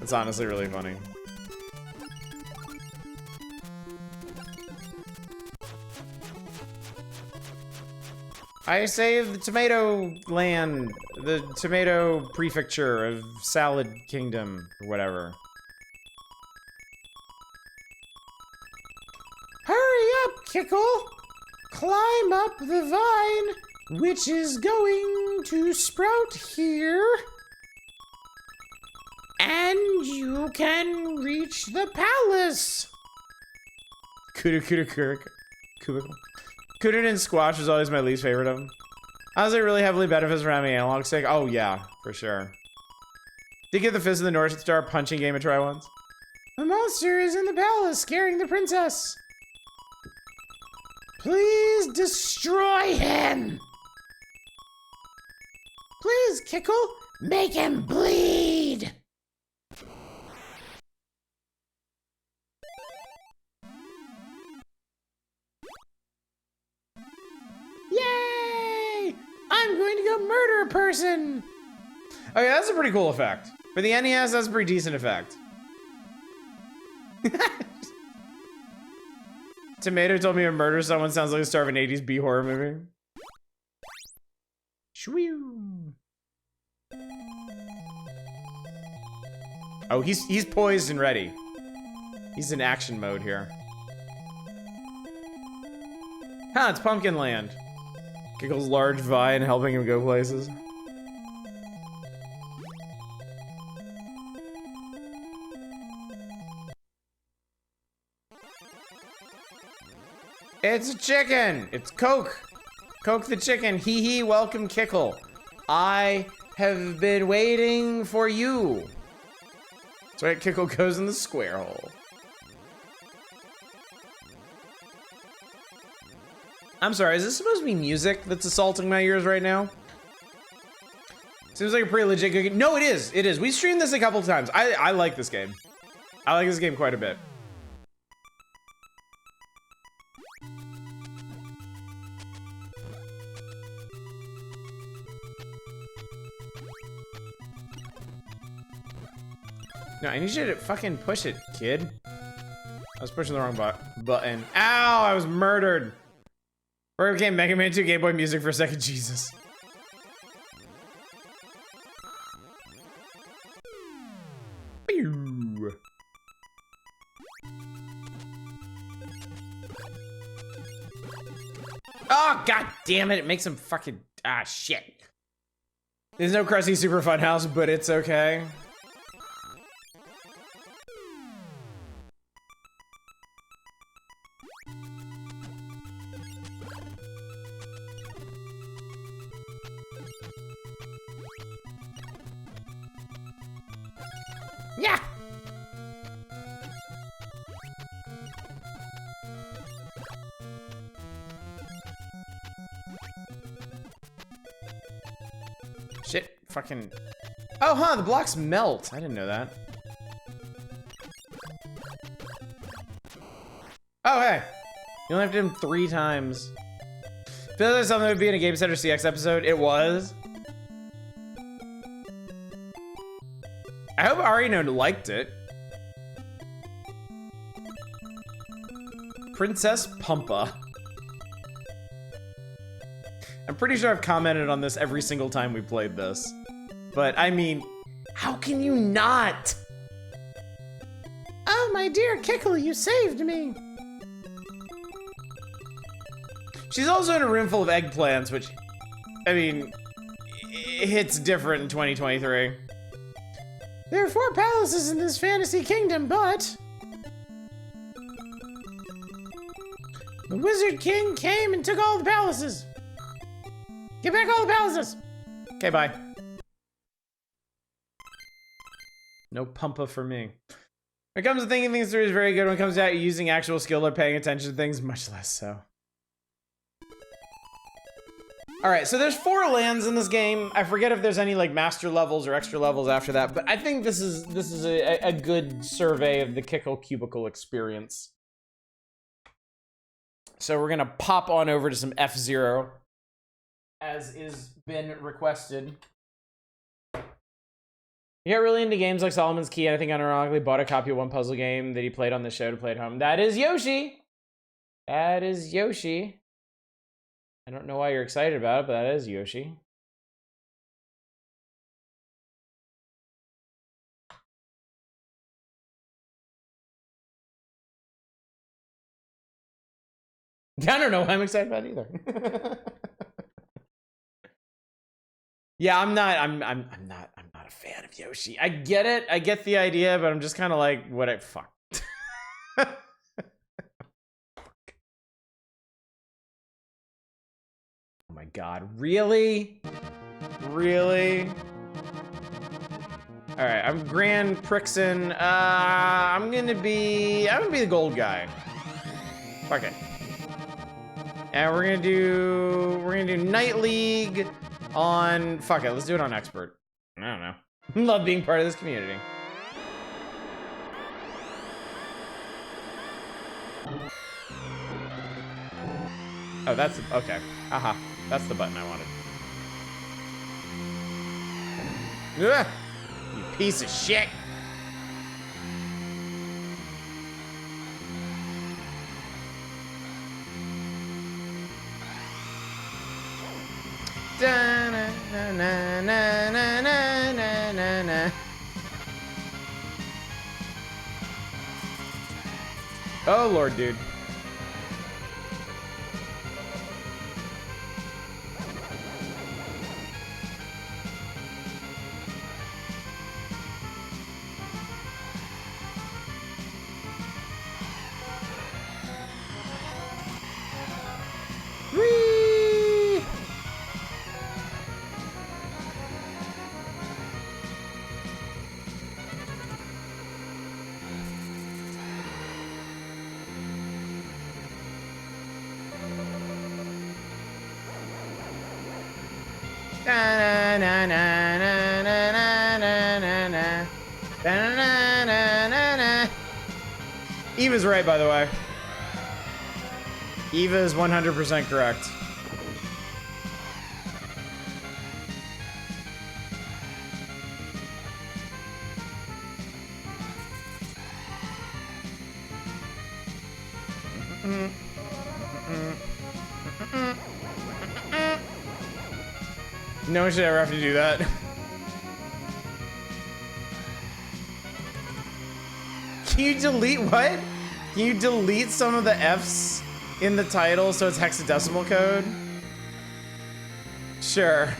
That's honestly really funny. I saved the tomato land, the tomato prefecture of Salad Kingdom, or whatever. Hurry up, Kickle! Climb up the vine, which is going to sprout here. And you can reach the palace. Cubicle. Kururin Squash was always my least favorite of them. Honestly, it really heavily benefits from having an analog stick. Oh yeah, for sure. Did give the Fist of the North Star punching game a try once? The monster is in the palace, scaring the princess. Please destroy him. Please, Kickle, make him bleed. Yay! I'm going to go murder a person. Oh yeah, that's a pretty cool effect. For the NES, that's a pretty decent effect. Tomato told me to murder someone sounds like the star of an 80s B horror movie. Shwee. Oh, he's poised and ready. He's in action mode here. Huh, it's Pumpkin Land. Kickle's large vine helping him go places. It's a chicken! It's Coke! Coke the chicken, hee hee, welcome Kickle. I have been waiting for you. That's right, Kickle goes in the square hole. I'm sorry, is this supposed to be music that's assaulting my ears right now? Seems like a pretty legit good game. No, it is. It is. We streamed this a couple times. I like this game. I like this game quite a bit. No, I need you to fucking push it, kid. I was pushing the wrong button. Ow, I was murdered. Where became Mega Man 2 Game Boy music for a second, Jesus. Pew. Oh, god damn it, it makes him fucking, shit. There's no Krusty Super Fun House, but it's okay. Yeah. Shit, fucking. Oh, huh, the blocks melt. I didn't know that. Oh, hey. You only have to do them 3 times. Feel like something would be in a Game Center CX episode. It was. I hope Arino liked it. Princess Pumpa. I'm pretty sure I've commented on this every single time we played this. But, I mean, how can you not? Oh, my dear Kickle, you saved me. She's also in a room full of eggplants, which, I mean, it hits different in 2023. There are 4 palaces in this fantasy kingdom, but the Wizard King came and took all the palaces. Get back all the palaces. Okay, bye. No Pumpa for me. When it comes to thinking things through, is very good. When it comes to using actual skill or paying attention to things, much less so. All right, so there's 4 lands in this game. I forget if there's any like master levels or extra levels after that, but I think this is a good survey of the Kickle Cubicle experience. So we're gonna pop on over to some F-Zero, as is been requested. You got really into games like Solomon's Key, and I think unironically bought a copy of one puzzle game that he played on the show to play at home. That is Yoshi. That is Yoshi. I don't know why you're excited about it, but that is Yoshi. I don't know why I'm excited about it either. Yeah, I'm not a fan of Yoshi. I get it. I get the idea, but I'm just kind of like, what fuck. Oh my god, really? Really? All right, I'm Grand Prixon. I'm gonna be the gold guy. Fuck it. And we're gonna do Night League on, fuck it, let's do it on expert. I don't know. Love being part of this community. Oh, that's, okay. Aha, that's the button I wanted. Ugh, you piece of shit. Da, na, na, na, na, na, na, na, na. Oh, Lord, dude. Whee! Na, na, na, na, na. Da-na-na-na-na. Eva's right, by the way. Eva is 100% correct. No one should ever have to do that. Can you delete what? Can you delete some of the F's in the title so it's hexadecimal code? Sure.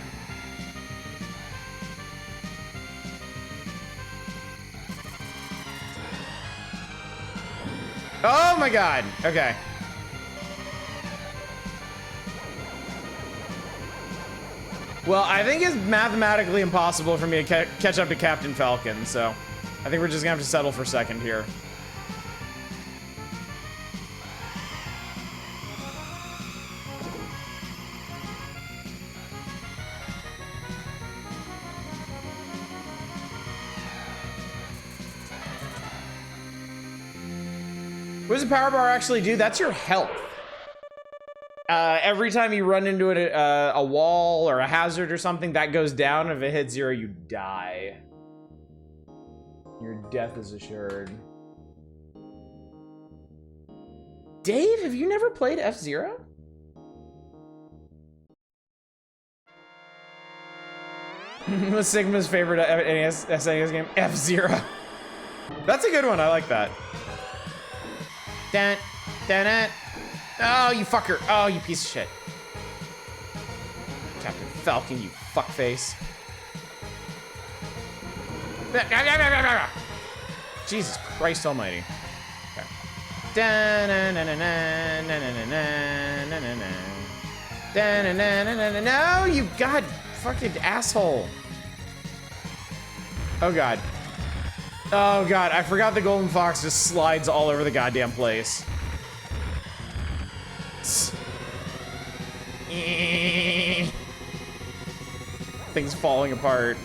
Oh my god. Okay. Well, I think it's mathematically impossible for me to catch up to Captain Falcon, so I think we're just gonna have to settle for second here. What does a power bar actually do? That's your health. Every time you run into a wall or a hazard or something, that goes down. If it hits 0, you die. Your death is assured. Dave, have you never played F-Zero? What's Sigma's favorite NES SNES game? F-Zero. That's a good one. I like that. Dun, dun, dun. Oh, you fucker. Oh, you piece of shit. Captain Falcon, you fuckface. Jesus Christ almighty. Okay. No, you god fucking asshole. Oh god. Oh god, I forgot the golden fox just slides all over the goddamn place. Things falling apart.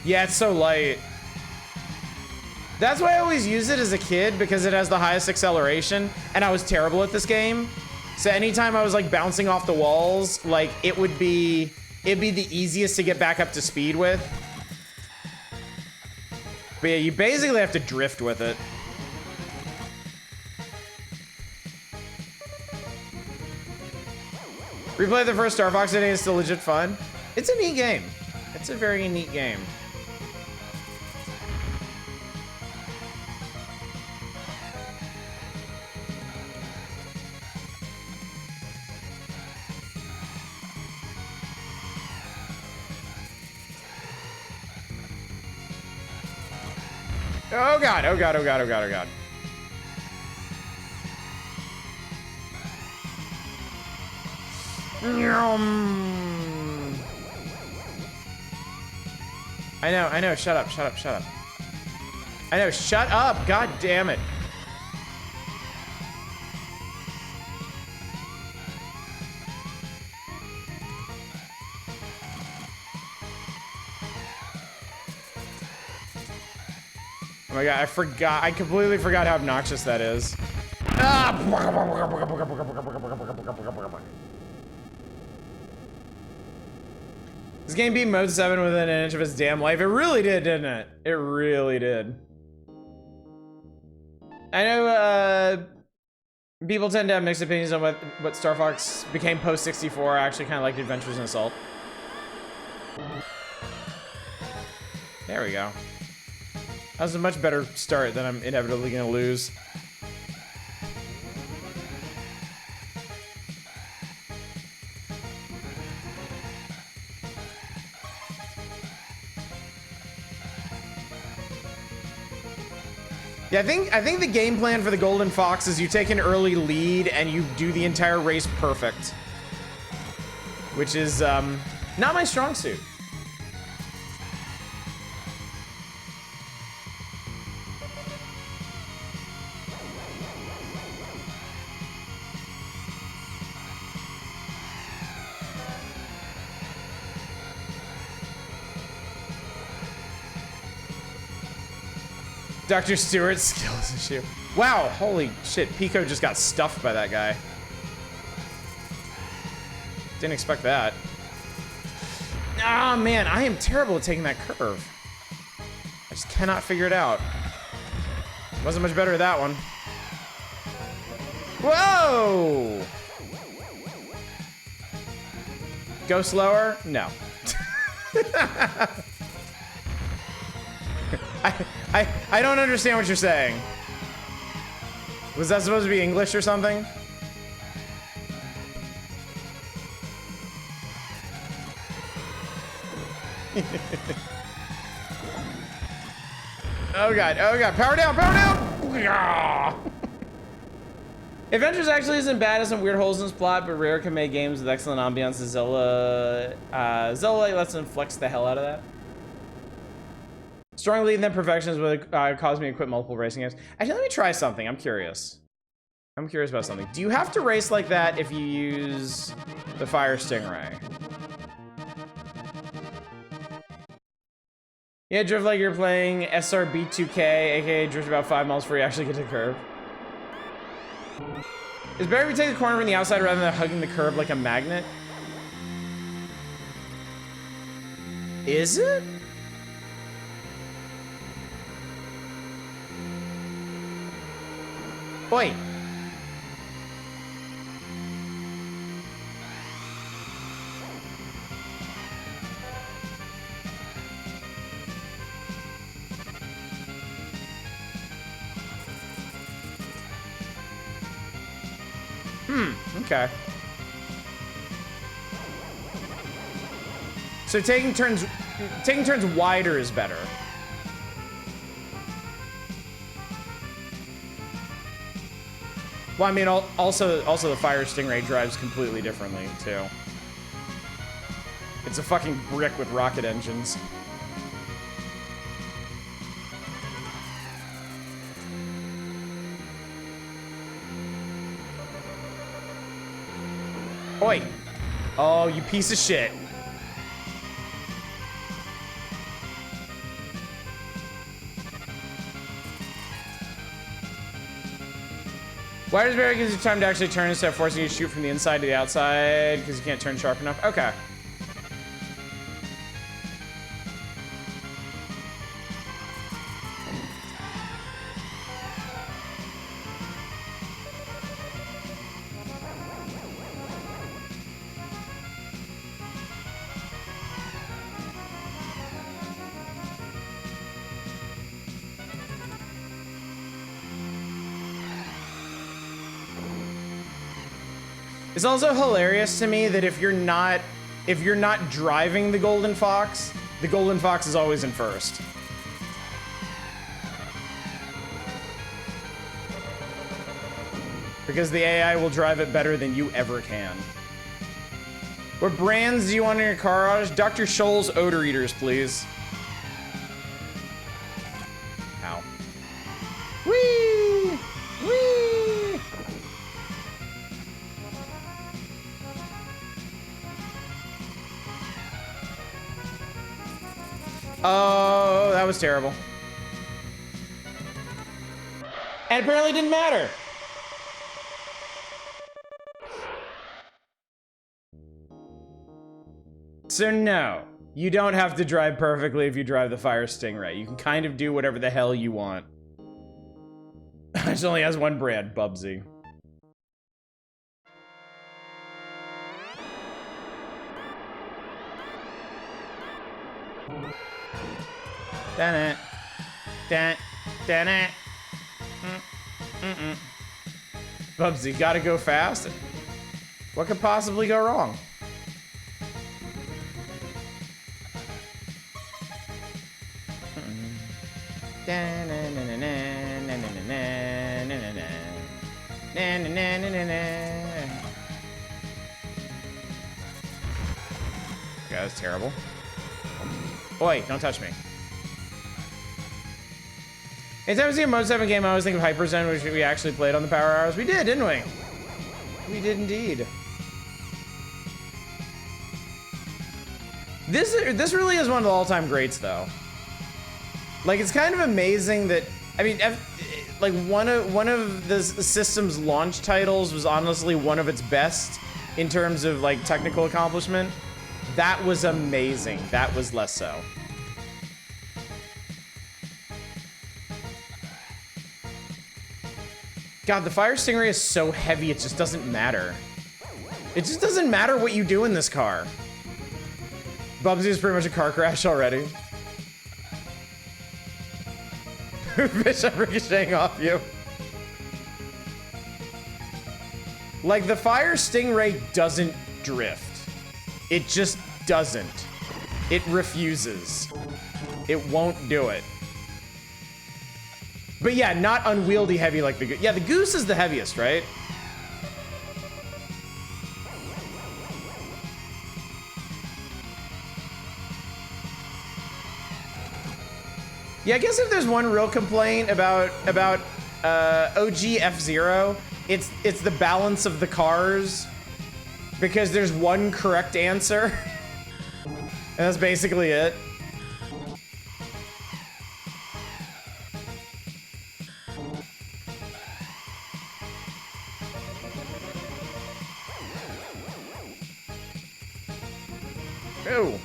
Yeah, it's so light. That's why I always use it as a kid, because it has the highest acceleration, and I was terrible at this game. So anytime I was like bouncing off the walls, like it'd be the easiest to get back up to speed with. But yeah, you basically have to drift with it. Replay the first Star Fox today is still legit fun. It's a neat game. It's a very neat game. Oh god, oh god, oh god, oh god, oh god. I know, shut up, shut up, shut up. I know, shut up, god damn it. Oh my god, I completely forgot how obnoxious that is. Ah! This game beat Mode 7 within an inch of its damn life. It really did, didn't it? It really did. I know, people tend to have mixed opinions on what Star Fox became post-64. I actually kind of liked Adventures in Assault. There we go. That was a much better start than I'm inevitably gonna lose. Yeah, I think the game plan for the Golden Fox is you take an early lead and you do the entire race perfect. Which is, not my strong suit. Dr. Stewart's skills issue. Wow, holy shit. Pico just got stuffed by that guy. Didn't expect that. Ah, man, I am terrible at taking that curve. I just cannot figure it out. Wasn't much better at that one. Whoa! Go slower? No. I don't understand what you're saying. Was that supposed to be English or something? Oh god, power down, power down! Adventures actually isn't bad, has some weird holes in its plot, but Rare can make games with excellent ambiance. Zelda lets them flex the hell out of that. Strong lead and then perfections would cause me to quit multiple racing games. Actually, let me try something. I'm curious. I'm curious about something. Do you have to race like that if you use the Fire Stingray? Yeah, drift like you're playing SRB2K, aka drift about 5 miles before you actually get to the curve. It's better if you take the corner from the outside rather than hugging the curb like a magnet. Is it? Oi. Okay. So taking turns wider is better. Well, I mean, also the Fire Stingray drives completely differently too. It's a fucking brick with rocket engines. Oi! Oh, you piece of shit. Why does Barry gives you time to actually turn instead of forcing you to shoot from the inside to the outside because you can't turn sharp enough? Okay. It's also hilarious to me that if you're not driving the Golden Fox is always in first. Because the AI will drive it better than you ever can. What brands do you want in your car? Dr. Scholl's odor eaters, please. Ow. Whee! Whee! Oh, that was terrible. And apparently didn't matter. So no, you don't have to drive perfectly if you drive the Fire Stingray. You can kind of do whatever the hell you want. It only has one brand, Bubsy. Dun it. Dun it. Bubsy, gotta go fast? What could possibly go wrong? Okay, that's terrible. Oi, don't touch me. Anytime I see a Mode 7 game, I always think of Hyperzone, which we actually played on the Power Hours. We did, didn't we? We did indeed. This really is one of the all-time greats, though. Like, it's kind of amazing that I mean, like one of the system's launch titles was honestly one of its best in terms of like technical accomplishment. That was amazing. That was less so. God, the Fire Stingray is so heavy, it just doesn't matter. It just doesn't matter what you do in this car. Bubsy is pretty much a car crash already. Fish, I'm ricocheting off you. Like, the Fire Stingray doesn't drift. It just doesn't. It refuses. It won't do it. But yeah, not unwieldy heavy like the Goose. Yeah, the Goose is the heaviest, right? Yeah, I guess if there's one real complaint about OG F-Zero, it's the balance of the cars, because there's one correct answer, and that's basically it. Oh.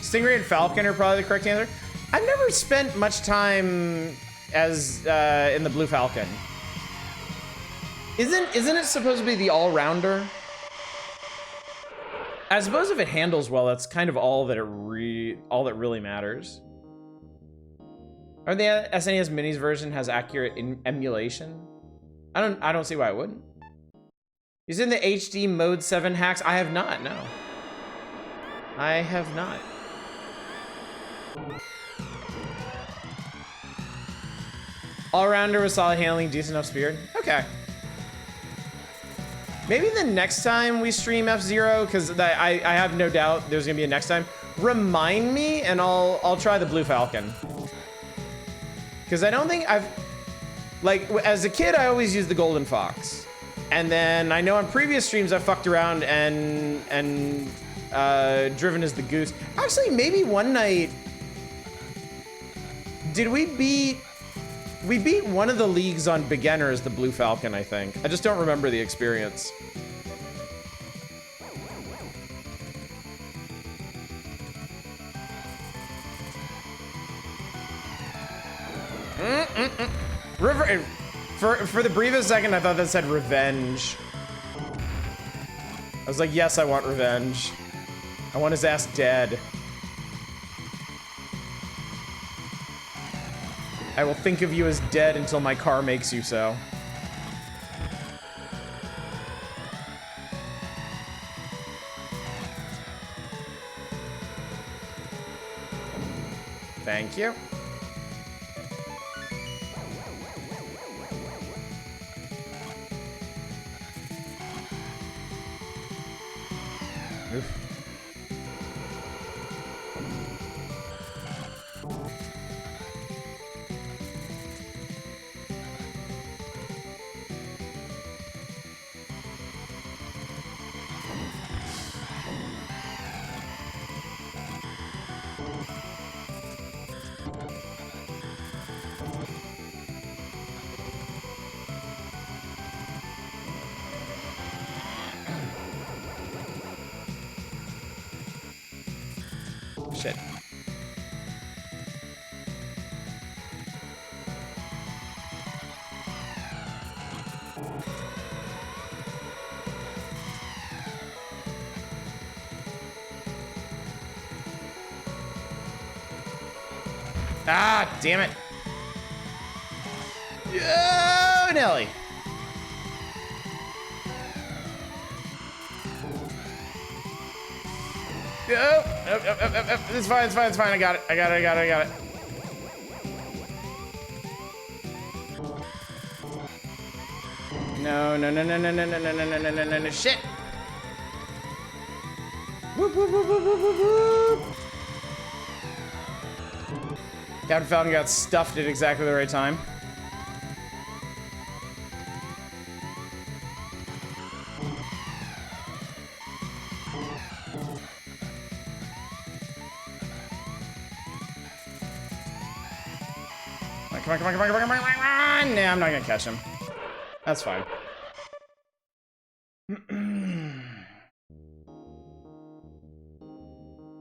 Stingray and Falcon are probably the correct answer. I've never spent much time as in the Blue Falcon. Isn't it supposed to be the all-rounder? I suppose if it handles well, that's kind of all that really matters. Or the SNES Minis version has accurate emulation. I don't see why it wouldn't. Is in the HD Mode 7 hacks? I have not, no. I have not. All-rounder with solid handling, decent enough speed. Okay. Maybe the next time we stream F-Zero, because I have no doubt there's gonna be a next time, remind me and I'll try the Blue Falcon. Because I don't think I've, like, as a kid, I always used the Golden Fox. And then I know on previous streams I fucked around and driven as the Goose. Actually, maybe one night, did we beat one of the leagues on beginner as the Blue Falcon, I think. I just don't remember the experience. River, for the briefest second, I thought that said revenge. I was like, yes, I want revenge. I want his ass dead. I will think of you as dead until my car makes you so. Thank you. Oof. Shit. Ah, damn it. Oh, Nelly. It's fine, it's fine, it's fine. I got it. I got it. No. Shit. Whoop. Captain Falcon got stuffed at exactly the right time. Come on, come on, come on, come on, come on, come on! Nah, I'm not gonna catch him. That's fine.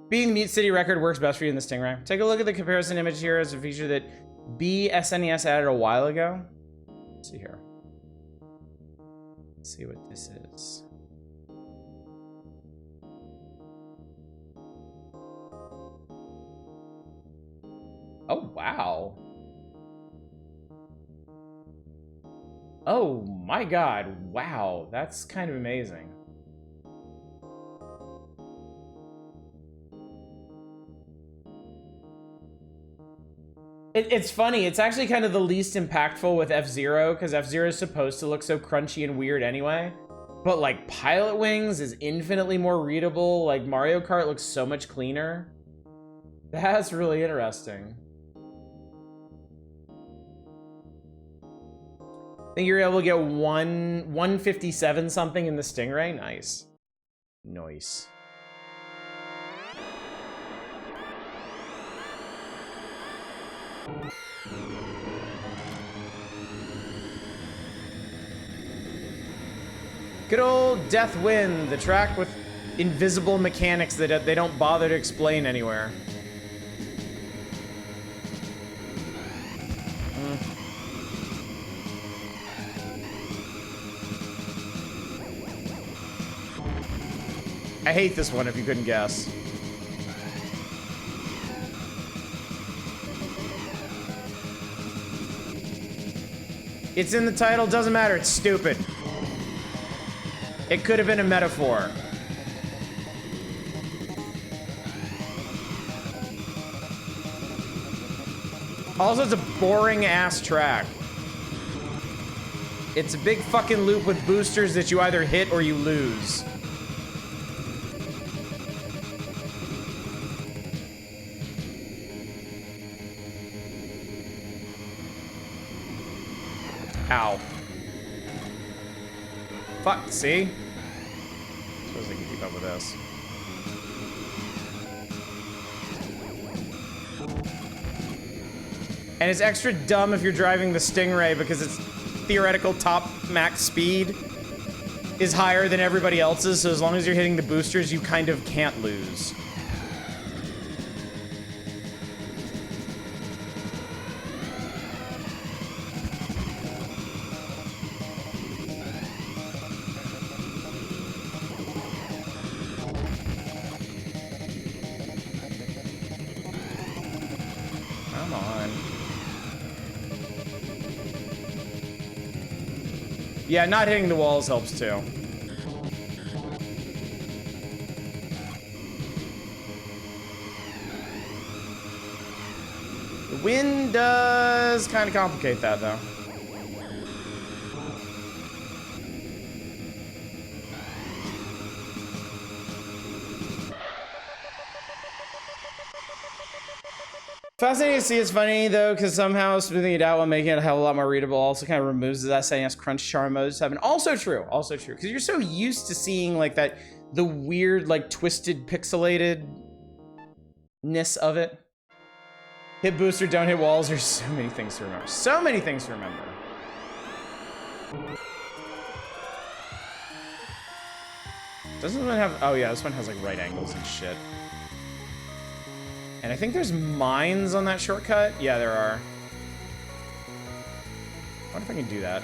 Being the Mute City record works best for you in the Stingray. Take a look at the comparison image here as a feature that BSNES added a while ago. Let's see here. Let's see what this is. Oh, wow. Oh my god, wow. That's kind of amazing. It's funny, it's actually kind of the least impactful with F-Zero, because F-Zero is supposed to look so crunchy and weird anyway. But like, Pilot Wings is infinitely more readable, like Mario Kart looks so much cleaner. That's really interesting. I think you're able to get 157 something in the Stingray, nice. Nice. Good old Death Wind, the track with invisible mechanics that they don't bother to explain anywhere. I hate this one if you couldn't guess. It's in the title, doesn't matter, it's stupid. It could have been a metaphor. Also, it's a boring ass track. It's a big fucking loop with boosters that you either hit or you lose. Ow. Fuck, see? Suppose I can keep up with this. And it's extra dumb if you're driving the Stingray because its theoretical top max speed is higher than everybody else's, so as long as you're hitting the boosters, you kind of can't lose. Come on. Yeah, not hitting the walls helps too. The wind does kind of complicate that though. Fascinating to see. It's funny though, because somehow smoothing it out while making it a hell of a lot more readable also kind of removes the SNES crunch charm modes having. Also true, because you're so used to seeing like that, the weird like twisted pixelatedness of it. Hit booster, don't hit walls. There's so many things to remember. So many things to remember. Doesn't this one have? Oh yeah, this one has like right angles and shit. And I think there's mines on that shortcut. Yeah, there are. I wonder if I can do that.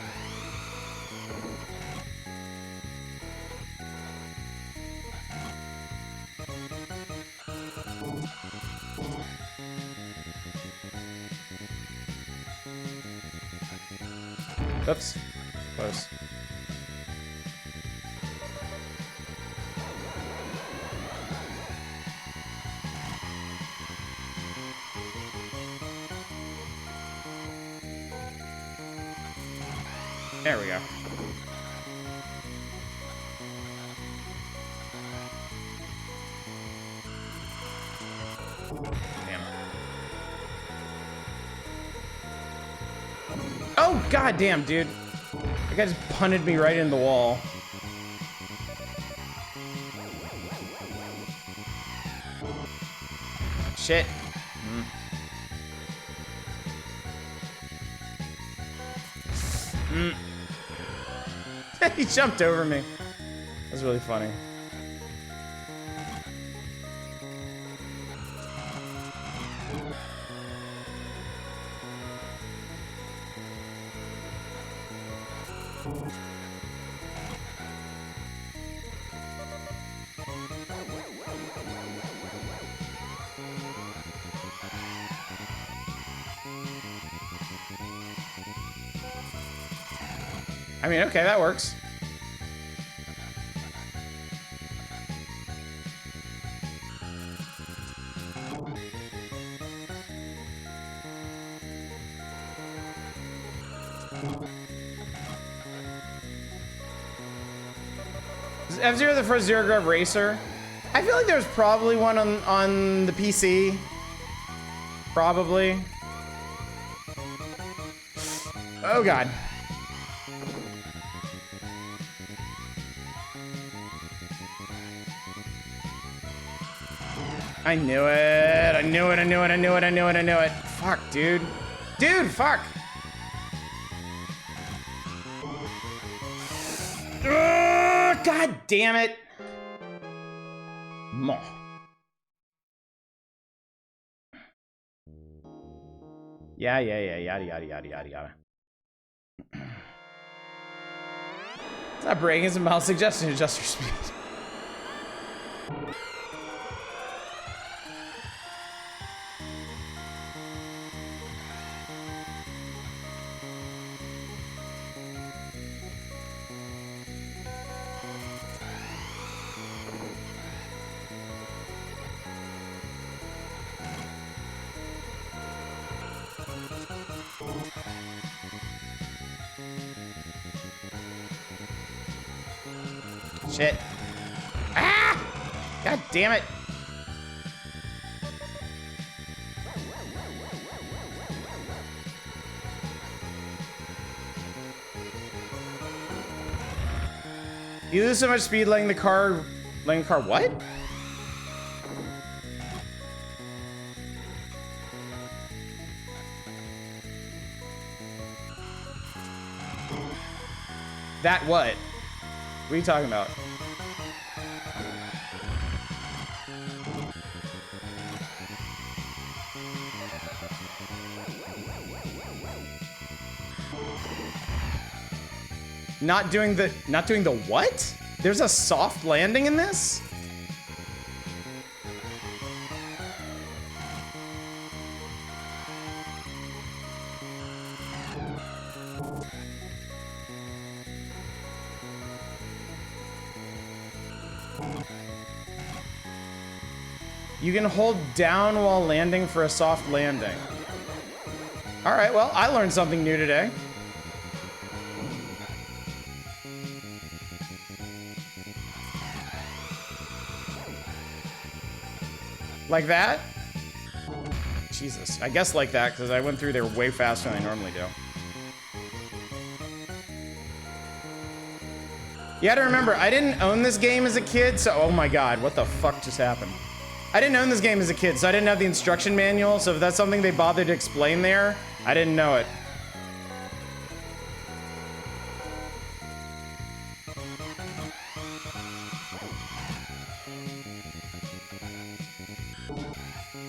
Oops. Close. There we go. Damn. Oh, goddamn, dude. That guy just punted me right in the wall. Shit. He jumped over me. That's really funny. I mean, okay, that works. Is F-Zero the first Zero Grab racer? I feel like there's probably one on the PC. Probably. Oh god. I knew it. I knew it. I knew it. I knew it. I knew it. I knew it. Fuck, dude. Dude, fuck. God damn it. Mo. Yeah, yada, yada, yada, yada. It's not breaking, it's a mild suggestion. Adjust your speed. Shit. Ah! God damn it. You lose so much speed letting the car what? That what? What are you talking about? Not doing the what? There's a soft landing in this? You can hold down while landing for a soft landing. All right, well, I learned something new today. Like that? Jesus, I guess like that, because I went through there way faster than I normally do. You gotta remember, I didn't own this game as a kid, so oh my god, what the fuck just happened? I didn't own this game as a kid, so I didn't have the instruction manual, so if that's something they bothered to explain there, I didn't know it.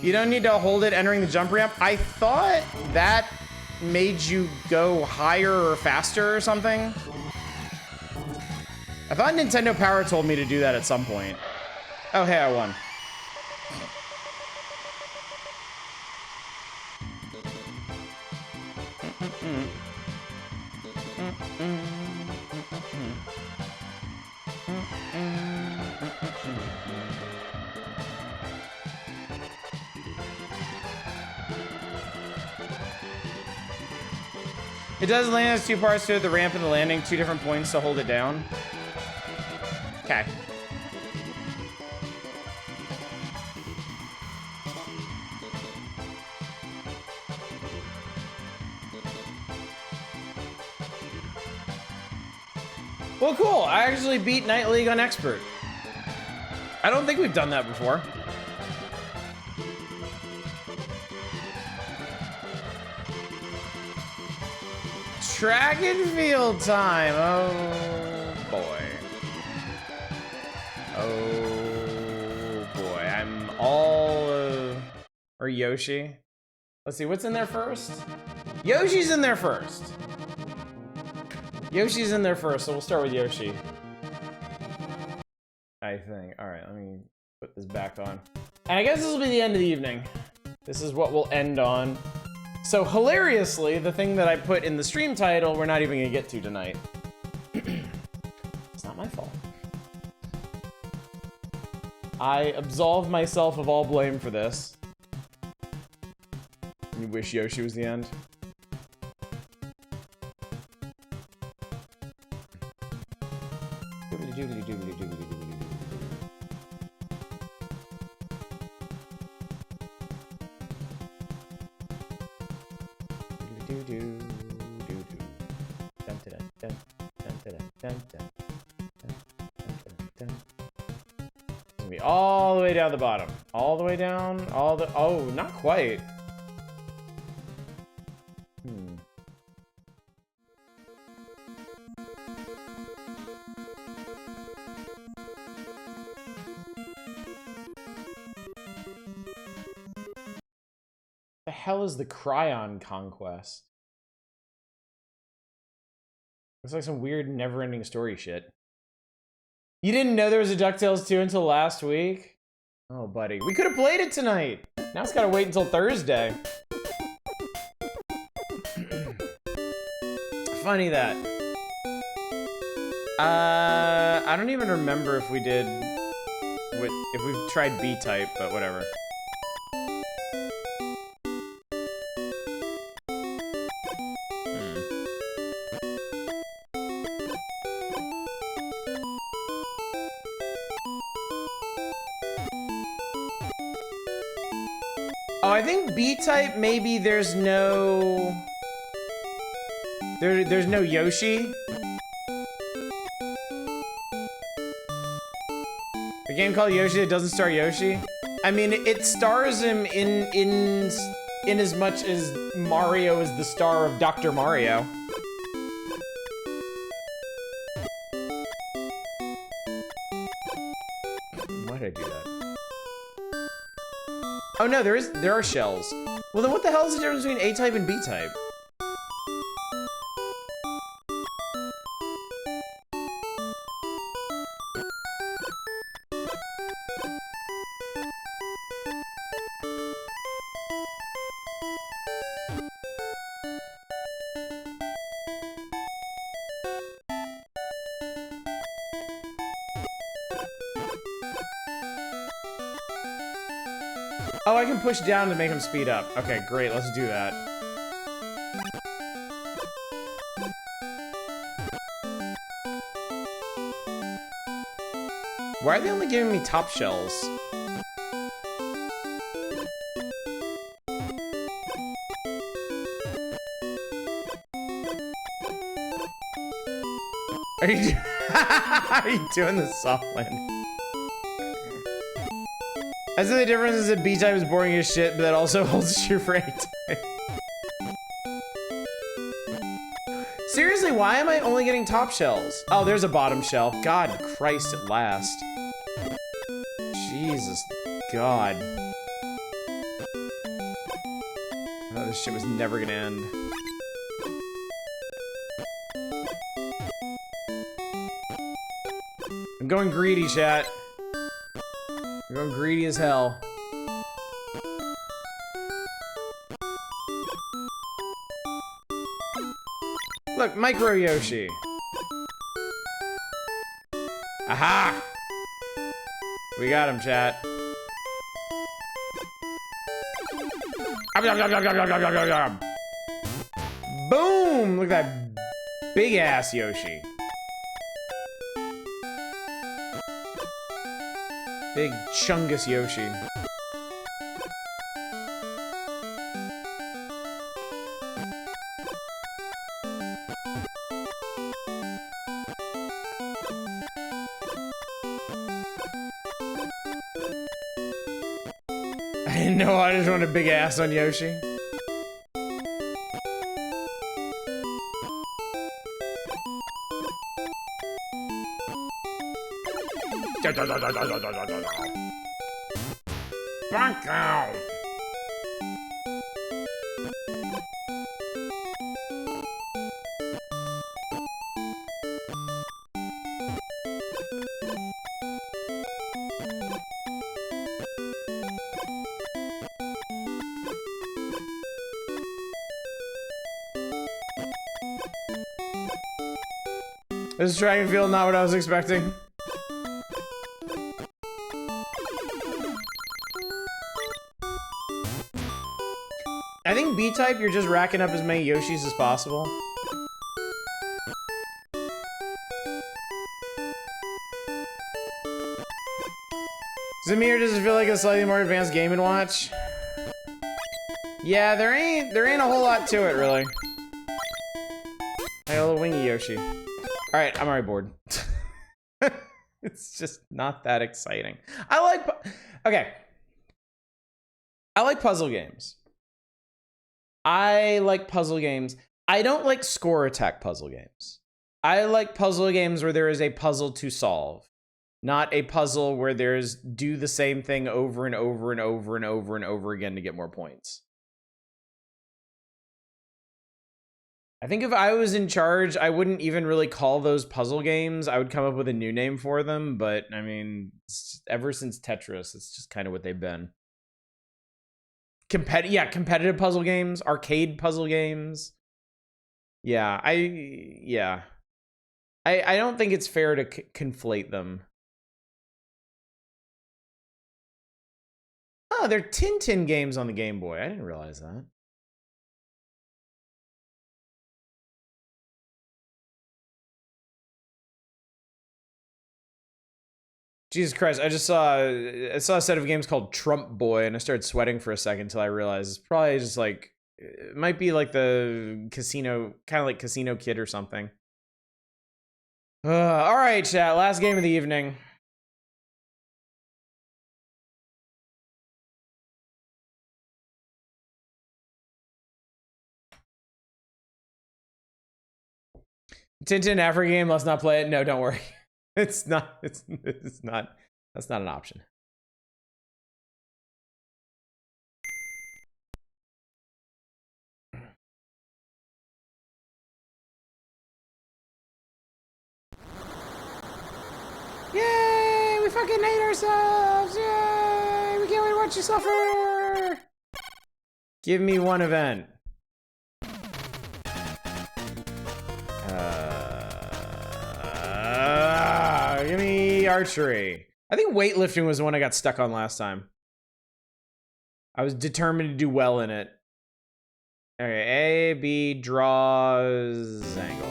You don't need to hold it entering the jump ramp. I thought that made you go higher or faster or something. I thought Nintendo Power told me to do that at some point. Oh, hey, I won. It does land as two parts to it, the ramp and the landing, 2 different points to hold it down. Okay. Well, cool. I actually beat Night League on Expert. I don't think we've done that before. Track and field time. Oh, boy. Oh, boy. I'm all... or Yoshi. Let's see, what's in there first? Yoshi's in there first. Yoshi's in there first, so we'll start with Yoshi. I think. All right, let me put this back on. And I guess this will be the end of the evening. This is what we'll end on. So hilariously, the thing that I put in the stream title, we're not even gonna get to tonight. It's not my fault. I absolve myself of all blame for this. You wish Yoshi was the end? Be all the way down the bottom. All the way down, all the... Oh, not quite. The hell is the Cryon Conquest? Looks like some weird never-ending story shit. You didn't know there was a DuckTales 2 until last week? Oh, buddy. We could have played it tonight. Now it's gotta wait until Thursday. Funny that. I don't even remember if we did... if we've tried B-type, but whatever. Oh, I think B-type, maybe there's no... There's no Yoshi. A game called Yoshi that doesn't star Yoshi? I mean, it stars him in as much as Mario is the star of Dr. Mario. Why did I do that? Oh no, there are shells. Well then what the hell is the difference between A-type and B-type? Oh, I can push down to make him speed up. Okay, great, let's do that. Why are they only giving me top shells? Are you, are you doing the soft landing? I said the difference is that B-type is boring as shit, but that also holds true for A-type. Seriously, why am I only getting top shells? Oh, there's a bottom shell. God Christ, at last. Jesus God. I thought this shit was never gonna end. I'm going greedy, chat. I'm going greedy as hell. Look, Micro Yoshi. Aha! We got him, chat. Boom! Look at that big ass Yoshi. Big chungus Yoshi. No, I just want a big ass on Yoshi. Bunko! This track and field, not what I was expecting. I think B-type, you're just racking up as many Yoshis as possible. Zamir, does it feel like a slightly more advanced Game & Watch? Yeah, there ain't a whole lot to it, really. Like a little wingy Yoshi. Alright, I'm already bored. It's just not that exciting. Okay. I like puzzle games. I like puzzle games. I don't like score attack puzzle games. I like puzzle games where there is a puzzle to solve. Not a puzzle where there's do the same thing over and over and over and over and over again to get more points. I think if I was in charge, I wouldn't even really call those puzzle games. I would come up with a new name for them, but I mean, ever since Tetris, it's just kind of what they've been. Competitive puzzle games, arcade puzzle games. Yeah, I don't think it's fair to conflate them. Oh, they're Tintin games on the Game Boy. I didn't realize that. Jesus Christ, I saw a set of games called Trump Boy, and I started sweating for a second until I realized it's probably just like, it might be like the casino, kind of like Casino Kid or something. All right, chat, last game of the evening. Tintin Africa game, let's not play it. No, don't worry. It's not, that's not an option. Yay! We fucking hate ourselves! Yay! We can't wait to watch you suffer! Give me one event. Give me archery. I think weightlifting was the one I got stuck on last time. I was determined to do well in it. Okay, A, B, draws, angle.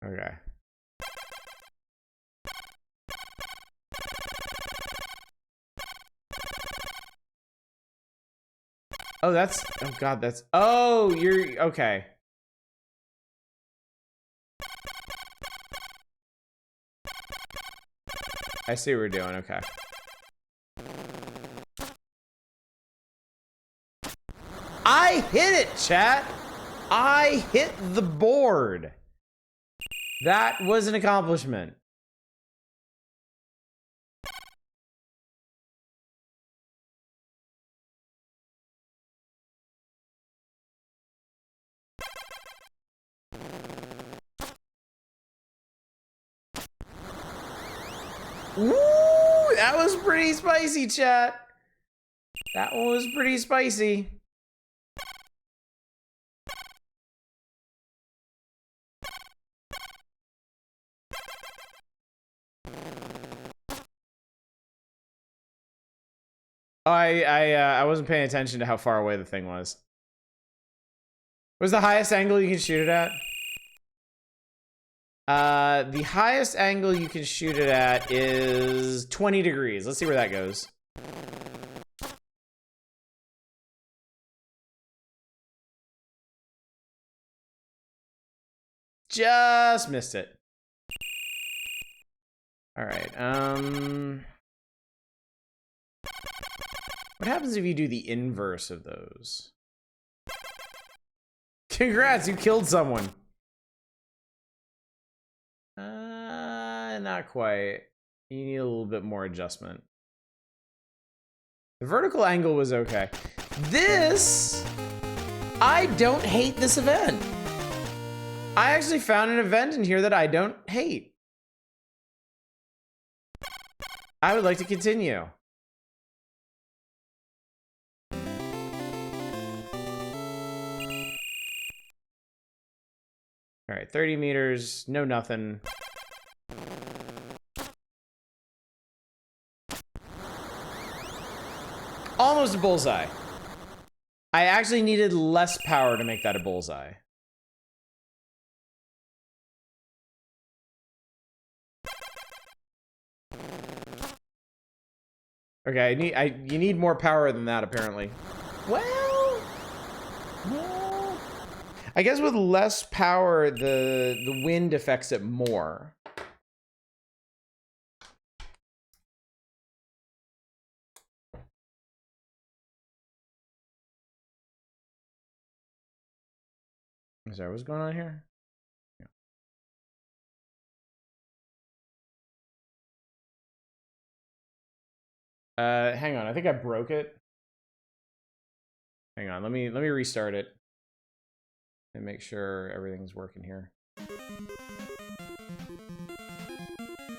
Okay. Oh, that's, oh God, that's, oh, you're, okay. I see what we're doing, okay. I hit it, chat. I hit the board. That was an accomplishment. Woo! That was pretty spicy, chat. That one was pretty spicy. I wasn't paying attention to how far away the thing was. What's the highest angle you can shoot it at? The highest angle you can shoot it at is 20 degrees. Let's see where that goes. Just missed it. All right. What happens if you do the inverse of those? Congrats, you killed someone. Not quite. You need a little bit more adjustment. The vertical angle was okay. This, I don't hate this event. I actually found an event in here that I don't hate. I would like to continue. All right, 30 meters, no nothing. Almost a bullseye. I actually needed less power to make that a bullseye. Okay, you need more power than that, apparently. Well, I guess with less power, the wind affects it more. Sorry, what's going on here? Hang on, I think I broke it. Hang on, let me restart it and make sure everything's working here.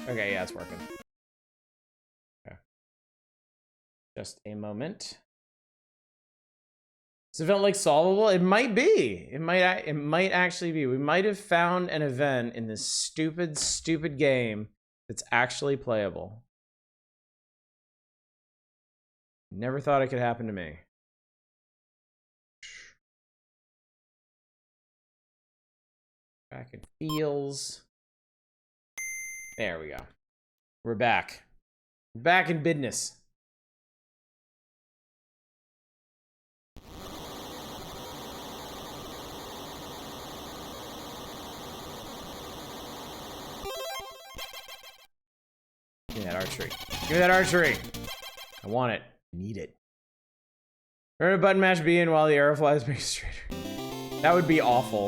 Okay, yeah, it's working. Okay. Just a moment. Is this event like solvable? It might be. It might actually be. We might have found an event in this stupid game that's actually playable. Never thought it could happen to me. Back in fields. There we go. We're back. Back in business. Give me that archery. Give me that archery. I want it. I need it. Turn a button mash B in while the arrow flies makes straighter. That would be awful.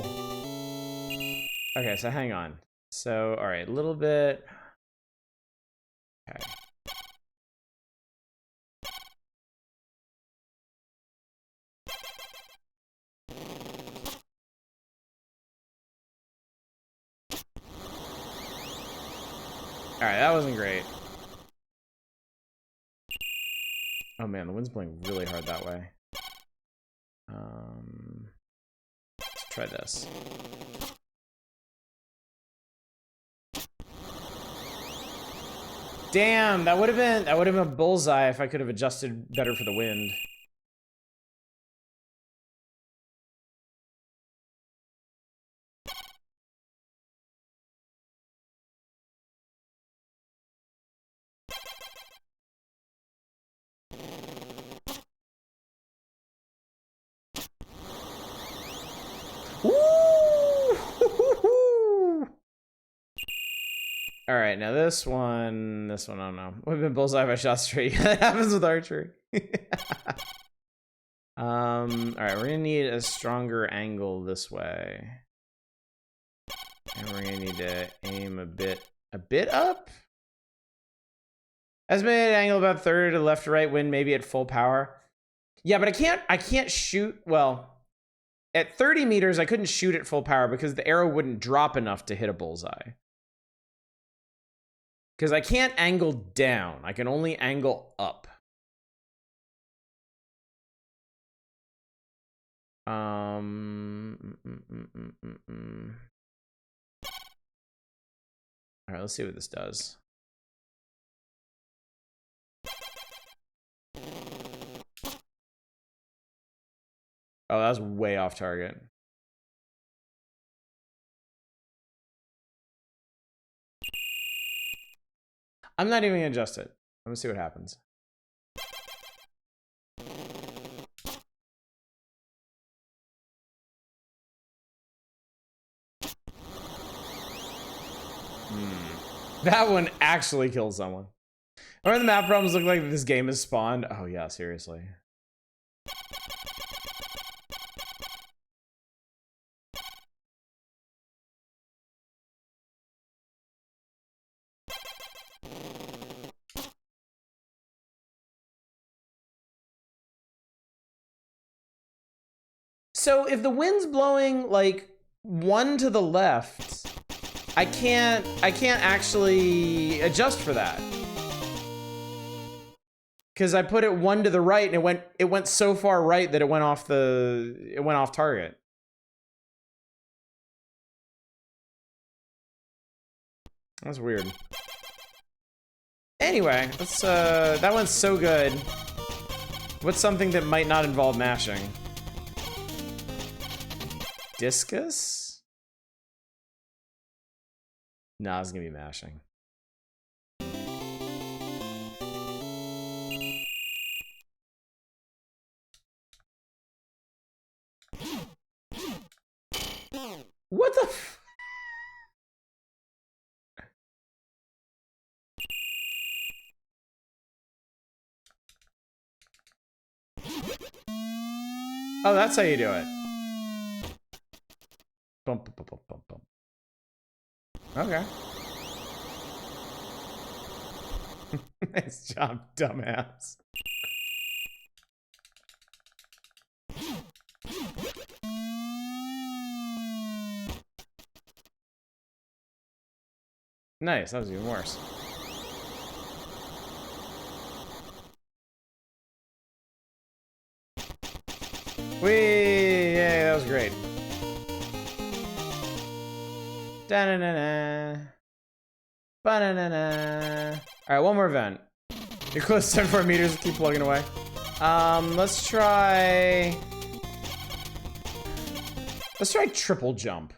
Okay, so hang on. So, all right, a little bit. Okay. All right, that wasn't great. Oh man, the wind's blowing really hard that way. Let's try this. Damn, that would have been a bullseye if I could have adjusted better for the wind. All right, now this one, I don't know. Would have been bullseye if I shot straight. That happens with archery. All right, we're gonna need a stronger angle this way, and we're gonna need to aim a bit up. Estimated angle about third to left to right, wind maybe at full power. Yeah, but I can't shoot. Well, at 30 meters, I couldn't shoot at full power because the arrow wouldn't drop enough to hit a bullseye. Because I can't angle down. I can only angle up. All right, let's see what this does. Oh, that was way off target. I'm not even gonna adjust it. I'm gonna see what happens. That one actually killed someone. Or the map problems look like this game is spawned. Oh yeah, seriously. So if the wind's blowing like one to the left, I can't actually adjust for that. Because I put it one to the right and it went so far right that it went off target. That's weird. Anyway, let's that one's so good. What's something that might not involve mashing? Discus? Nah, it's gonna be mashing. What the f- Oh, that's how you do it. Bump, bump, bump, bump, bump. Okay. Nice job, dumbass. Nice, that was even worse. Whee! Yay, that was great. Da-na-na-na. Ba-na-na-na. Alright, one more event. You're close to 74 meters, keep plugging away. Let's try triple jump.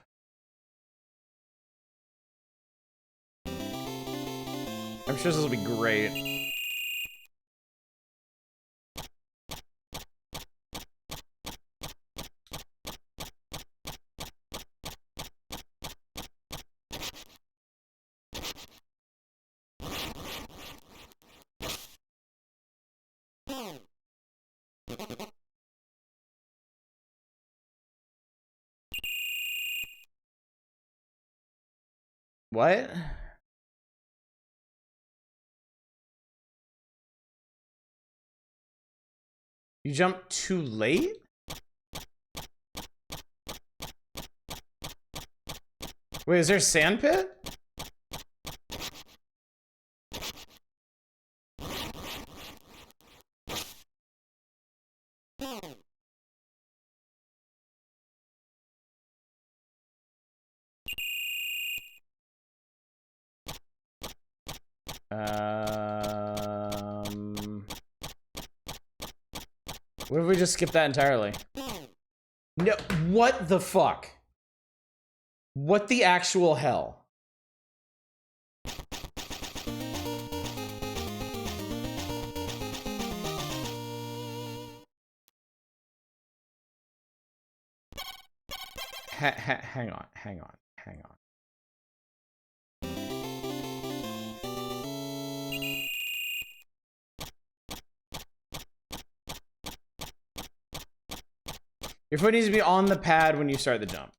I'm sure this will be great. What? You jumped too late? Wait, is there a sand pit? What if we just skip that entirely? No, what the fuck? What the actual hell? Hang on. Your foot needs to be on the pad when you start the jump.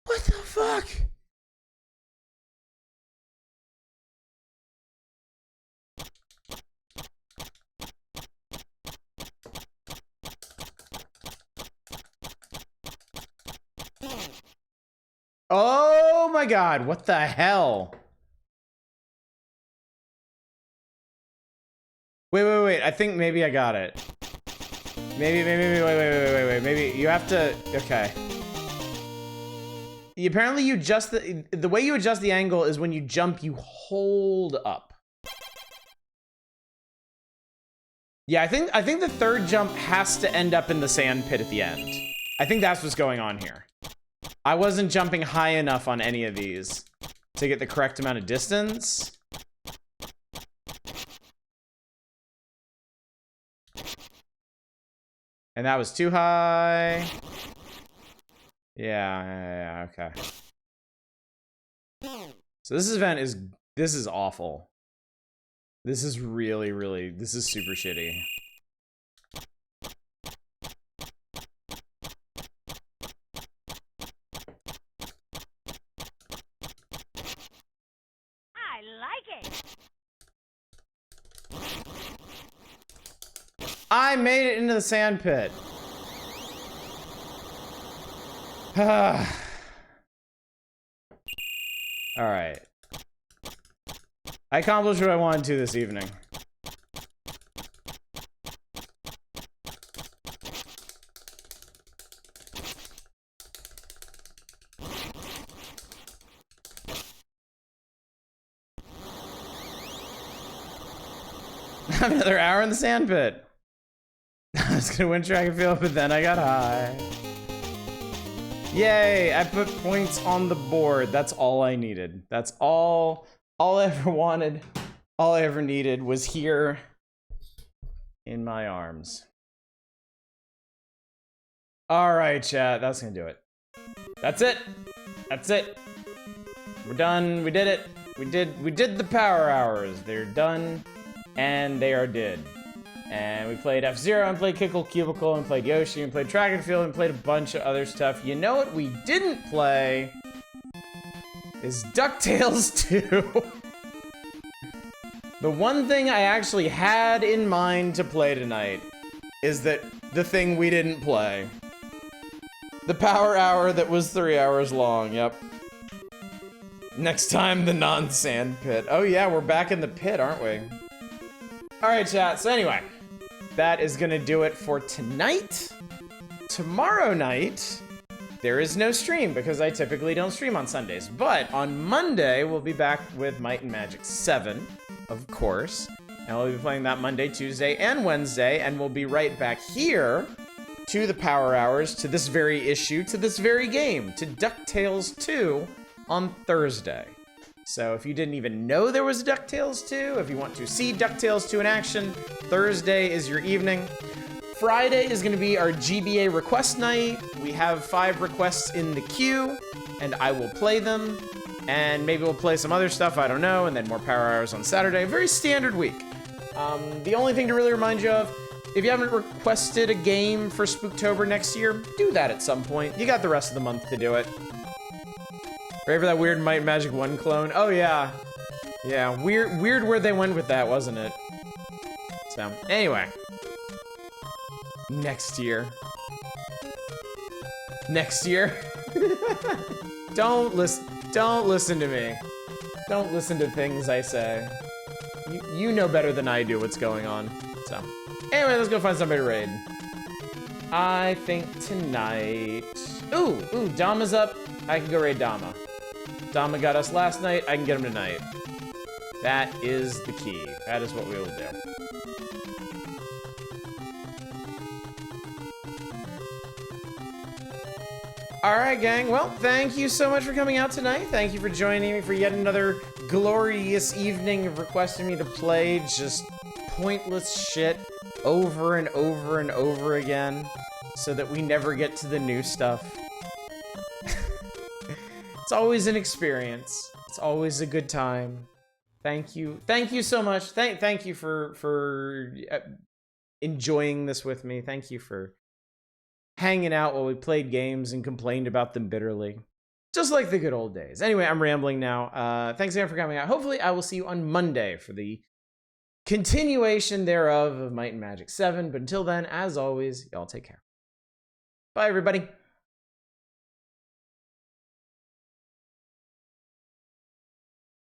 What the fuck? Oh my god, what the hell? Wait. I think maybe I got it. Maybe, wait. Maybe you have to, okay. Apparently you adjust the way you adjust the angle is when you jump, you hold up. Yeah, I think the third jump has to end up in the sand pit at the end. I think that's what's going on here. I wasn't jumping high enough on any of these to get the correct amount of distance. And that was too high. Yeah, okay. So this event is, this is awful. This is really, this is super shitty. I like it. I made it into the sand pit. All right. I accomplished what I wanted to this evening. Another hour in the sand pit. I was gonna win track and field, but then I got high. Yay, I put points on the board. That's all I needed. That's all I ever wanted. All I ever needed was here in my arms. All right, chat, that's gonna do it. That's it. That's it. We're done. We did it. We did the power hours. They're done and they are did. And we played F-Zero and played Kickle, Cubicle, and played Yoshi, and played Track and Field, and played a bunch of other stuff. You know what we didn't play is DuckTales 2. The one thing I actually had in mind to play tonight is that the thing we didn't play. The power hour that was 3 hours long, yep. Next time, the non-sand pit. Oh yeah, we're back in the pit, aren't we? Alright, chat, so anyway. That is gonna do it for tonight. Tomorrow night, there is no stream because I typically don't stream on Sundays. But on Monday, we'll be back with Might and Magic 7, of course. And we'll be playing that Monday, Tuesday, and Wednesday. And we'll be right back here to the Power Hours, to this very issue, to this very game, to DuckTales 2 on Thursday. So if you didn't even know there was DuckTales 2, if you want to see DuckTales 2 in action, Thursday is your evening. Friday is going to be our GBA request night. We have 5 requests in the queue, and I will play them. And maybe we'll play some other stuff, I don't know, and then more Power Hours on Saturday. A very standard week. The only thing to really remind you of, if you haven't requested a game for Spooktober next year, do that at some point. You got the rest of the month to do it. Ready for that weird Might and Magic 1 clone? Oh yeah. Yeah, weird where they went with that, wasn't it? So, anyway. Next year. Next year? Don't listen to me. Don't listen to things I say. You know better than I do what's going on. So, anyway, let's go find somebody to raid. I think tonight... Ooh, Dama's up. I can go raid Dama. Dama got us last night, I can get him tonight. That is the key. That is what we will do. Alright, gang. Well, thank you so much for coming out tonight. Thank you for joining me for yet another glorious evening of requesting me to play just pointless shit over and over and over again so that we never get to the new stuff. It's always an experience. It's always a good time. Thank you. Thank you so much. Thank you for enjoying this with me. Thank you for hanging out while we played games and complained about them bitterly. Just like the good old days. Anyway, I'm rambling now. Thanks again for coming out. Hopefully, I will see you on Monday for the continuation thereof of Might and Magic 7. But until then, as always, y'all take care. Bye, everybody.